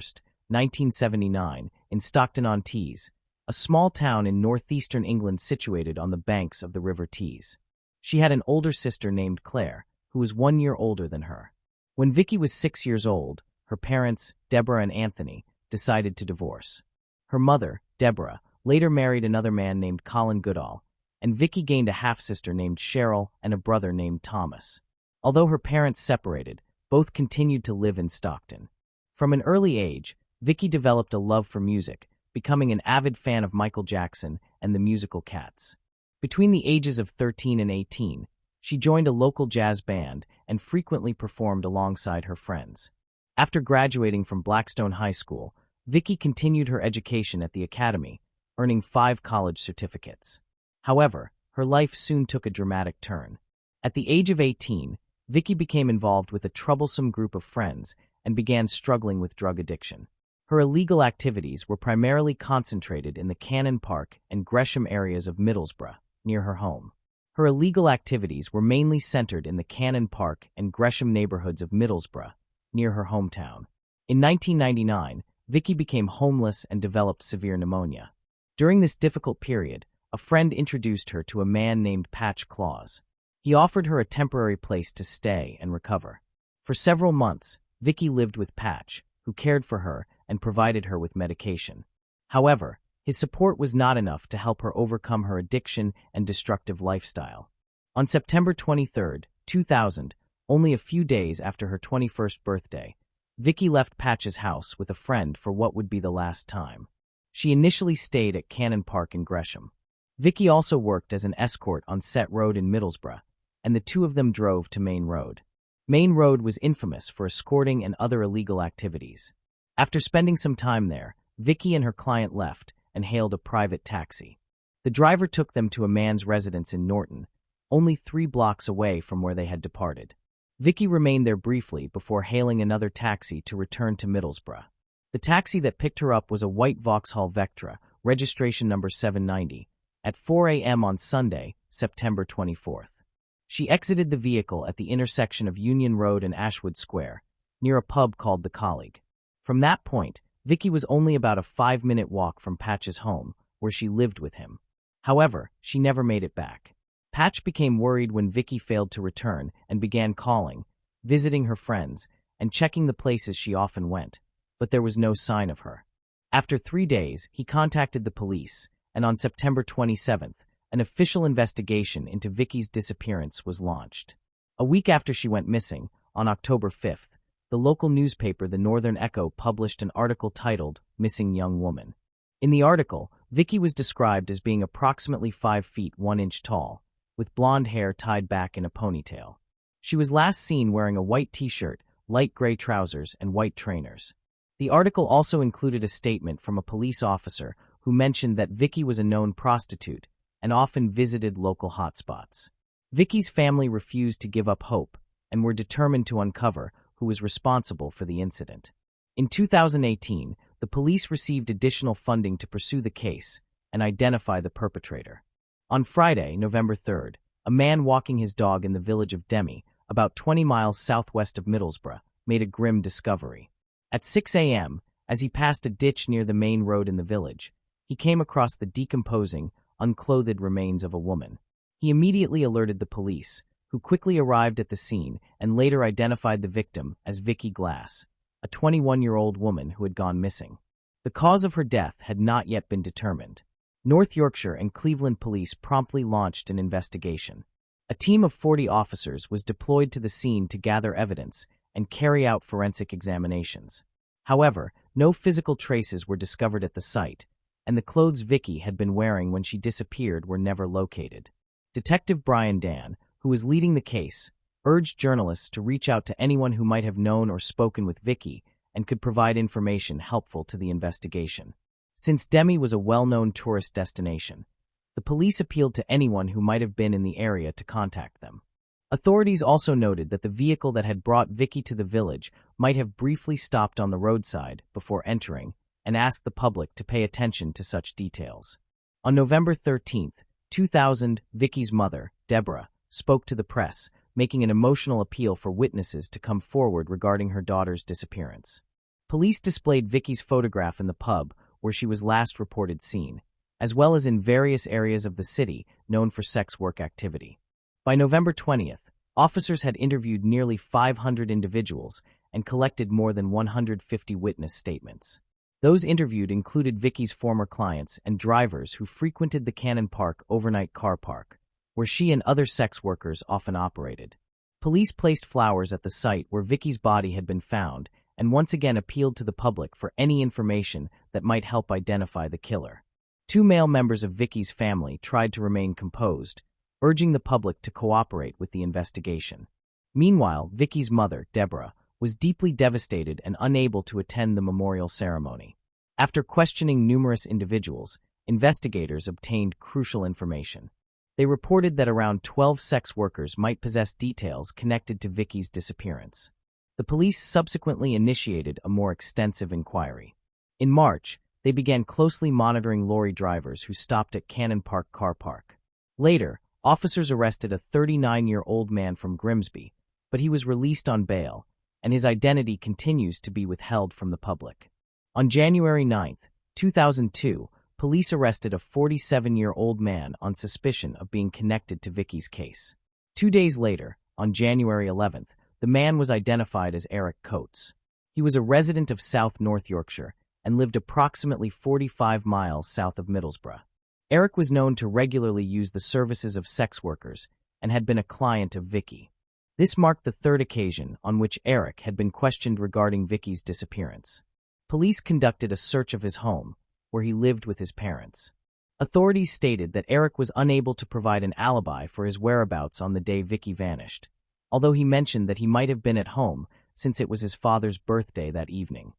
1979, in Stockton-on-Tees, a small town in northeastern England situated on the banks of the River Tees. She had an older sister named Claire, who was 1 year older than her. When Vicki was 6 years old, her parents, Deborah and Anthony, decided to divorce. Her mother, Deborah, later married another man named Colin Goodall, and Vicki gained a half-sister named Cheryl and a brother named Thomas. Although her parents separated, both continued to live in Stockton. From an early age, Vicki developed a love for music, becoming an avid fan of Michael Jackson and the musical Cats. Between the ages of 13 and 18, she joined a local jazz band and frequently performed alongside her friends. After graduating from Blackstone High School, Vicki continued her education at the academy, earning 5 college certificates. However, her life soon took a dramatic turn. At the age of 18, Vicki became involved with a troublesome group of friends and began struggling with drug addiction. Her illegal activities were primarily concentrated in the Cannon Park and Gresham areas of Middlesbrough, near her home. Her illegal activities were mainly centered in the Cannon Park and Gresham neighborhoods of Middlesbrough, near her hometown. In 1999, Vicki became homeless and developed severe pneumonia. During this difficult period, a friend introduced her to a man named Patch Claus. He offered her a temporary place to stay and recover. For several months, Vicki lived with Patch, who cared for her and provided her with medication. However, his support was not enough to help her overcome her addiction and destructive lifestyle. On September 23, 2000, only a few days after her 21st birthday, Vicki left Patch's house with a friend for what would be the last time. She initially stayed at Cannon Park in Gresham. Vicki also worked as an escort on Set Road in Middlesbrough, and the two of them drove to Main Road. Main Road was infamous for escorting and other illegal activities. After spending some time there, Vicki and her client left and hailed a private taxi. The driver took them to a man's residence in Norton, only 3 blocks away from where they had departed. Vicki remained there briefly before hailing another taxi to return to Middlesbrough. The taxi that picked her up was a white Vauxhall Vectra, registration number 790, at 4 a.m. on Sunday, September 24th. She exited the vehicle at the intersection of Union Road and Ashwood Square, near a pub called The Colleague. From that point, Vicki was only about a 5-minute walk from Patch's home, where she lived with him. However, she never made it back. Patch became worried when Vicki failed to return and began calling, visiting her friends, and checking the places she often went, but there was no sign of her. After 3 days, he contacted the police, and on September 27th, an official investigation into Vicki's disappearance was launched. A week after she went missing, on October 5th, the local newspaper The Northern Echo published an article titled Missing Young Woman. In the article, Vicki was described as being approximately 5 feet 1 inch tall, with blonde hair tied back in a ponytail. She was last seen wearing a white t-shirt, light gray trousers, and white trainers. The article also included a statement from a police officer who mentioned that Vicki was a known prostitute and often visited local hotspots. Vicki's family refused to give up hope and were determined to uncover who was responsible for the incident. In 2018, the police received additional funding to pursue the case and identify the perpetrator. On Friday, November 3rd, a man walking his dog in the village of Demi, about 20 miles southwest of Middlesbrough, made a grim discovery. At 6 a.m., as he passed a ditch near the main road in the village, he came across the decomposing, unclothed remains of a woman. He immediately alerted the police, who quickly arrived at the scene and later identified the victim as Vicki Glass, a 21-year-old woman who had gone missing. The cause of her death had not yet been determined. North Yorkshire and Cleveland police promptly launched an investigation. A team of 40 officers was deployed to the scene to gather evidence and carry out forensic examinations. However, no physical traces were discovered at the site, and the clothes Vicky had been wearing when she disappeared were never located. Detective Brian Dan, who was leading the case, urged journalists to reach out to anyone who might have known or spoken with Vicky and could provide information helpful to the investigation. Since Demi was a well-known tourist destination, the police appealed to anyone who might have been in the area to contact them. Authorities also noted that the vehicle that had brought Vicky to the village might have briefly stopped on the roadside before entering and asked the public to pay attention to such details. On November 13, 2000, Vicky's mother, Deborah, spoke to the press, making an emotional appeal for witnesses to come forward regarding her daughter's disappearance. Police displayed Vicky's photograph in the pub where she was last reported seen, as well as in various areas of the city known for sex work activity. By November 20th, officers had interviewed nearly 500 individuals and collected more than 150 witness statements. Those interviewed included Vicky's former clients and drivers who frequented the Cannon Park overnight car park, where she and other sex workers often operated. Police placed flowers at the site where Vicky's body had been found and once again appealed to the public for any information that might help identify the killer. 2 male members of Vicky's family tried to remain composed, urging the public to cooperate with the investigation. Meanwhile, Vicky's mother, Deborah, was deeply devastated and unable to attend the memorial ceremony. After questioning numerous individuals, investigators obtained crucial information. They reported that around 12 sex workers might possess details connected to Vicky's disappearance. The police subsequently initiated a more extensive inquiry. In March, they began closely monitoring lorry drivers who stopped at Cannon Park car park. Later, officers arrested a 39-year-old man from Grimsby, but he was released on bail, and his identity continues to be withheld from the public. On January 9, 2002, police arrested a 47-year-old man on suspicion of being connected to Vicky's case. 2 days later, on January 11th, the man was identified as Eric Coates. He was a resident of South North Yorkshire and lived approximately 45 miles south of Middlesbrough. Eric was known to regularly use the services of sex workers and had been a client of Vicky. This marked the 3rd occasion on which Eric had been questioned regarding Vicky's disappearance. Police conducted a search of his home, where he lived with his parents. Authorities stated that Eric was unable to provide an alibi for his whereabouts on the day Vicky vanished, although he mentioned that he might have been at home since it was his father's birthday that evening.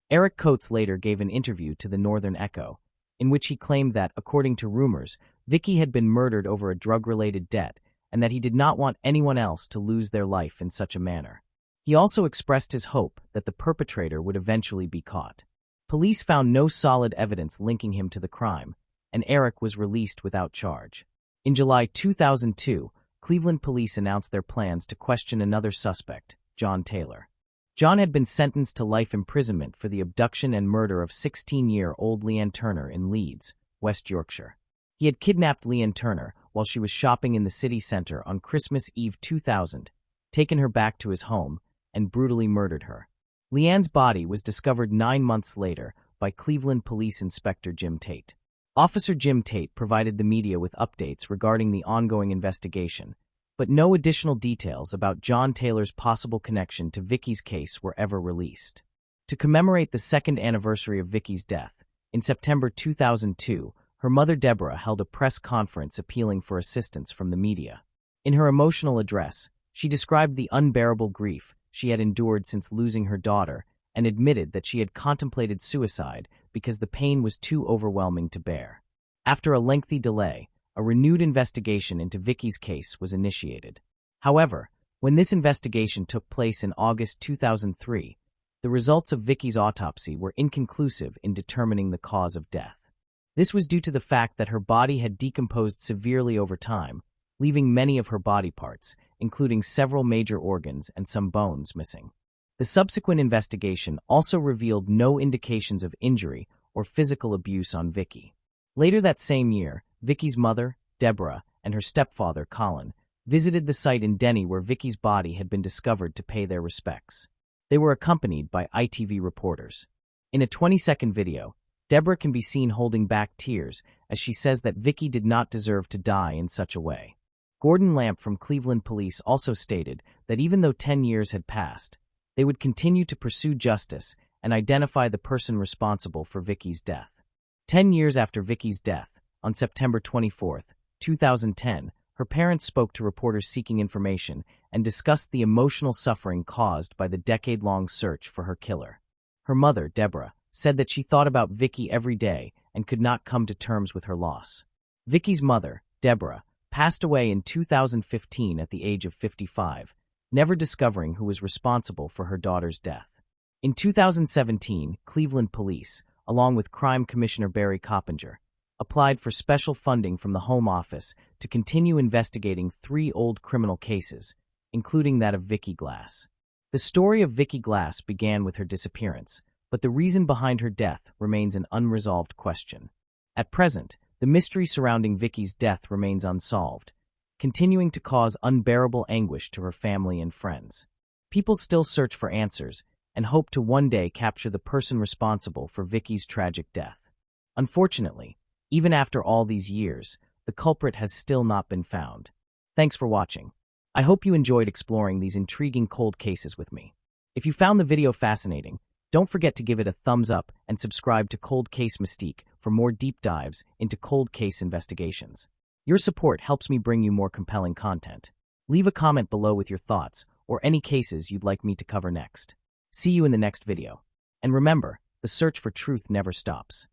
Eric Coates later gave an interview to the Northern Echo, in which he claimed that, according to rumors, Vicky had been murdered over a drug-related debt and that he did not want anyone else to lose their life in such a manner. He also expressed his hope that the perpetrator would eventually be caught. Police found no solid evidence linking him to the crime, and Eric was released without charge. In July 2002, Cleveland police announced their plans to question another suspect, John Taylor. John had been sentenced to life imprisonment for the abduction and murder of 16-year-old Leanne Turner in Leeds, West Yorkshire. He had kidnapped Leanne Turner while she was shopping in the city centre on Christmas Eve 2000, taken her back to his home, and brutally murdered her. Leanne's body was discovered 9 months later by Cleveland Police Inspector Jim Tate. Officer Jim Tate provided the media with updates regarding the ongoing investigation, but no additional details about John Taylor's possible connection to Vicky's case were ever released. To commemorate the 2nd anniversary of Vicky's death, in September 2002, her mother Deborah held a press conference appealing for assistance from the media. In her emotional address, she described the unbearable grief she had endured since losing her daughter and admitted that she had contemplated suicide because the pain was too overwhelming to bear. After a lengthy delay, a renewed investigation into Vicky's case was initiated. However, when this investigation took place in August 2003, the results of Vicky's autopsy were inconclusive in determining the cause of death. This was due to the fact that her body had decomposed severely over time, leaving many of her body parts, including several major organs and some bones, missing. The subsequent investigation also revealed no indications of injury or physical abuse on Vicky. Later that same year, Vicky's mother, Deborah, and her stepfather, Colin, visited the site in Denny where Vicky's body had been discovered to pay their respects. They were accompanied by ITV reporters. In a 20-second video, Deborah can be seen holding back tears as she says that Vicky did not deserve to die in such a way. Gordon Lamp from Cleveland Police also stated that even though 10 years had passed, they would continue to pursue justice and identify the person responsible for Vicky's death. 10 years after Vicky's death, on September 24, 2010, her parents spoke to reporters seeking information and discussed the emotional suffering caused by the decade-long search for her killer. Her mother, Deborah, said that she thought about Vicky every day and could not come to terms with her loss. Vicky's mother, Deborah, passed away in 2015 at the age of 55, never discovering who was responsible for her daughter's death. In 2017, Cleveland Police, along with Crime Commissioner Barry Coppinger, applied for special funding from the Home Office to continue investigating 3 old criminal cases, including that of Vicky Glass. The story of Vicky Glass began with her disappearance, but the reason behind her death remains an unresolved question. At present, the mystery surrounding Vicky's death remains unsolved, continuing to cause unbearable anguish to her family and friends. People still search for answers and hope to one day capture the person responsible for Vicky's tragic death. Unfortunately, even after all these years, the culprit has still not been found. Thanks for watching. I hope you enjoyed exploring these intriguing cold cases with me. If you found the video fascinating, don't forget to give it a thumbs up and subscribe to Cold Case Mystique for more deep dives into cold case investigations. Your support helps me bring you more compelling content. Leave a comment below with your thoughts or any cases you'd like me to cover next. See you in the next video. And remember, the search for truth never stops.